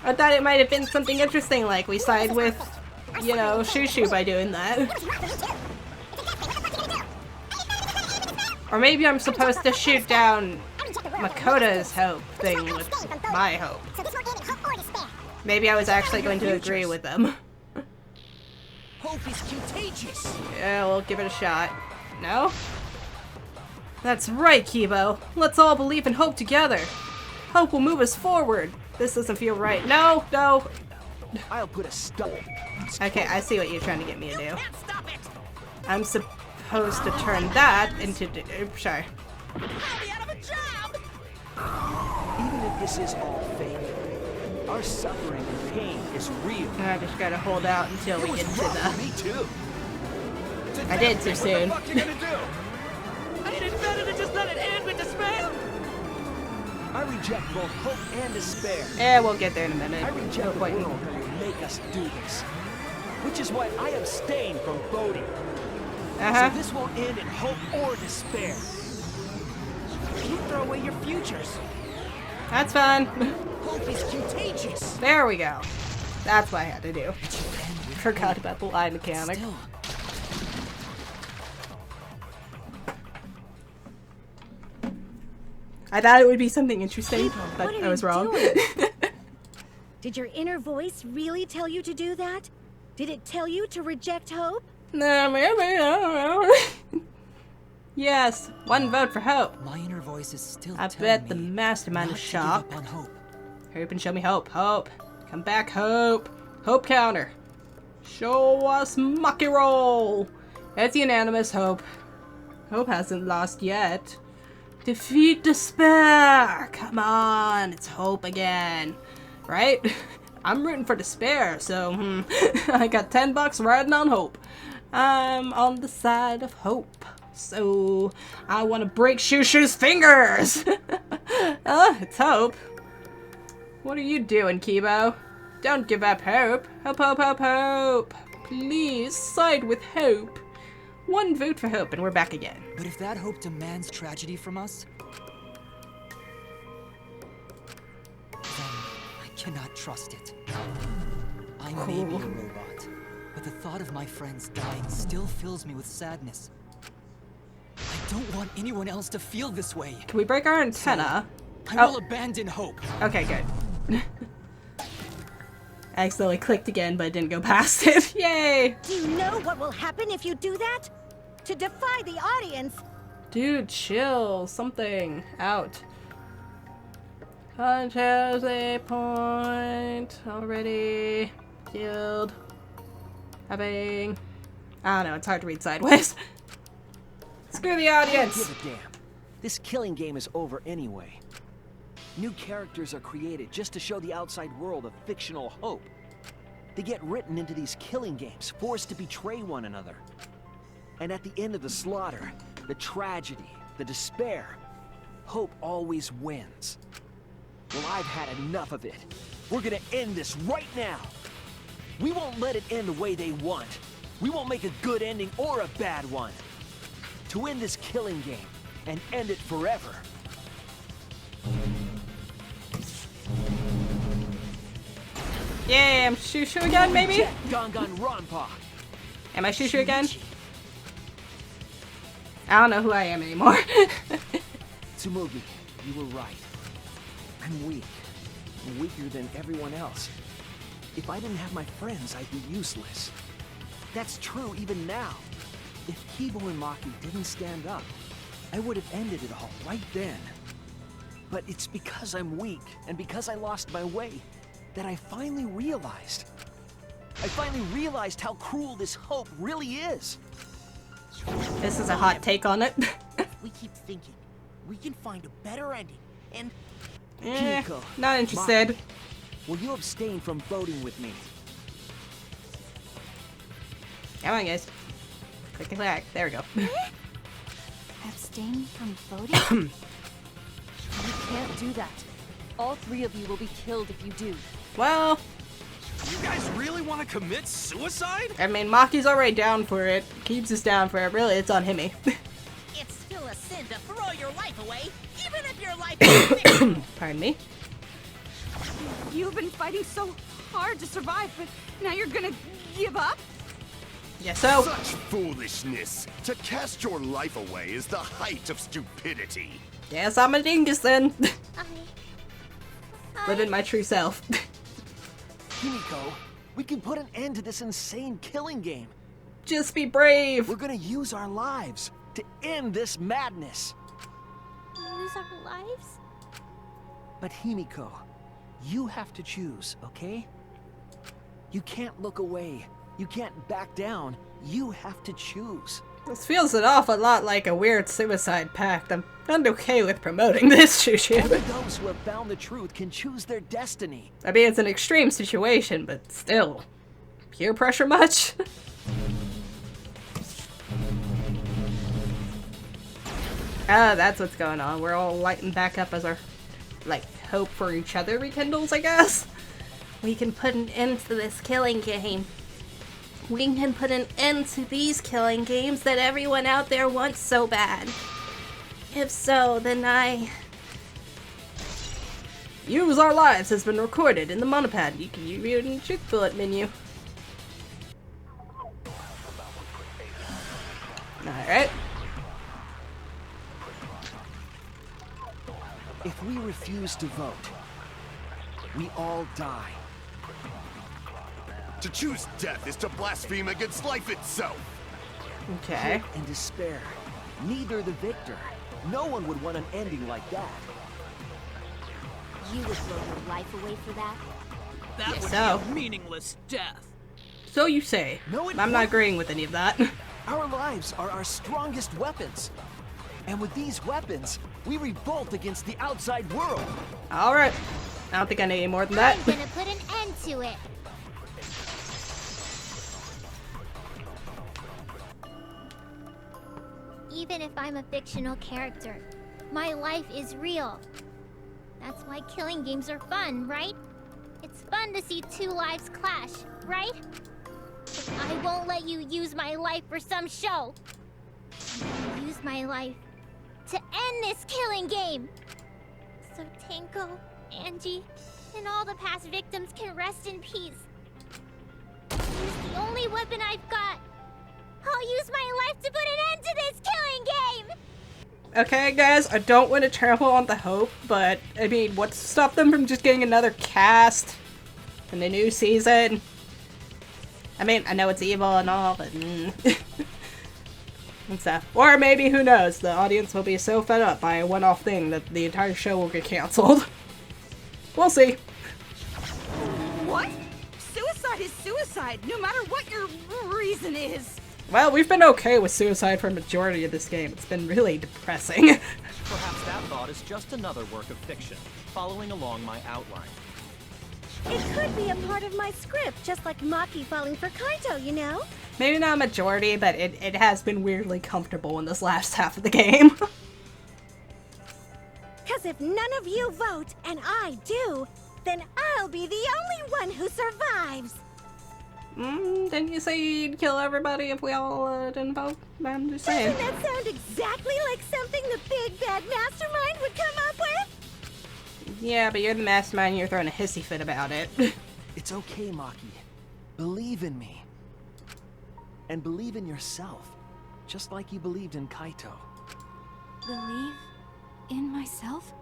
I thought it might have been something interesting, like we side with, you know, Shushu by doing that. Or maybe I'm supposed to shoot down Makota's hope thing with my hope. Maybe I was actually going to agree with them. Hope is contagious. Yeah, we'll give it a shot. No? That's right, Kibo. Let's all believe in hope together. Hope will move us forward. This doesn't feel right. No, no. I'll put a stop. Okay, I see what you're trying to get me to do. I'm supposed to turn that into... sorry. Even if this is all fake, our suffering and pain is real. I just gotta hold out until we get to the... Me too. I did too soon. Ain't it better to just let it end with despair? I reject both hope and despair. Yeah, we'll get there in a minute. I reject the world that will make us do this. Which is why I abstain from voting. So this won't end in hope or despair. You throw away your futures. That's fine. Hope is contagious. There we go. That's what I had to do. Forgot about the line mechanic. I thought it would be something interesting, but I was wrong. Did your inner voice really tell you to do that? Did it tell you to reject hope? No, maybe, I don't know. Yes, one vote for hope. My inner voice is still I bet the mastermind is shocked. Hope. Hurry up and show me hope. Hope. Come back, hope. Hope counter. Show us Mucky Roll. It's unanimous, hope. Hope hasn't lost yet. Defeat despair. Come on, it's hope again. Right? I'm rooting for despair, so I got $10 riding on hope. I'm on the side of hope. So I want to break Shushu's fingers. It's hope. What are you doing, Kibo? Don't give up hope. Hope, hope, hope, hope. Please side with hope. One vote for hope and we're back again. But if that hope demands tragedy from us, then I cannot trust it. I may be a robot, but the thought of my friends dying still fills me with sadness. I don't want anyone else to feel this way. Can we break our antenna? So, I will abandon hope. Okay, good. I accidentally clicked again, but it didn't go past it. Yay! Do you know what will happen if you do that? To defy the audience. Dude, chill. Something out. Punch has a point already. Killed. Having. I don't know, it's hard to read sideways. Screw the audience! I don't give a damn. This killing game is over anyway. New characters are created just to show the outside world a fictional hope. They get written into these killing games, forced to betray one another. And at the end of the slaughter, the tragedy, the despair, hope always wins. Well, I've had enough of it. We're gonna end this right now. We won't let it end the way they want. We won't make a good ending or a bad one. To end this killing game and end it forever. Yay, I'm Shushu again, maybe? Danganronpa. Am I Shushu again? I don't know who I am anymore. Tsumugi, you were right. I'm weak. I'm weaker than everyone else. If I didn't have my friends, I'd be useless. That's true even now. If Kibo and Maki didn't stand up, I would have ended it all right then. But it's because I'm weak, and because I lost my way, that I finally realized. I finally realized how cruel this hope really is. This is a hot take on it. We keep thinking. We can find a better ending, and... Kimiko, not interested. Maki, will you abstain from voting with me? Come on, guys. Click and clack. There we go. Abstain from voting? You can't do that. All three of you will be killed if you do. Well... You guys really want to commit suicide? I mean, Maki's already down for it. Keeps us down for it. Really, it's on Himi. It's still a sin to throw your life away, even if your life is Pardon me? You've been fighting so hard to survive, but now you're gonna give up? Yes, so. Such foolishness! To cast your life away is the height of stupidity. Yes, I'm a dingus then. Living my true self. Kimiko, we can put an end to this insane killing game. Just be brave. We're gonna use our lives to end this madness. Use our lives? But Himiko, you have to choose, okay? You can't look away. You can't back down. You have to choose. This feels an awful lot like a weird suicide pact. I'm not okay with promoting this, Shushu. Only those who have found the truth can choose their destiny. I mean, it's an extreme situation, but still. Peer pressure much? Ah, that's what's going on. We're all lighting back up as our like, hope for each other rekindles, I guess. We can put an end to this killing game. We can put an end to these killing games that everyone out there wants so bad. If so, then Use Our Lives has been recorded in the monopad. You can use it in the chick bullet menu. Alright. If we refuse to vote, we all die. To choose death is to blaspheme against life itself. Okay. Hope and despair. Neither the victor. No one would want an ending like that. You would throw your life away for that? That Yes, would so. be a meaningless death. So you say. No, it I'm not won't. agreeing with any of that. Our lives are our strongest weapons. And with these weapons, we revolt against the outside world. Alright. I don't think I need any more than that. I'm gonna put an end to it. Even if I'm a fictional character, my life is real. That's why killing games are fun, right? It's fun to see two lives clash, right? But I won't let you use my life for some show. I'm gonna use my life to end this killing game. So Tenko, Angie, and all the past victims can rest in peace. Use the only weapon I've got. I'll use my life to put an end to this killing game! Okay, guys, I don't want to trample on the hope, but, I mean, what's to stop them from just getting another cast in the new season? I mean, I know it's evil and all, but, and stuff. Or maybe, who knows, the audience will be so fed up by a one-off thing that the entire show will get canceled. We'll see. What? Suicide is suicide, no matter what your reason is. Well, we've been okay with suicide for a majority of this game. It's been really depressing. Perhaps that thought is just another work of fiction, following along my outline. It could be a part of my script, just like Maki falling for Kaito, you know? Maybe not a majority, but it has been weirdly comfortable in this last half of the game. Because if none of you vote, and I do, then I'll be the only one who survives. Didn't you say you'd kill everybody if we all didn't vote? I'm just saying. Doesn't that sound exactly like something the big bad mastermind would come up with? Yeah, but you're the mastermind and you're throwing a hissy fit about it. It's okay, Maki. Believe in me. And believe in yourself. Just like you believed in Kaito. Believe in myself?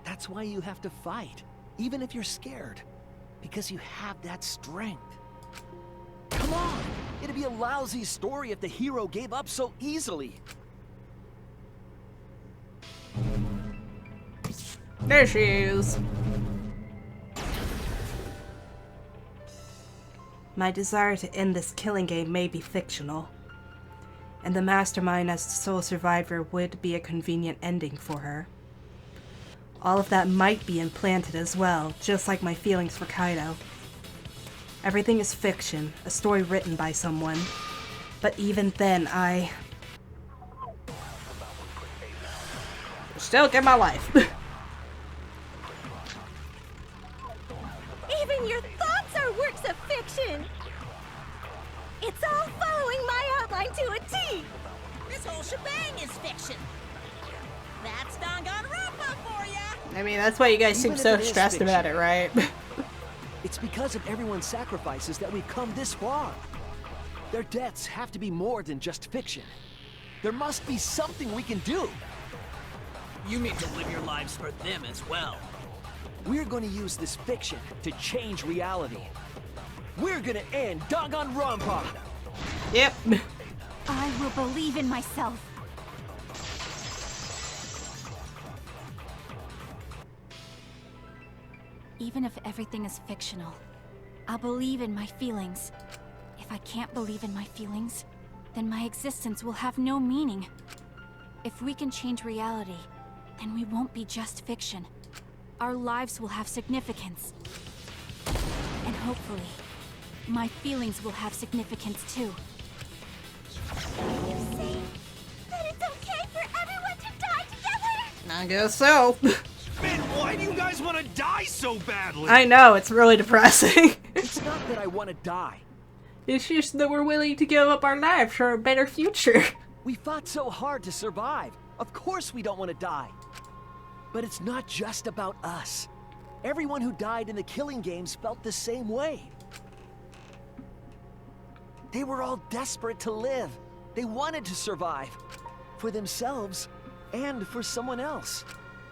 That's why you have to fight. Even if you're scared. Because you have that strength. Come on! It'd be a lousy story if the hero gave up so easily. There she is. My desire to end this killing game may be fictional, and the mastermind as the sole survivor would be a convenient ending for her. All of that might be implanted as well, just like my feelings for Kaito. Everything is fiction, a story written by someone. But even then, I still get my life. Even your thoughts are works of fiction. It's all following my outline to a T. This whole shebang is fiction. That's Danganronpa for ya! I mean, that's why you guys seem Even if so it is stressed fiction, about it, right? It's because of everyone's sacrifices that we've come this far. Their deaths have to be more than just fiction. There must be something we can do. You mean to live your lives for them as well. We're going to use this fiction to change reality. We're going to end Danganronpa! Yep. I will believe in myself. Even if everything is fictional, I'll believe in my feelings. If I can't believe in my feelings, then my existence will have no meaning. If we can change reality, then we won't be just fiction. Our lives will have significance. And hopefully, my feelings will have significance too. You say that it's okay for everyone to die together? I guess so. Man, Why do you guys want to die so badly? I know, it's really depressing. It's not that I want to die. It's just that we're willing to give up our lives for a better future. We fought so hard to survive. Of course we don't want to die. But it's not just about us. Everyone who died in the Killing Games felt the same way. They were all desperate to live. They wanted to survive. For themselves and for someone else.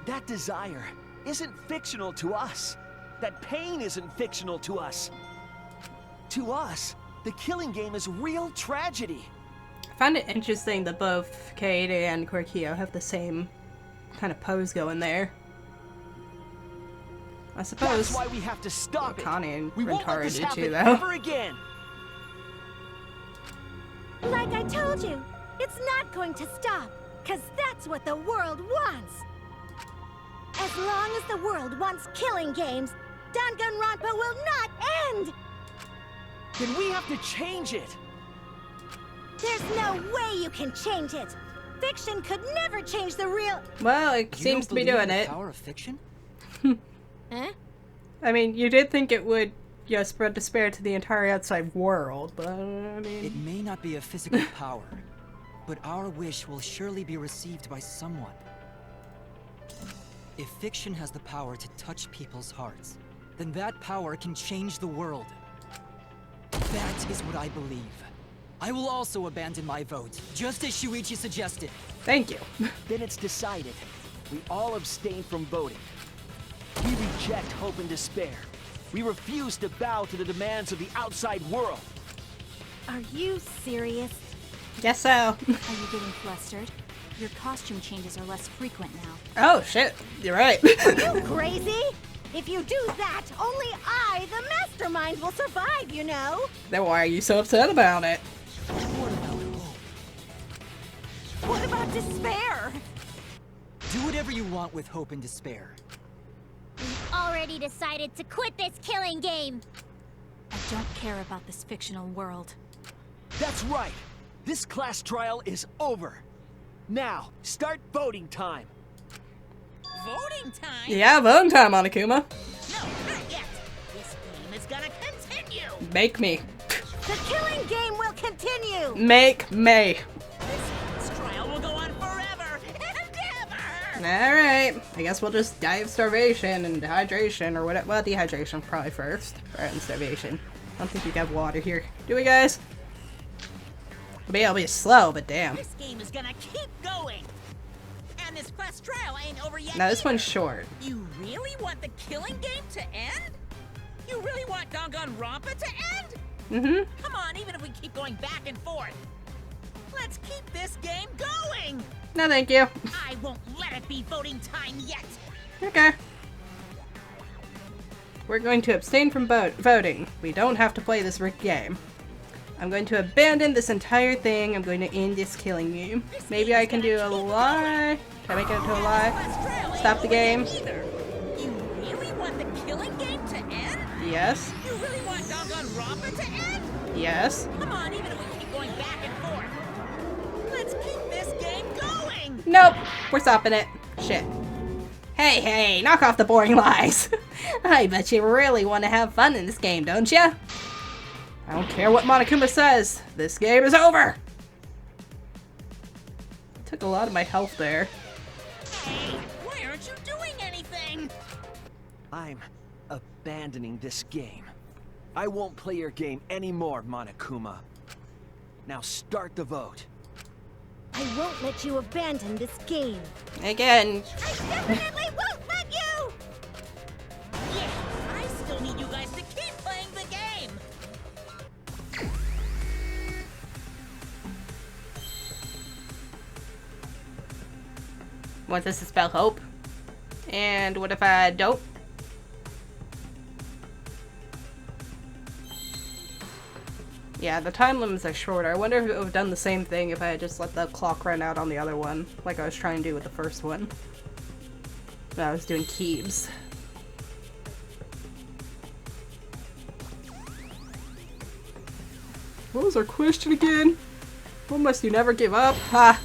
That desire isn't fictional to us. That pain isn't fictional to us. To us, the Killing Game is real tragedy. I find it interesting that both Kaede and Korikyo have the same kind of pose going there. I suppose that's why we have to stop it. Connie and we won't let this Rentaro do too, happen though. ever again. Like I told you, it's not going to stop, because that's what the world wants. As long as the world wants Killing Games, Danganronpa will not end! Then we have to change it. There's no way you can change it. Fiction could never change the real... Well, it seems to be doing it. Power of fiction? Huh? I mean, you did think it would, you know, spread despair to the entire outside world, but I mean... It may not be a physical power, but our wish will surely be received by someone. If fiction has the power to touch people's hearts, then that power can change the world. That is what I believe. I will also abandon my vote, just as Shuichi suggested. Thank you. Then it's decided. We all abstain from voting. We reject hope and despair. We refuse to bow to the demands of the outside world. Are you serious? Guess so. Are you getting flustered? Your costume changes are less frequent now. Oh shit, you're right. Are you crazy? If you do that, only I, the mastermind, will survive, you know? Then why are you so upset about it? What about despair? Do whatever you want with hope and despair. We've already decided to quit this Killing Game. I don't care about this fictional world. That's right. This class trial is over. Now, start voting time. Voting time? Yeah, voting time, Monokuma. No, not yet. This game is gonna continue. Make me. The Killing Game will continue! Make me. This trial will go on forever and ever. Alright, I guess we'll just die of starvation and dehydration or whatever. Well, dehydration probably first, rather than starvation. I don't think we got water here. Do we, guys? Maybe it'll be slow, but damn. This game is gonna keep going. And this class trial ain't over yet. Now this either. one's short. You really want the Killing Game to end? You really want Danganronpa to end? Mm-hmm. Come on, even if we keep going back and forth. Let's keep this game going. No, thank you. I won't let it be voting time yet. Okay. We're going to abstain from voting. We don't have to play this rigged game. I'm going to abandon this entire thing. I'm going to end this Killing Game. Maybe I can do a lie. Can I make it into a lie? Stop the game. You really want the Killing Game to end? Yes. You really want Danganronpa to end? Yes. Come on, even if we keep going back and forth. Let's keep this game going. Nope. We're stopping it. Shit. Hey, hey, knock off the boring lies. I bet you really want to have fun in this game, don't ya? I don't care what Monokuma says. This game is over. Took a lot of my health there. Hey, why aren't you doing anything? I'm abandoning this game. I won't play your game anymore, Monokuma. Now start the vote. I won't let you abandon this game. Again. I definitely won't let you! Yeah, I still need you guys to keep playing the game. Want this to spell hope? And what if I don't? Yeah, the time limits are shorter. I wonder if it would have done the same thing if I had just let the clock run out on the other one, like I was trying to do with the first one. When I was doing keeps. What was our question again? What must you never give up? Ha!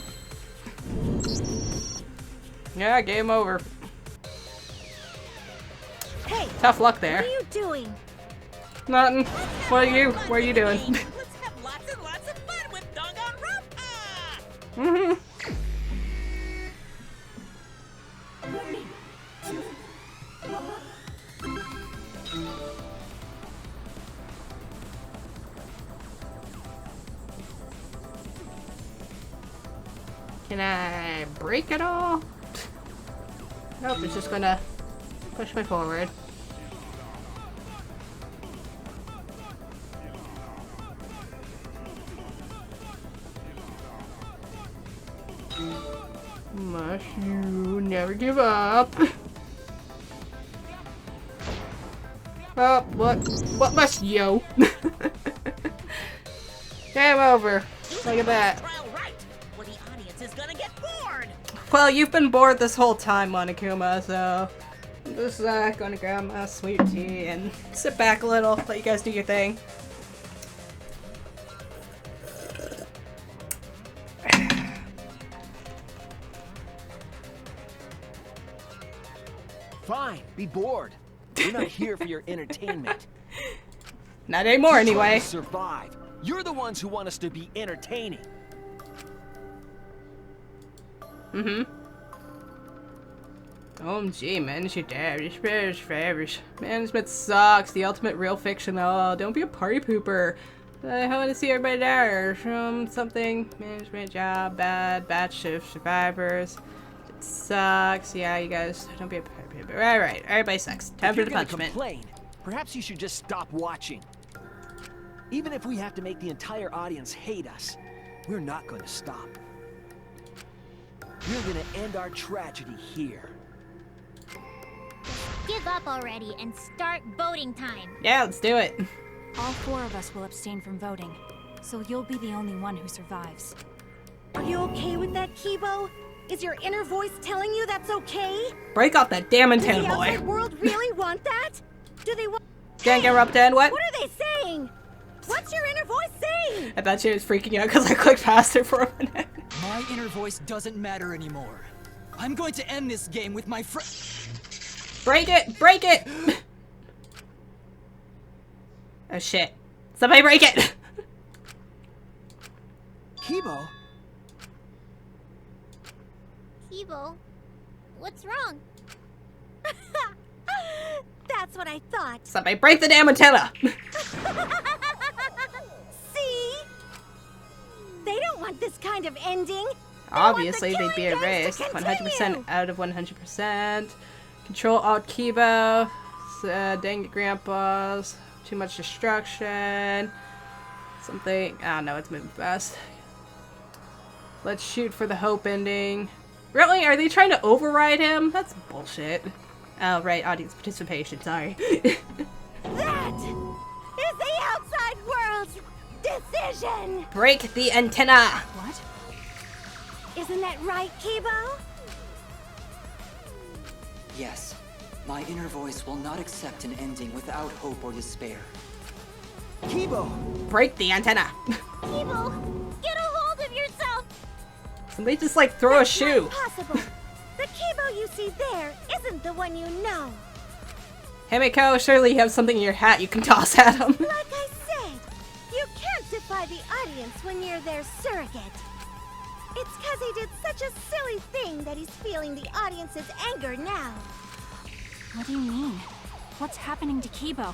Yeah, game over. Tough luck there. What are you doing? Nothing. What are you doing? Let's have lots and lots of fun with Danganronpa! Mm-hmm. Can I break it all? Nope, it's just gonna push me forward. Must you never give up. Oh, what must you? Game over. Look at that. Well, the audience is gonna get bored. Well, you've been bored this whole time, Monokuma, so I'm just gonna grab my sweet tea and sit back a little, let you guys do your thing. Fine, be bored. We're not here for your entertainment. Not anymore, anyway. Survive. You're the ones who want us to be entertaining. Mm-hmm. OMG, management damage. Management sucks. The ultimate real fiction. Oh, don't be a party pooper. I want to see everybody there. Something. Management job. Bad shift. Survivors. It sucks. Yeah, you guys. Don't be a party pooper. Alright. Everybody sucks. Time for the punishment. Complain, perhaps you should just stop watching. Even if we have to make the entire audience hate us, we're not going to stop. We're going to end our tragedy here. Give up already and start voting time. Yeah, let's do it. All 4 of us will abstain from voting, so you'll be the only one who survives. Are you okay with that, Kibo? Is your inner voice telling you that's okay? Break off that damn antenna, Does the boy. outside world really want that? Do they want? Danganronpa, what? What are they saying? What's your inner voice saying? I thought she was freaking out because I clicked past her for a minute. My inner voice doesn't matter anymore. I'm going to end this game with my friend. Break it! Break it! Oh shit. Somebody break it! Kibo? Kibo, what's wrong? That's what I thought. Somebody break the damn antenna! See? They don't want this kind of ending. Obviously, they'd be erased. 100% out of 100%. Control Alt Kibo. Dang it, Grandpas. Too much destruction. Something. I don't know, it's moving fast. Let's shoot for the hope ending. Really? Are they trying to override him? That's bullshit. Oh, right, audience participation, sorry. That is the outside world's decision! Break the antenna! What? Isn't that right, Kibo? Yes. My inner voice will not accept an ending without hope or despair. Kibo! Break the antenna! Kibo, get a hold of yourself! Somebody just like throw a shoe. Impossible. The Kibo you see there isn't the one you know. Himiko, surely you have something in your hat you can toss at him. Like I said, you can't defy the audience when you're their surrogate. It's because he did such a silly thing that he's feeling the audience's anger now. What do you mean? What's happening to Kibo?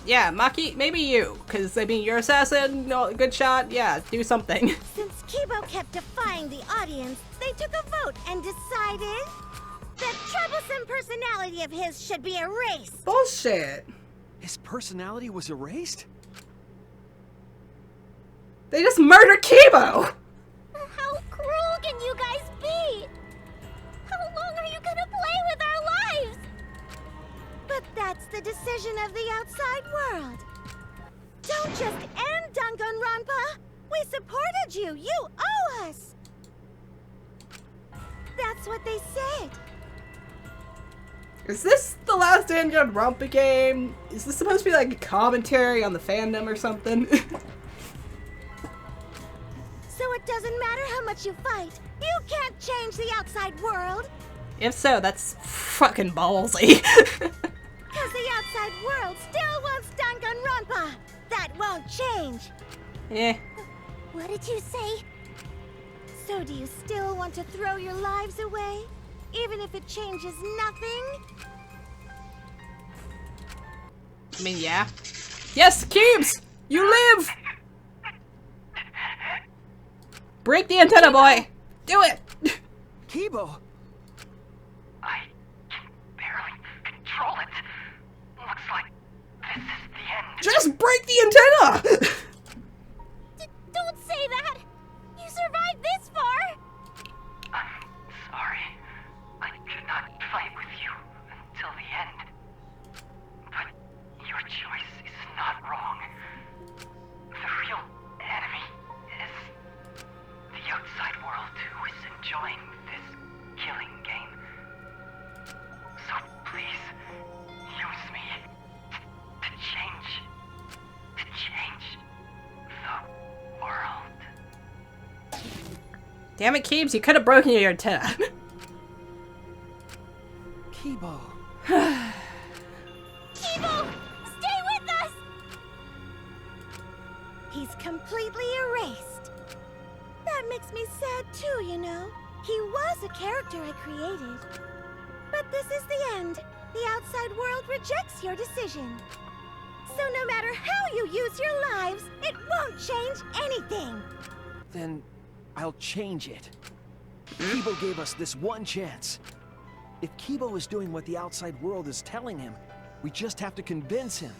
Yeah, Maki, maybe you. Because, I mean, you're assassin, no, good shot, yeah, do something. Since Kibo kept defying the audience, they took a vote and decided that troublesome personality of his should be erased. Bullshit. His personality was erased? They just murdered Kibo! How cruel can you guys be? How long are you gonna play with our lives? But that's the decision of the outside world. Don't just end Danganronpa! We supported you! You owe us! That's what they said. Is this the last Danganronpa game? Is this supposed to be like a commentary on the fandom or something? So it doesn't matter how much you fight, you can't change the outside world! If so, that's fucking ballsy. Because the outside world still wants Danganronpa. That won't change. Eh. What did you say? So do you still want to throw your lives away? Even if it changes nothing? I mean, yeah. Yes, Cubes! You live! Break the antenna, boy! Do it! Kibo! I can barely control it. Looks like this is the end. Just break the antenna! Don't say that! You survived this far! I'm sorry. I could not fight with you until the end. But your choice is not wrong. The real enemy is the outside world who is enjoying this killing game. So please, use me to change the world. Damn it, Keebs, you could have broken your antenna. Kibo. Kibo! Stay with us! He's completely erased. That makes me sad too, you know. He was a character I created. But this is the end. The outside world rejects your decision. So no matter how you use your lives, it won't change anything. Then I'll change it. Kibo gave us this one chance. If Kibo is doing what the outside world is telling him, we just have to convince him.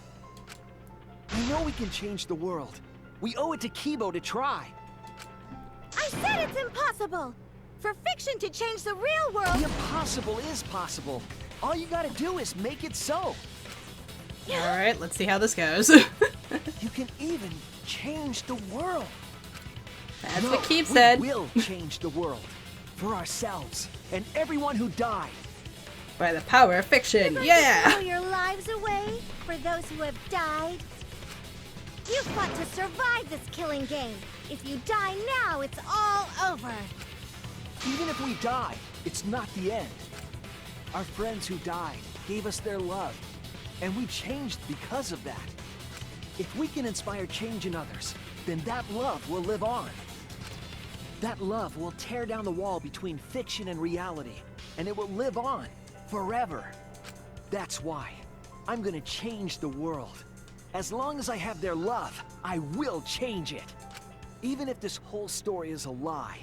I know we can change the world. We owe it to Kibo to try. I said it's impossible. For fiction to change the real world... The impossible is possible. All you gotta do is make it so. Alright, let's see how this goes. You can even change the world. That's what Keeb said. We will change the world. For ourselves. And everyone who died. By the power of fiction, You're yeah! going to throw your lives away for those who have died? You fought to survive this killing game. If you die now, it's all over. Even if we die, it's not the end. Our friends who died gave us their love, and we changed because of that. If we can inspire change in others, then that love will live on. That love will tear down the wall between fiction and reality, and it will live on forever. That's why I'm gonna change the world. As long as I have their love, I will change it. Even if this whole story is a lie.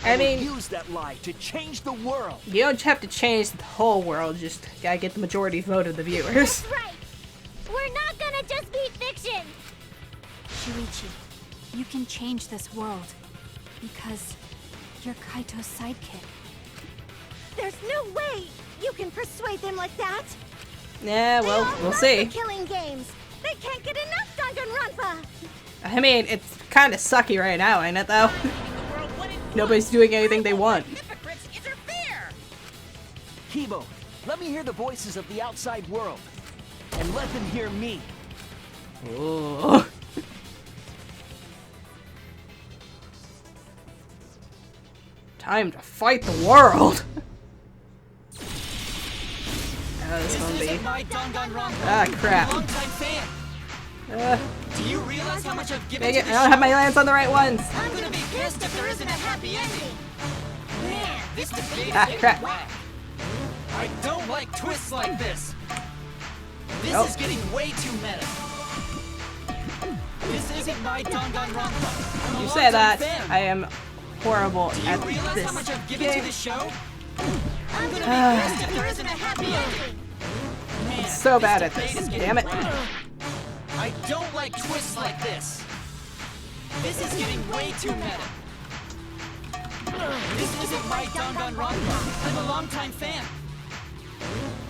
I mean, use that lie to change the world. You don't have to change the whole world, just gotta get the majority vote of the viewers. That's right. We're not gonna just be fiction. Shuichi, you can change this world. Because you're Kaito's sidekick. There's no way you can persuade them like that. Yeah, well, we'll see. The killing games. They can't get enough Danganronpa. I mean, it's kind of sucky right now, ain't it, though? Nobody's doing anything they want. Kibo, let me hear the voices of the outside world. And let them hear me. Ooh. Time to fight the world. Oh, this one be. Ah, crap. Do you realize how much I've given Dang to it, the I don't have my show? lance on the right ones. I'm gonna be pissed if there isn't a happy ending. Man, this debate Ah, is crap. whack. I don't like twists like this. This Nope. is getting way too meta. This isn't my Danganronpa. I'm a You say that, longtime fan. I am horrible Do you at realize this how much I've given to game. the show? I'm gonna be pissed if there isn't a happy ending. Man, So bad at debate this, is getting damn it. whack. I don't like twists like this. This is getting way too meta. This isn't my Danganronpa. I'm a longtime fan.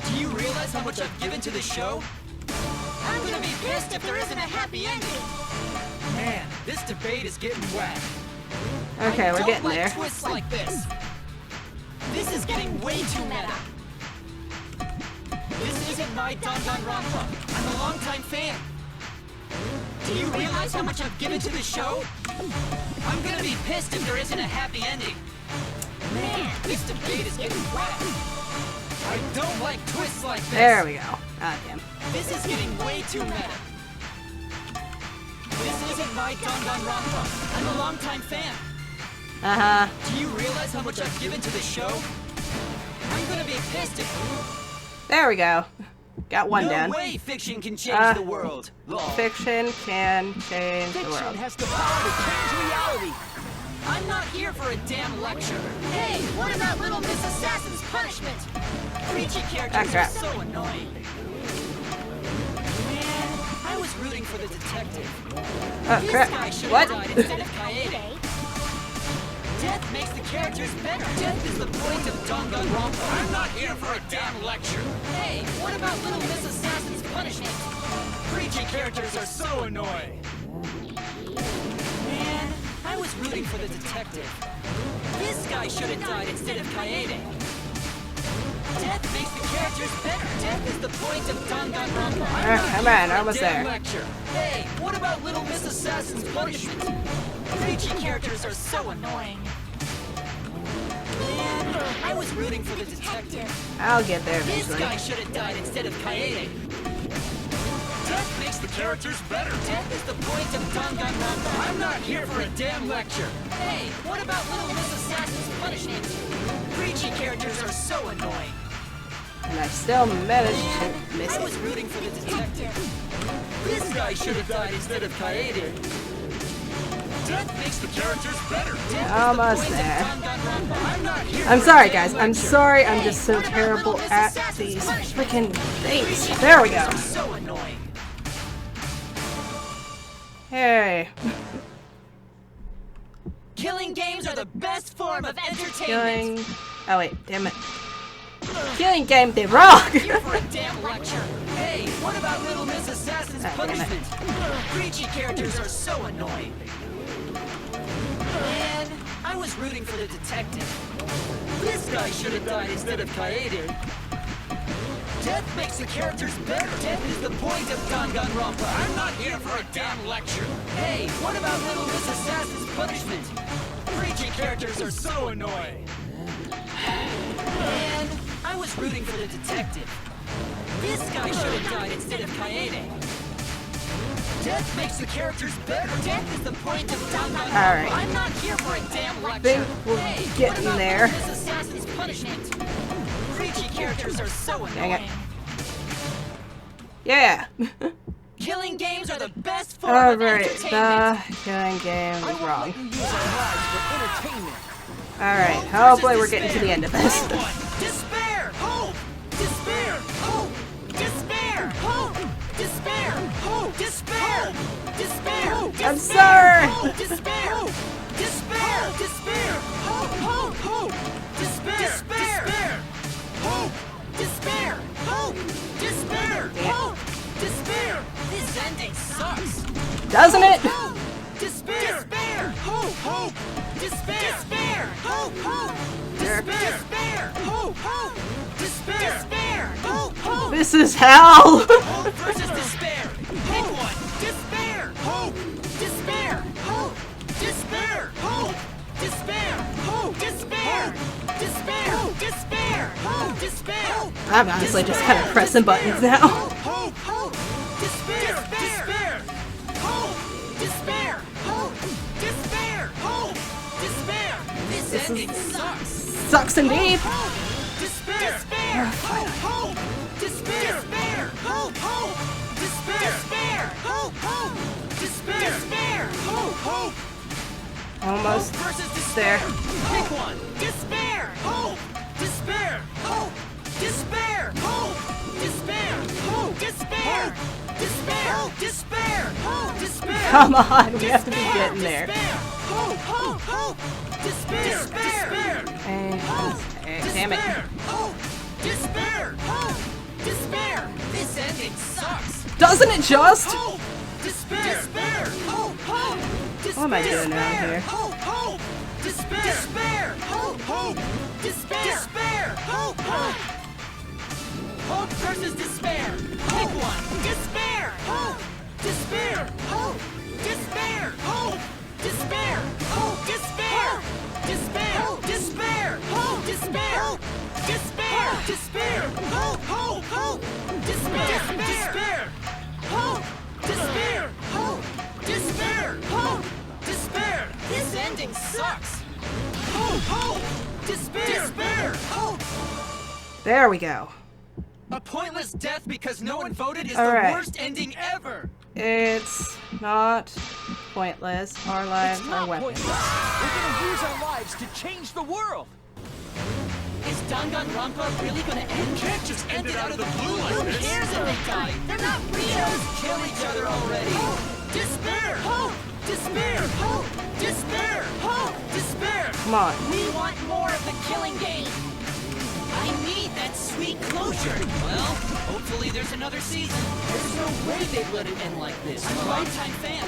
Do you realize how much I've given to the show? I'm gonna be pissed if there isn't a happy ending. Man, this debate is getting whack. Okay, we're getting there. I don't like twists like this. This is getting way too meta. This isn't my Danganronpa. I'm a longtime fan. Do you realize how much I've given to the show? I'm gonna be pissed if there isn't a happy ending. Man, this debate is getting whack. I don't like twists like this. There we go. Ah, damn. This is getting way too meta. This isn't my Danganronpa. I'm a longtime fan. Uh-huh. Do you realize how much I've given to the show? I'm gonna be pissed if... There we go. Got one no down. No way fiction can change the world. Fiction can change the world. Fiction has the power to change reality. I'm not here for a damn lecture. Hey, what about Little Miss Assassin's punishment? Preachy characters are so annoying. Man, I was rooting for the detective. Oh, this crap. guy should What? have died instead of Kaede. Death makes the characters better. Death is the point of Danganronpa. I'm not here for a damn lecture. Hey, what about Little Miss Assassin's punishment? Preachy characters are so annoying. Man, I was rooting for the detective. This guy should have died instead of Kaede. Death makes the characters better. Death is the point of Danganronpa. Come on, almost there. Lecture. Hey, what about Little Miss Assassin's punishment? Preachy characters are so annoying. Man, I was rooting for the detective. I'll get there This eventually. guy should have died instead of Kaede. Death makes the characters better. Death is the point of Danganronpa. I'm not here for a damn lecture. Hey, what about Little Miss Assassin's punishment? Preachy characters are so annoying. And I still managed to miss I was it. rooting for the detective. This guy should have died instead of Kaede. Death makes the characters better. Almost there. I'm sorry, guys. I'm sorry. I'm just so terrible at these freaking things. There we go. So annoying. Hey. Killing games are the best form of entertainment. Killing. Oh wait, damn it. Killing game did wrong. Here for a damn lecture. Hey, what about Little Miss Assassin's punishment? Preachy characters are so annoying. Man, I was rooting for the detective. This guy should have died instead of Kaede. Death makes the characters better. Death is the point of Danganronpa. I'm not here for a damn lecture. Hey, what about Little Miss Assassin's punishment? Preachy characters are so annoying. Man, I was rooting for the detective. This guy should have died instead of Kaede. Death makes the characters better. Death is the point of Danganronpa. Alright. I'm not here for a damn lecture. Think we're getting there. This assassin's punishment. Preachy characters are so Dang it. annoying. Yeah. Killing games are the best form of Alright, entertainment. the killing game was wrong. Use our lives for entertainment. Alright, hopefully we're getting to the end of this. Despair! Hope! Despair! Hope! Despair! Hope! Despair! Hope! Despair! Despair! I'm sorry! Hope! Despair! Despair! Despair! Hope! Hope! Hope! Despair! Despair! Hope! Despair! Hope! Despair! Hope! Despair! This ending sucks! Doesn't it? Hope! Despair! Despair! Hope! Hope! Despair! Despair! Hope! Hope! Despair! Despair! Hope! Hope! Despair! Despair! Hope! Hope! This is hell! Hope versus despair! Pick one! Despair! Hope! Despair! Hope! Despair! Hope! Despair! Hope! Despair! Despair! Despair! Hope! Despair! I'm honestly just kind of pressing buttons now. Hope! Hope! Despair! Despair! Hope! Despair! Hope! Despair! Hope! Despair! This ending sucks! Sucks indeed. Despair! Despair! Hope! Hope! Despair! Despair! Hope! Hope! Despair! Despair! Hope! Hope! Despair! Despair! Hope! Hope! Almost Hope versus there. despair. Pick one. Despair! Hope! Despair! Hope! Despair! Hope! Despair! Hope! Despair! Despair! Despair! Hope! Despair! Come on, we have to be getting there. Hope! Hope! Hope! Despair! Despair! Damn it. Hope! Despair! Hope! Despair! This ending sucks! Doesn't it just? Hope! Despair! Despair! Hope! Hope! What am I doing around here? Hope! Hope! Despair! Despair! Hope! Hope! Despair! Despair! Hope! Hope! Hope versus despair! Pick one! Despair! Hope! Despair! Hope! Despair! Hope! Despair! Hope! Despair! Despair! Despair! Hope! Despair! Despair! Despair! Hope! Hope! Hope! Despair! ending sucks! Hope! Despair! Hope! There we go. A pointless death because no one voted is All the right. worst ending ever! It's not pointless. Our lives are weapons. We're gonna use our lives to change the world! Is Danganronpa really gonna end? You can't just end it out of the blue like Who this! cares if they die? They're not real! Kill each other already! Despair! Hope! Despair! Hope! Despair! Hope! Despair! Come on. We want more of the killing game! I need that sweet closure! Well, hopefully there's another season. There's no way they'd let it end like this. I'm a longtime fan.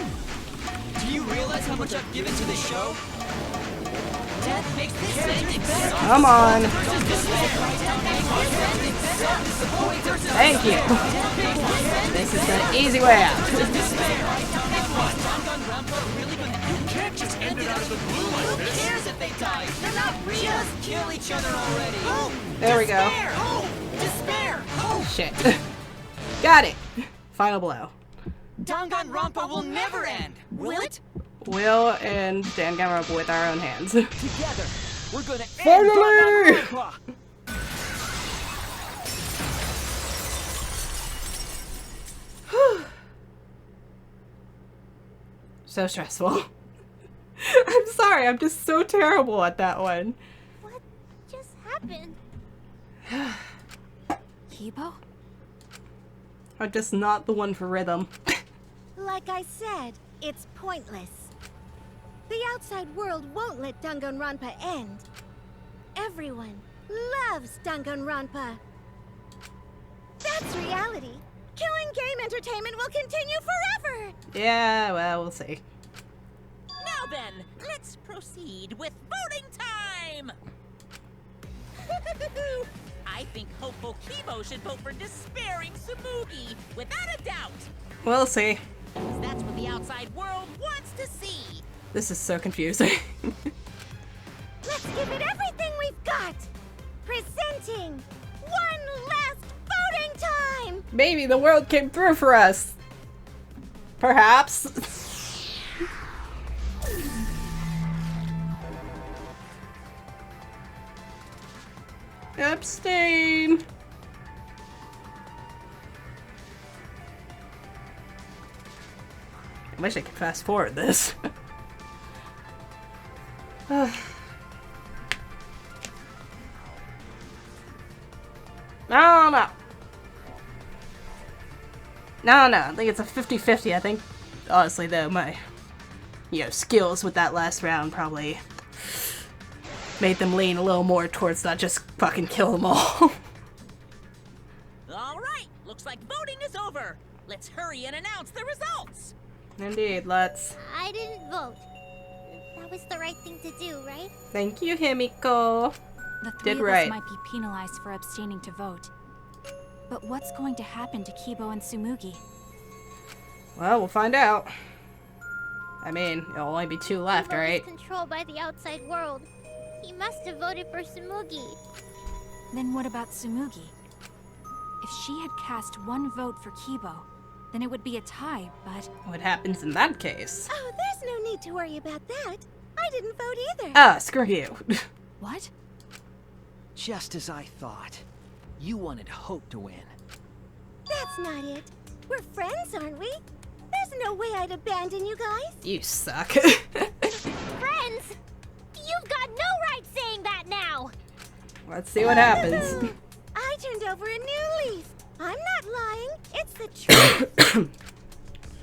Do you realize how much I've given to the show? Death makes this ending better. Come on. Thank you. This is the easy way out. You can't just end it out of the blue like Who this! cares if they die? They're not real! Just kill each other already! There we go. Despair! Shit. Got it. Final blow. Danganronpa will never end! Will it? We'll end Danganronpa with our own hands. Together, we're gonna end Finally! Danganronpa! So stressful. I'm sorry, I'm just so terrible at that one. What just happened? Kibo? I'm just not the one for rhythm. Like I said, it's pointless. The outside world won't let Danganronpa end. Everyone loves Danganronpa. That's reality. Killing game entertainment will continue forever. Yeah, well, we'll see. Now then, let's proceed with voting time! I think hopeful Kibo should vote for despairing Tsumugi, without a doubt! We'll see. Because that's what the outside world wants to see! This is so confusing. Let's give it everything we've got. Presenting one last voting time. Maybe the world came through for us. Perhaps. Abstain. I wish I could fast forward this. No. I think it's a 50-50. I think, honestly, though, my, skills with that last round probably made them lean a little more towards not just fucking kill them all. Alright, looks like voting is over. Let's hurry and announce the results. Indeed, let's. I didn't vote. That was the right thing to do, right? Thank you, Himiko. The three Did of right. us might be penalized for abstaining to vote. But what's going to happen to Kibo and Tsumugi? Well, we'll find out. I mean, there'll only be 2 left, Kibo right? is controlled by the outside world. He must have voted for Tsumugi. Then what about Tsumugi? If she had cast 1 vote for Kibo, then it would be a tie, but... What happens in that case? Oh, there's no need to worry about that. I didn't vote either. Ah, screw you. What? Just as I thought. You wanted Hope to win. That's not it. We're friends, aren't we? There's no way I'd abandon you guys. You suck. Friends? You've got no right saying that now. Let's see what happens. I turned over a new leaf. I'm not lying. It's the truth.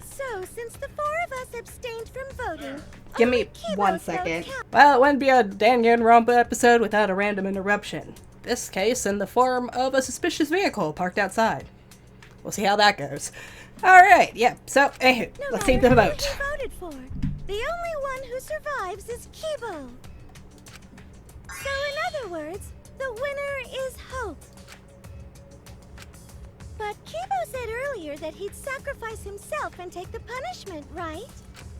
So, since the 4 of us abstained from voting, Give me 1 second. Well, it wouldn't be a Danganronpa episode without a random interruption. This case in the form of a suspicious vehicle parked outside. We'll see how that goes. Alright, yep. So, anywho, let's see the vote. Who you voted for, the only one who survives is Kibo. So, in other words, the winner is Hope. But Kibo said earlier that he'd sacrifice himself and take the punishment, right?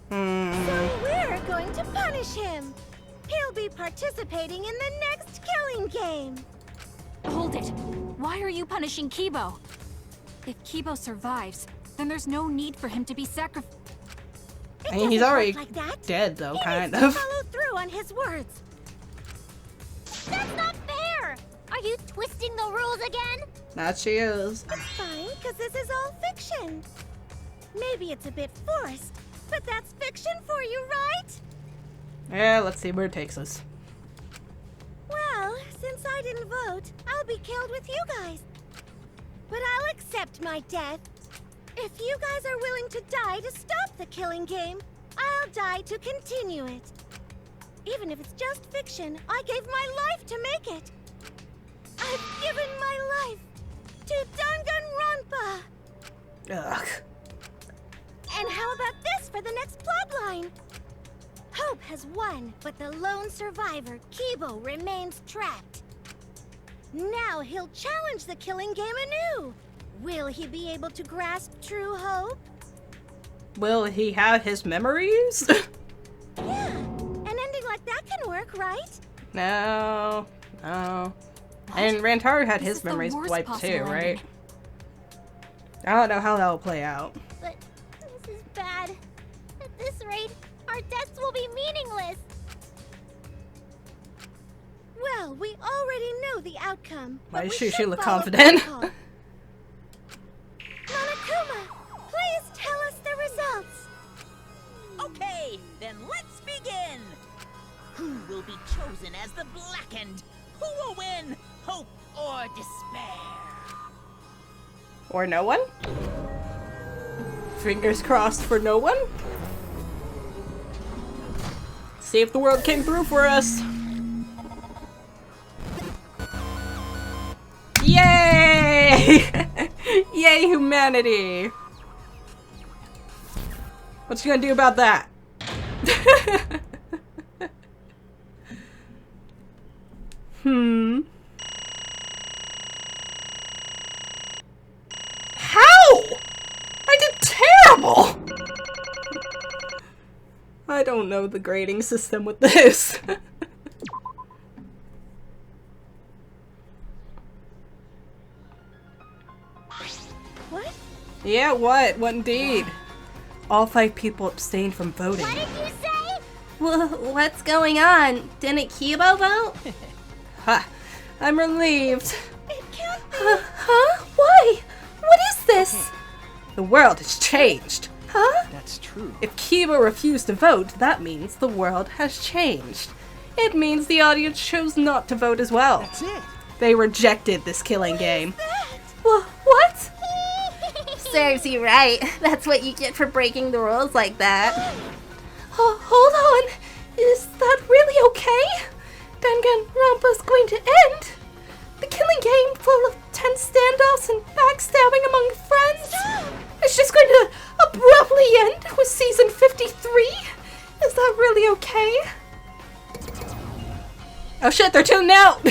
So we're going to punish him. He'll be participating in the next killing game. Hold it! Why are you punishing Kibo? If Kibo survives, then there's no need for him to be sacrificed. I mean, he's already dead, though, kind of. Follow through on his words. That's not fair! Are you twisting the rules again? That she is. It's fine, because this is all fiction. Maybe it's a bit forced, but that's fiction for you, right? Yeah, let's see where it takes us. Well, since I didn't vote, I'll be killed with you guys. But I'll accept my death. If you guys are willing to die to stop the killing game, I'll die to continue it. Even if it's just fiction, I gave my life to make it. I've given my life to Danganronpa. Ugh. And how about this for the next plotline? Hope has won, but the lone survivor, Kibo, remains trapped. Now he'll challenge the killing game anew. Will he be able to grasp true hope? Will he have his memories? Yeah, an ending like that can work, right? No. No. And Rantaru had his memories wiped too, right? I don't know how that'll play out. But this is bad. At this rate, our deaths will be meaningless. Well, we already know the outcome. Why does she look confident? Monokuma, please tell us the results. Okay, then let's begin. Who will be chosen as the Blackened? Who will win? Hope or despair? Or no one? Fingers crossed for no one. See if the world came through for us. Yay! Yay, humanity! What you gonna do about that? How? I did terrible! I don't know the grading system with this. What? Yeah, what? What indeed? All 5 people abstained from voting. What did you say? Well, what's going on? Didn't Kibo vote? Ha! I'm relieved. It can't be. Huh? Why? What is this? The world has changed. Huh? That's true. If Kiba refused to vote, that means the world has changed. It means the audience chose not to vote as well. That's it. They rejected this killing game. What? Serves you right. That's what you get for breaking the rules like that. Oh, hold on. Is that really okay? Danganronpa's going to end? The killing game full of tense standoffs and backstabbing among friends? It's just going to abruptly end with season 53? Is that really okay? Oh shit, they're tuning out!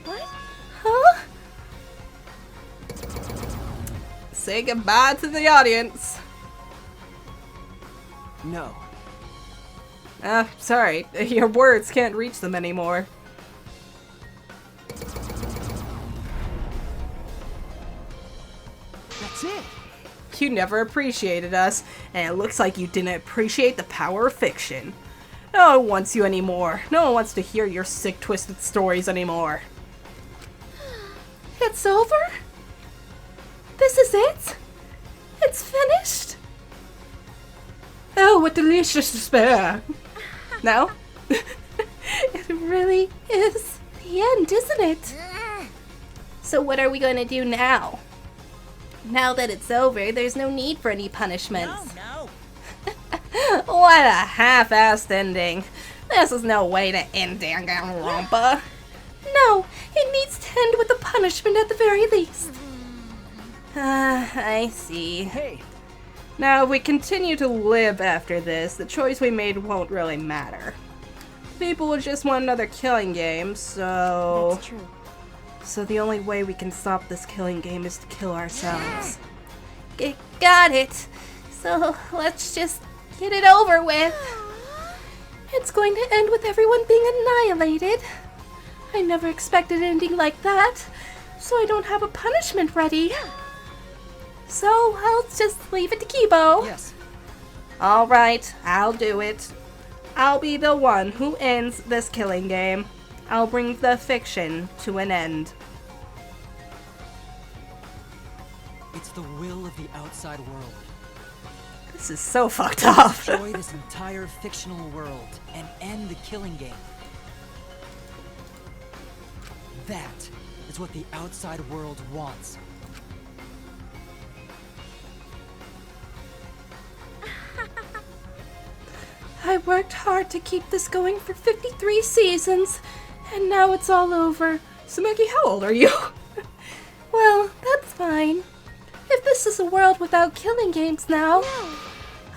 What? Huh? Say goodbye to the audience. No. Sorry. Your words can't reach them anymore. That's it. You never appreciated us, and it looks like you didn't appreciate the power of fiction. No one wants you anymore. No one wants to hear your sick, twisted stories anymore. It's over? This is it? It's finished? Oh, what delicious despair. No? It really is the end, isn't it? So what are we going to do now? Now that it's over, there's no need for any punishments. No. What a half-assed ending. This is no way to end Danganronpa. No, it needs to end with a punishment at the very least. I see. Hey. Now, if we continue to live after this, the choice we made won't really matter. People will just want another killing game, so... That's true. So the only way we can stop this killing game is to kill ourselves. Got it. So let's just get it over with. It's going to end with everyone being annihilated. I never expected an ending like that, so I don't have a punishment ready. So I'll just leave it to Kibo. Yes. Alright, I'll do it. I'll be the one who ends this killing game. I'll bring the fiction to an end. It's the will of the outside world. This is so fucked up. Destroy this entire fictional world and end the killing game. That is what the outside world wants. I worked hard to keep this going for 53 seasons, and now it's all over. Samuki, how old are you? Well, that's fine. If this is a world without killing games now,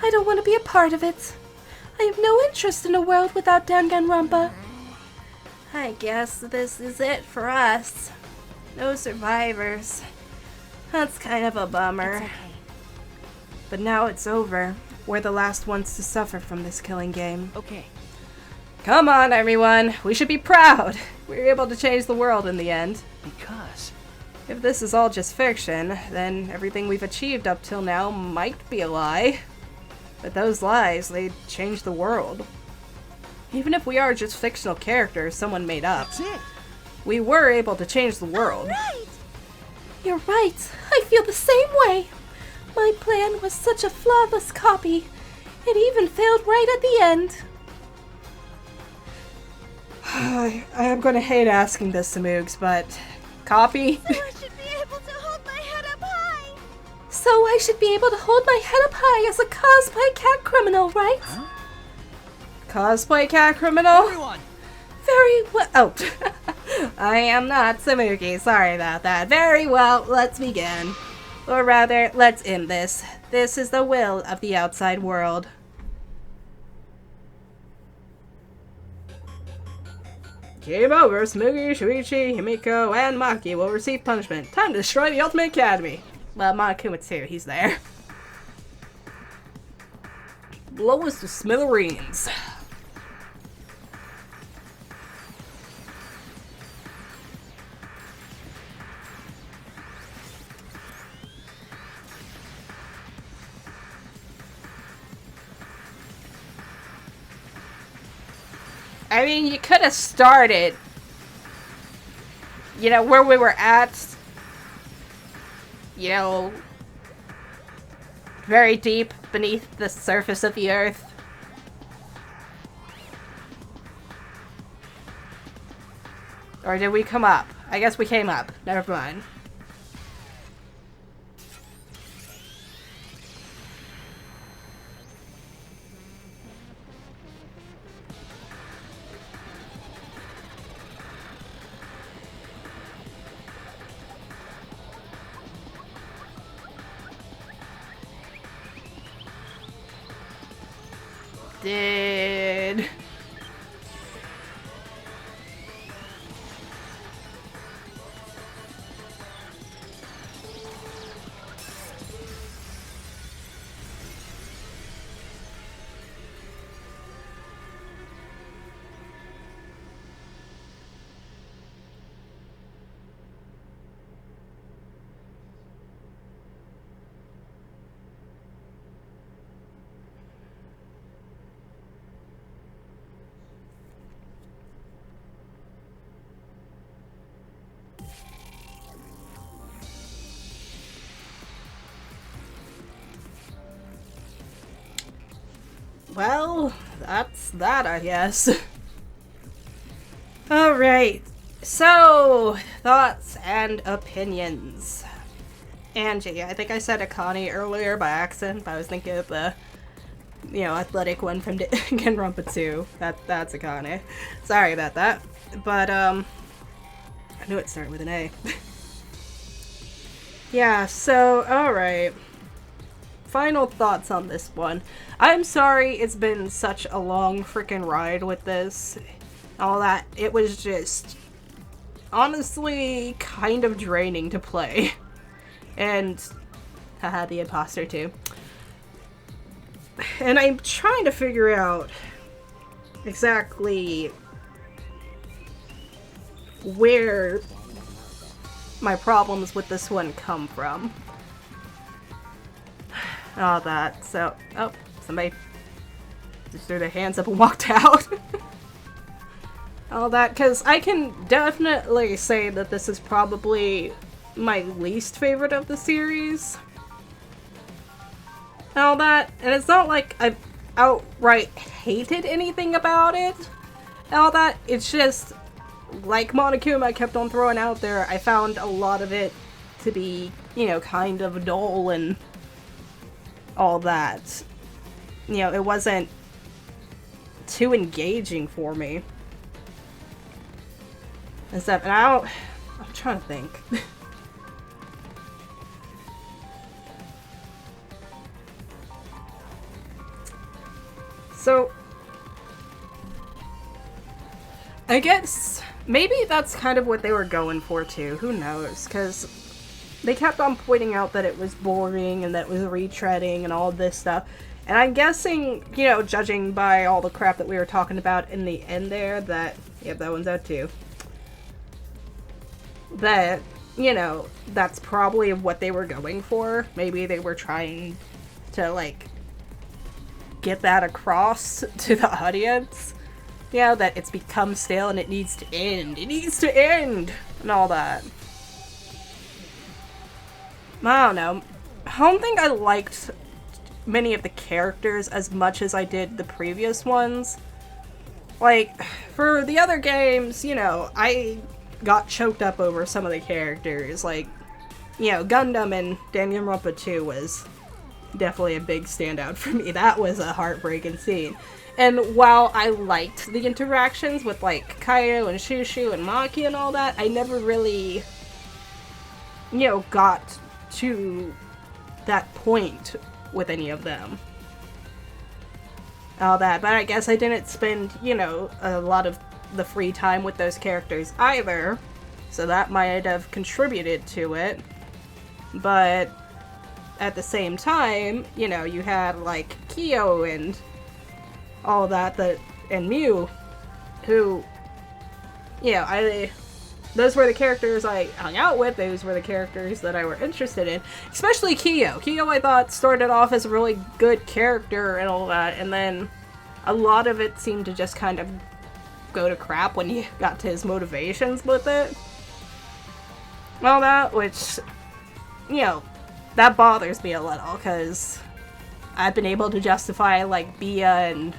I don't want to be a part of it. I have no interest in a world without Danganronpa. I guess this is it for us. No survivors. That's kind of a bummer. It's okay. But now it's over. We're the last ones to suffer from this killing game. Okay. Come on, everyone. We should be proud. We were able to change the world in the end. Because? If this is all just fiction, then everything we've achieved up till now might be a lie. But those lies, they change the world. Even if we are just fictional characters someone made up, That's it. we were able to change the world. Right! You're right. I feel the same way. My plan was such a flawless copy. It even failed right at the end. I am going to hate asking this, Samoogs, but... Copy? So I should be able to hold my head up high! So I should be able to hold my head up high as a cosplay cat criminal, right? Huh? Cosplay cat criminal? Everyone! Very well. Oh. I am not Samuki. Sorry about that. Very well. Let's begin. Or rather, let's end this. This is the will of the outside world. Game over. Smugi, Shuichi, Himiko, and Maki will receive punishment. Time to destroy the Ultimate Academy. Well, Monokuma too. He's there. Blow us to smithereens. I mean, you could have started, you know, where we were at, you know, very deep beneath the surface of the earth. Or did we come up? I guess we came up. Never mind. Did... Well, that's that, I guess. Alright, so, thoughts and opinions. Angie, I think I said Akane earlier by accident, but I was thinking of the, you know, athletic one from Danganronpa 2. That's Akane. Sorry about that. But, I knew it started with an A. Yeah, so, alright. Final thoughts on this one. I'm sorry it's been such a long freaking ride with this. All that. It was just honestly kind of draining to play. And haha, the imposter too. And I'm trying to figure out exactly where my problems with this one come from. all that. So, oh, somebody just threw their hands up and walked out. All that, because I can definitely say that this is probably my least favorite of the series. And all that, and it's not like I've outright hated anything about it. And all that, it's just, like Monokuma kept on throwing out there, I found a lot of it to be, you know, kind of dull and all that. You know, it wasn't too engaging for me. And stuff, and I'm trying to think. So, I guess maybe that's kind of what they were going for too, who knows, because they kept on pointing out that it was boring and that it was retreading and all this stuff. And I'm guessing, you know, judging by all the crap that we were talking about in the end there, that, yep, that one's out too. That, you know, that's probably what they were going for. Maybe they were trying to, like, get that across to the audience. You know, that it's become stale and it needs to end. It needs to end! And all that. I don't know. I don't think I liked many of the characters as much as I did the previous ones. Like, for the other games, you know, I got choked up over some of the characters. Like, you know, Gundam and Danganronpa 2 was definitely a big standout for me. That was a heartbreaking scene. And while I liked the interactions with, like, Kaio and Shushu and Maki and all that, I never really, you know, got to that point with any of them. All that. But I guess I didn't spend, you know, a lot of the free time with those characters either, so that might have contributed to it. But at the same time, you know, you had like Kyo and all that, and Mew, who, you know, those were the characters I hung out with, those were the characters that I were interested in, especially Kyo. Kyo, I thought, started off as a really good character and all that, and then a lot of it seemed to just kind of go to crap when he got to his motivations with it. All that, which, you know, that bothers me a little, because I've been able to justify, like, Bia and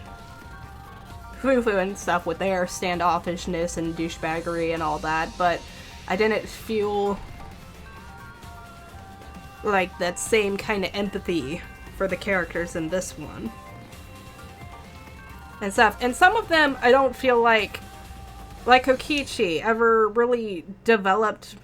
Fufu and stuff with their standoffishness and douchebaggery and all that, but I didn't feel like that same kind of empathy for the characters in this one. And stuff. And some of them, I don't feel like Kokichi ever really developed,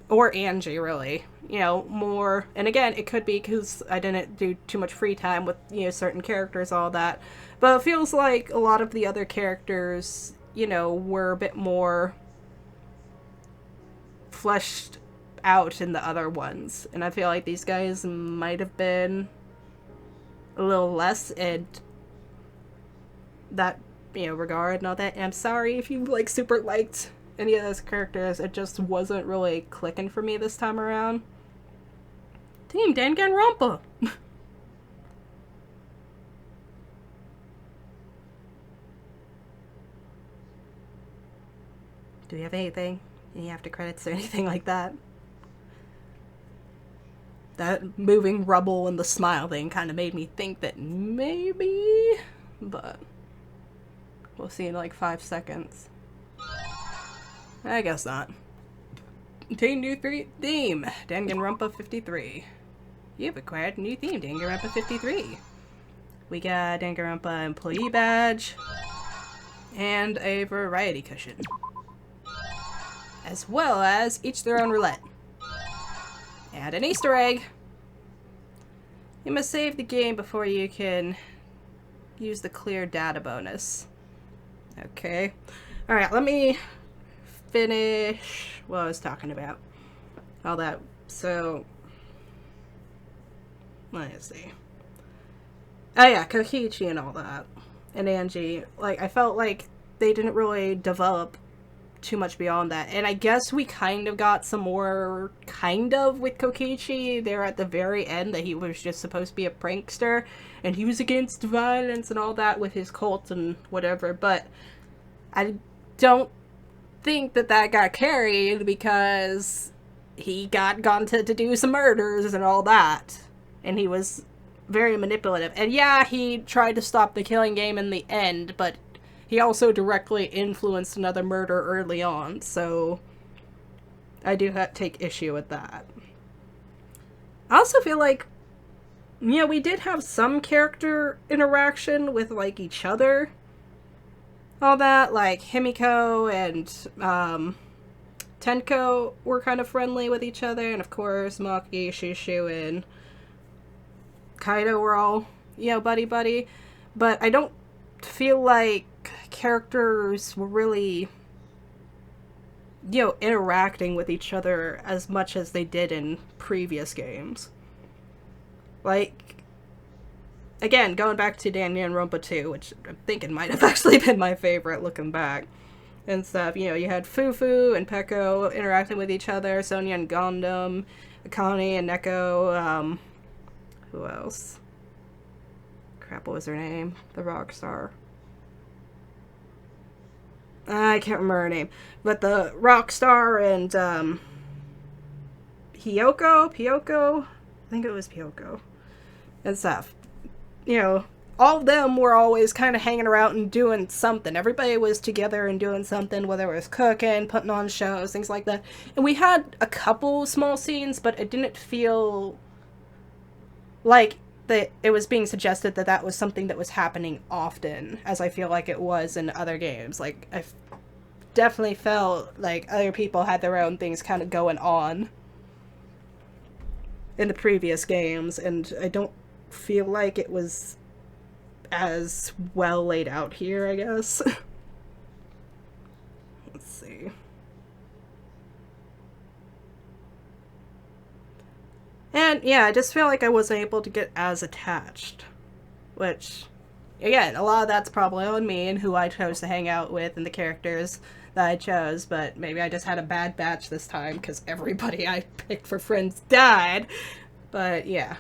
or Angie really, you know, more. And again, it could be because I didn't do too much free time with, you know, certain characters, all that. But it feels like a lot of the other characters, you know, were a bit more fleshed out in the other ones. And I feel like these guys might have been a little less in that, you know, regard and all that. And I'm sorry if you, like, super liked any of those characters. It just wasn't really clicking for me this time around. Team Danganronpa! Do we have anything? Any after credits or anything like that? That moving rubble and the smile thing kind of made me think that maybe, but we'll see in like 5 seconds. I guess not. Team new theme, Danganronpa 53. You've acquired a new theme, Danganronpa 53. We got Danganronpa employee badge and a variety cushion, as well as each their own roulette. And an Easter egg! You must save the game before you can use the clear data bonus. Okay. Alright, let me finish what I was talking about. All that. So, let's see. Oh yeah, Kokichi and all that. And Angie. Like, I felt like they didn't really develop too much beyond that. And I guess we kind of got some more, kind of, with Kokichi there at the very end, that he was just supposed to be a prankster, and he was against violence and all that with his cult and whatever, but I don't think that that got carried because he got gone to do some murders and all that, and he was very manipulative. And yeah, he tried to stop the killing game in the end, but he also directly influenced another murder early on, so I do take issue with that. I also feel like, yeah, we did have some character interaction with, like, each other. All that, like, Himiko and Tenko were kind of friendly with each other, and of course, Maki, Shushu, and Kaido were all, you know, buddy-buddy. But I don't feel like characters were really, you know, interacting with each other as much as they did in previous games. Like, again, going back to Danganronpa 2, which I'm thinking might have actually been my favorite looking back and stuff. You know, you had Fufu and Peko interacting with each other, Sonia and Gondam, Akane and Neko, who else? Crap, what was her name? The rock star. I can't remember her name. But the rock star and, Pyoko? I think it was Pyoko. And stuff. You know, all of them were always kind of hanging around and doing something. Everybody was together and doing something, whether it was cooking, putting on shows, things like that. And we had a couple small scenes, but it didn't feel like that it was being suggested that that was something that was happening often, as I feel like it was in other games. Like, I definitely felt like other people had their own things kind of going on in the previous games, and I don't feel like it was as well laid out here, I guess. Let's see. And yeah, I just feel like I wasn't able to get as attached. Which, again, a lot of that's probably on me and who I chose to hang out with and the characters that I chose, but maybe I just had a bad batch this time because everybody I picked for friends died. But yeah.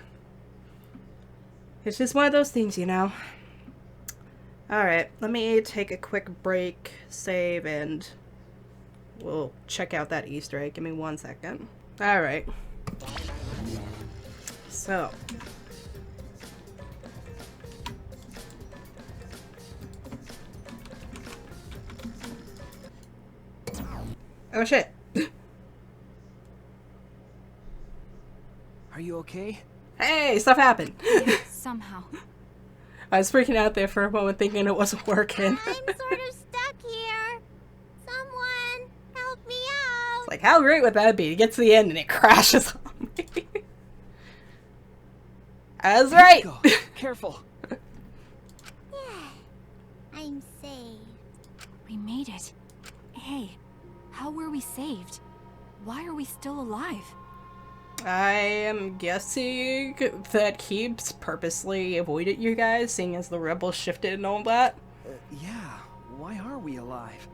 It's just one of those things, you know. Alright, let me take a quick break, save, and we'll check out that Easter egg. Give me 1 second. Alright. So. Oh shit. Are you okay? Hey, stuff happened. Yeah, somehow. I was freaking out there for a moment thinking it wasn't working. I'm sort of stuck here. Someone, help me out. It's like, how great would that be? It gets to the end and it crashes on me. I was right. Careful. Yeah, I'm saved. We made it. Hey, how were we saved? Why are we still alive? I am guessing that Keeps purposely avoided you guys, seeing as the rebels shifted and all that. Yeah, why are we alive?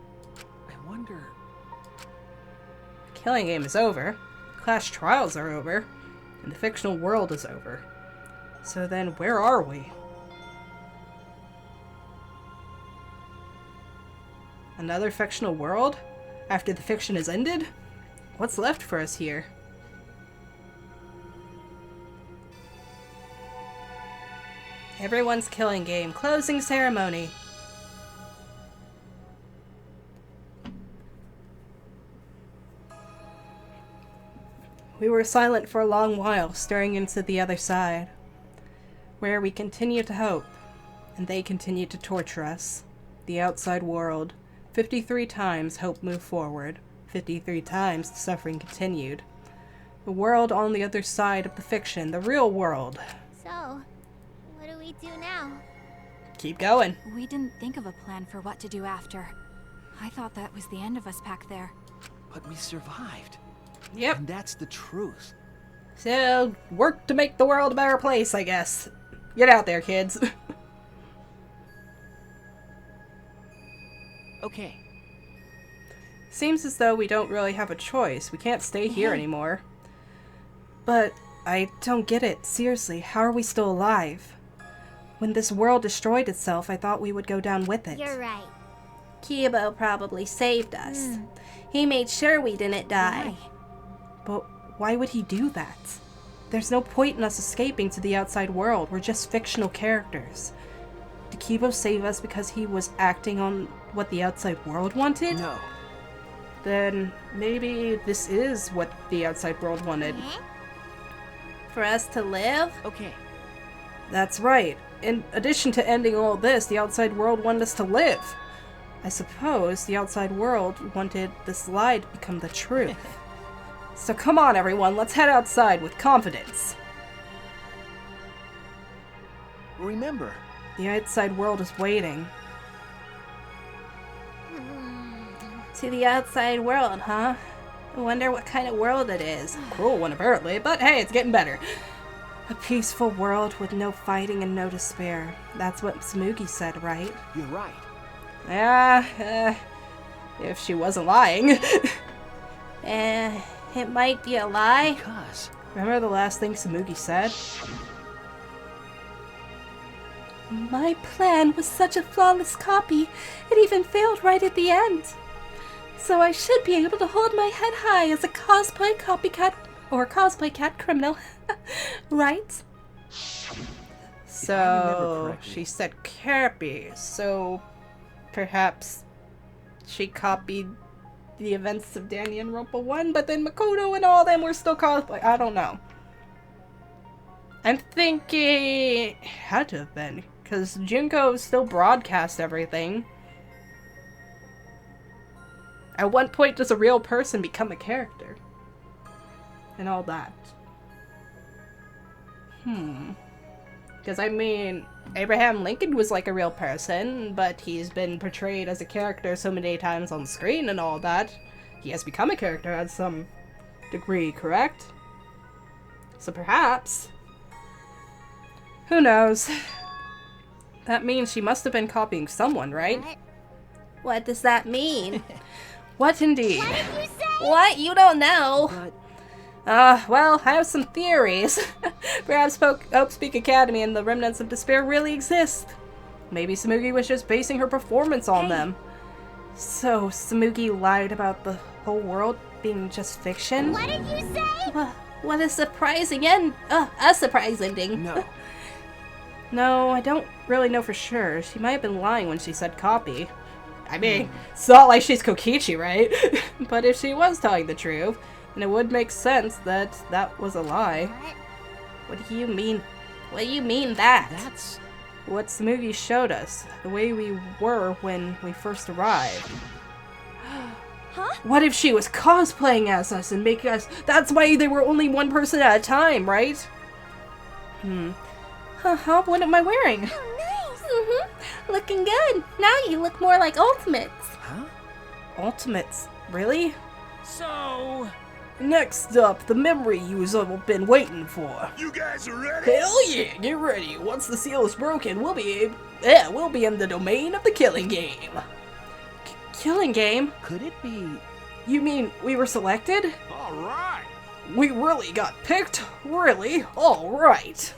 I wonder... Killing game is over, class trials are over, and the fictional world is over. So then, where are we? Another fictional world? After the fiction has ended? What's left for us here? Everyone's killing game. Closing ceremony. We were silent for a long while, staring into the other side, where we continued to hope, and they continued to torture us. The outside world. 53 times hope moved forward. 53 times the suffering continued. The world on the other side of the fiction, the real world. So, what do we do now? Keep going. We didn't think of a plan for what to do after. I thought that was the end of us back there. But we survived. Yep. And that's the truth. So, work to make the world a better place, I guess. Get out there, kids. Okay. Seems as though we don't really have a choice. We can't stay here anymore. But I don't get it. Seriously, how are we still alive? When this world destroyed itself, I thought we would go down with it. You're right. Kibo probably saved us. He made sure we didn't die. But why would he do that? There's no point in us escaping to the outside world. We're just fictional characters. Did Kibo save us because he was acting on what the outside world wanted? No. Then maybe this is what the outside world wanted. For us to live? Okay. That's right. In addition to ending all this, the outside world wanted us to live. I suppose the outside world wanted this lie to become the truth. So come on, everyone, let's head outside with confidence. Remember, the outside world is waiting. To the outside world, huh? I wonder what kind of world it is. Cruel one, apparently, but hey, it's getting better. A peaceful world with no fighting and no despair. That's what Tsumugi said, right? You're right. Yeah, if she wasn't lying. It might be a lie. Because... Remember the last thing Tsumugi said? My plan was such a flawless copy, it even failed right at the end. So I should be able to hold my head high as a cosplay copycat or cosplay cat criminal, right? So she said copy, so perhaps she copied the events of Danganronpa 1, but then Makoto and all them were still cosplay. I don't know. I'm thinking it had to have been, because Junko still broadcast everything. At what point does a real person become a character? And all that. Because, I mean, Abraham Lincoln was like a real person, but he's been portrayed as a character so many times on screen and all that. He has become a character at some degree, correct? So perhaps... Who knows? That means she must have been copying someone, right? What does that mean? What indeed? What did you say? What? You don't know. Well, I have some theories. Perhaps Hope's Peak Academy and the remnants of despair really exist. Maybe Tsumugi was just basing her performance on them. So, Tsumugi lied about the whole world being just fiction? What did you say? What a surprising end. A surprise ending. No. No, I don't really know for sure. She might have been lying when she said copy. I mean, it's not like she's Kokichi, right? But if she was telling the truth, then it would make sense that that was a lie. What do you mean? What do you mean that? That's... what Tsumugi showed us. The way we were when we first arrived. Huh? What if she was cosplaying as us and making us... That's why they were only one person at a time, right? Huh, what am I wearing? Oh, nice! Looking good. Now you look more like Ultimates. Huh? Ultimates? Really? So... Next up, the memory you've been waiting for. You guys are ready? Hell yeah, get ready. Once the seal is broken, we'll be in the domain of the killing game. Killing game? Could it be... You mean we were selected? All right. We really got picked? Really? All right.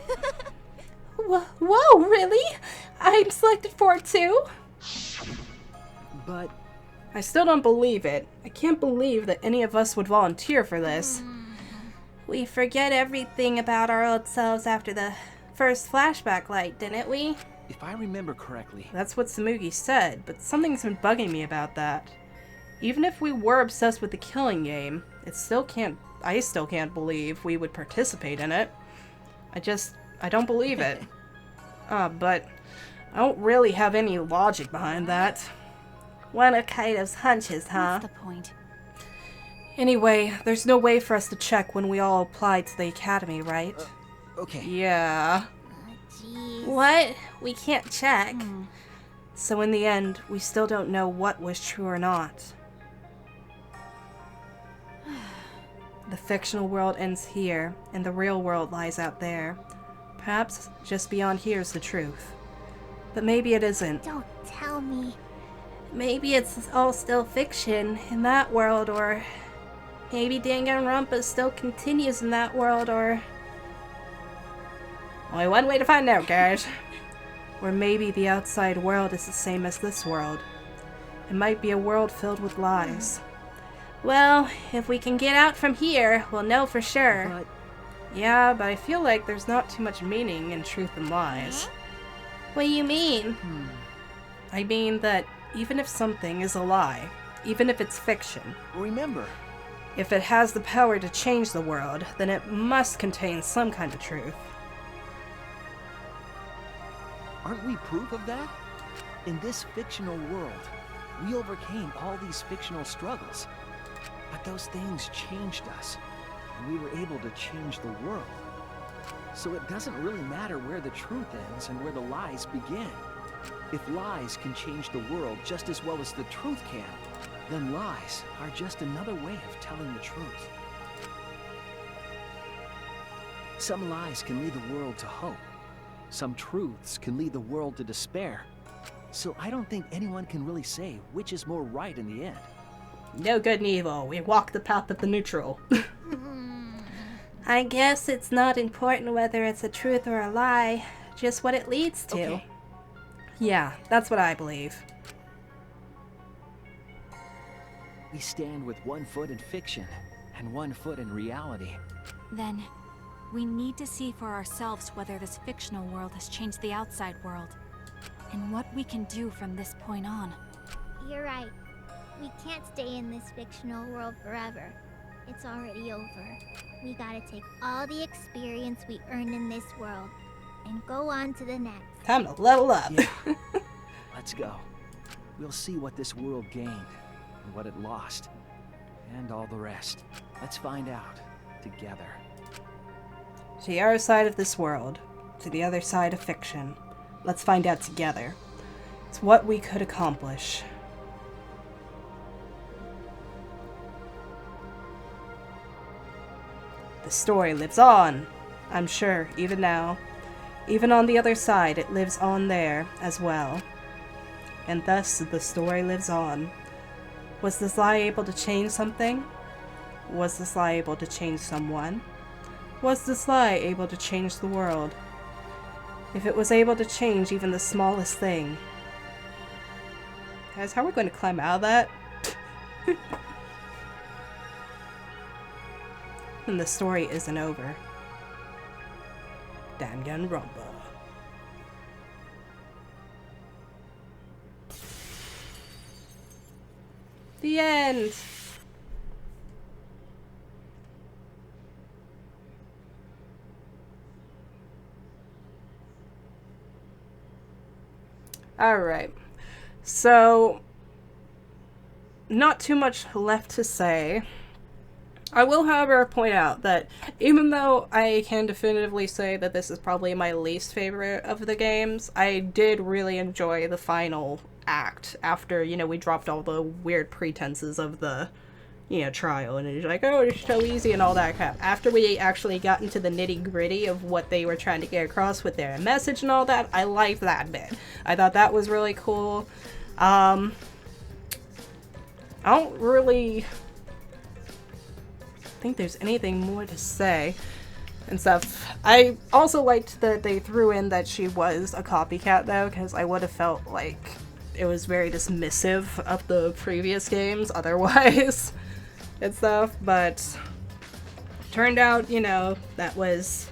Whoa, really? I'm selected for it too? But... I still don't believe it. I can't believe that any of us would volunteer for this. We forget everything about our old selves after the first flashback light, didn't we? If I remember correctly... That's what Tsumugi said, but something's been bugging me about that. Even if we were obsessed with the killing game, I still can't believe we would participate in it. I don't believe it. But I don't really have any logic behind that. One of Kaido's hunches, huh? What's the point? Anyway, there's no way for us to check when we all applied to the academy, right? Okay. Yeah. Jeez. What? We can't check. So in the end, we still don't know what was true or not. The fictional world ends here, and the real world lies out there. Perhaps just beyond here is the truth. But maybe it isn't. Don't tell me. maybe it's all still fiction in that world, or maybe Danganronpa still continues in that world, or... Only one way to find out, guys. Or maybe the outside world is the same as this world. It might be a world filled with lies. Well, if we can get out from here, we'll know for sure. But... Yeah, but I feel like there's not too much meaning in truth and lies. What do you mean? I mean that even if something is a lie, even if it's fiction, remember, if it has the power to change the world, then it must contain some kind of truth. Aren't we proof of that? In this fictional world, we overcame all these fictional struggles. But those things changed us, and we were able to change the world. So it doesn't really matter where the truth ends and where the lies begin. If lies can change the world just as well as the truth can, then lies are just another way of telling the truth. Some lies can lead the world to hope. Some truths can lead the world to despair. So I don't think anyone can really say which is more right in the end. No good and evil. We walk the path of the neutral. I guess it's not important whether it's a truth or a lie, just what it leads to. Okay. Yeah, that's what I believe. We stand with one foot in fiction and one foot in reality. Then, we need to see for ourselves whether this fictional world has changed the outside world, and what we can do from this point on. You're right. We can't stay in this fictional world forever. It's already over. We gotta take all the experience we earned in this world and go on to the next. Time to level up. Yeah. Let's go. We'll see what this world gained and what it lost, and all the rest. Let's find out together. To the other side of this world, to the other side of fiction. Let's find out together. It's what we could accomplish. The story lives on, I'm sure, even now. Even on the other side, it lives on there as well. And thus, the story lives on. Was this lie able to change something? Was this lie able to change someone? Was this lie able to change the world? If it was able to change even the smallest thing. Guys, how are we going to climb out of that? And the story isn't over. Danganronpa. The end! Alright. So, not too much left to say. I will, however, point out that even though I can definitively say that this is probably my least favorite of the games, I did really enjoy the final act after, you know, we dropped all the weird pretenses of the, you know, trial, and it's like, oh, it's so easy and all that crap. After we actually got into the nitty-gritty of what they were trying to get across with their message and all that, I liked that bit. I thought that was really cool. I don't really think there's anything more to say and stuff. I also liked that they threw in that she was a copycat, though, because I would have felt like it was very dismissive of the previous games otherwise and stuff, but turned out, you know, that was,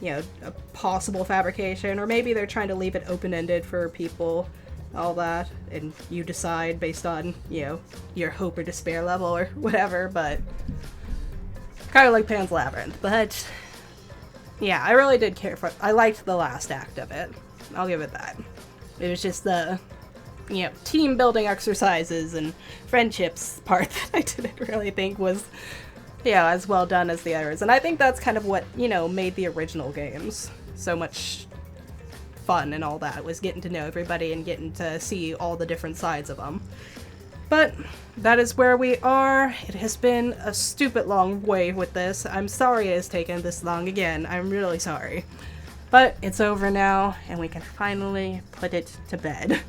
you know, a possible fabrication, or maybe they're trying to leave it open-ended for people, all that, and you decide based on, you know, your hope or despair level or whatever, but kind of like Pan's Labyrinth. But yeah, I really did care for it. I liked the last act of it. I'll give it that. It was just the, you know, team building exercises and friendships part that I didn't really think was, yeah, as well done as the others. And I think that's kind of what, you know, made the original games so much fun and all that, was getting to know everybody and getting to see all the different sides of them. But that is where we are. It has been a stupid long way with this. I'm sorry it has taken this long again. I'm really sorry. But it's over now, and we can finally put it to bed.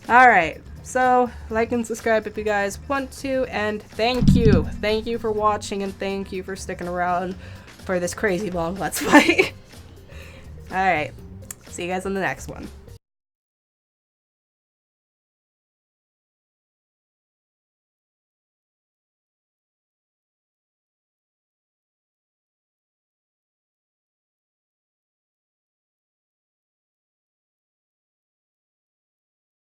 Alright, So, like and subscribe if you guys want to, and thank you! Thank you for watching, and thank you for sticking around for this crazy long Let's Play. Alright, see you guys on the next one.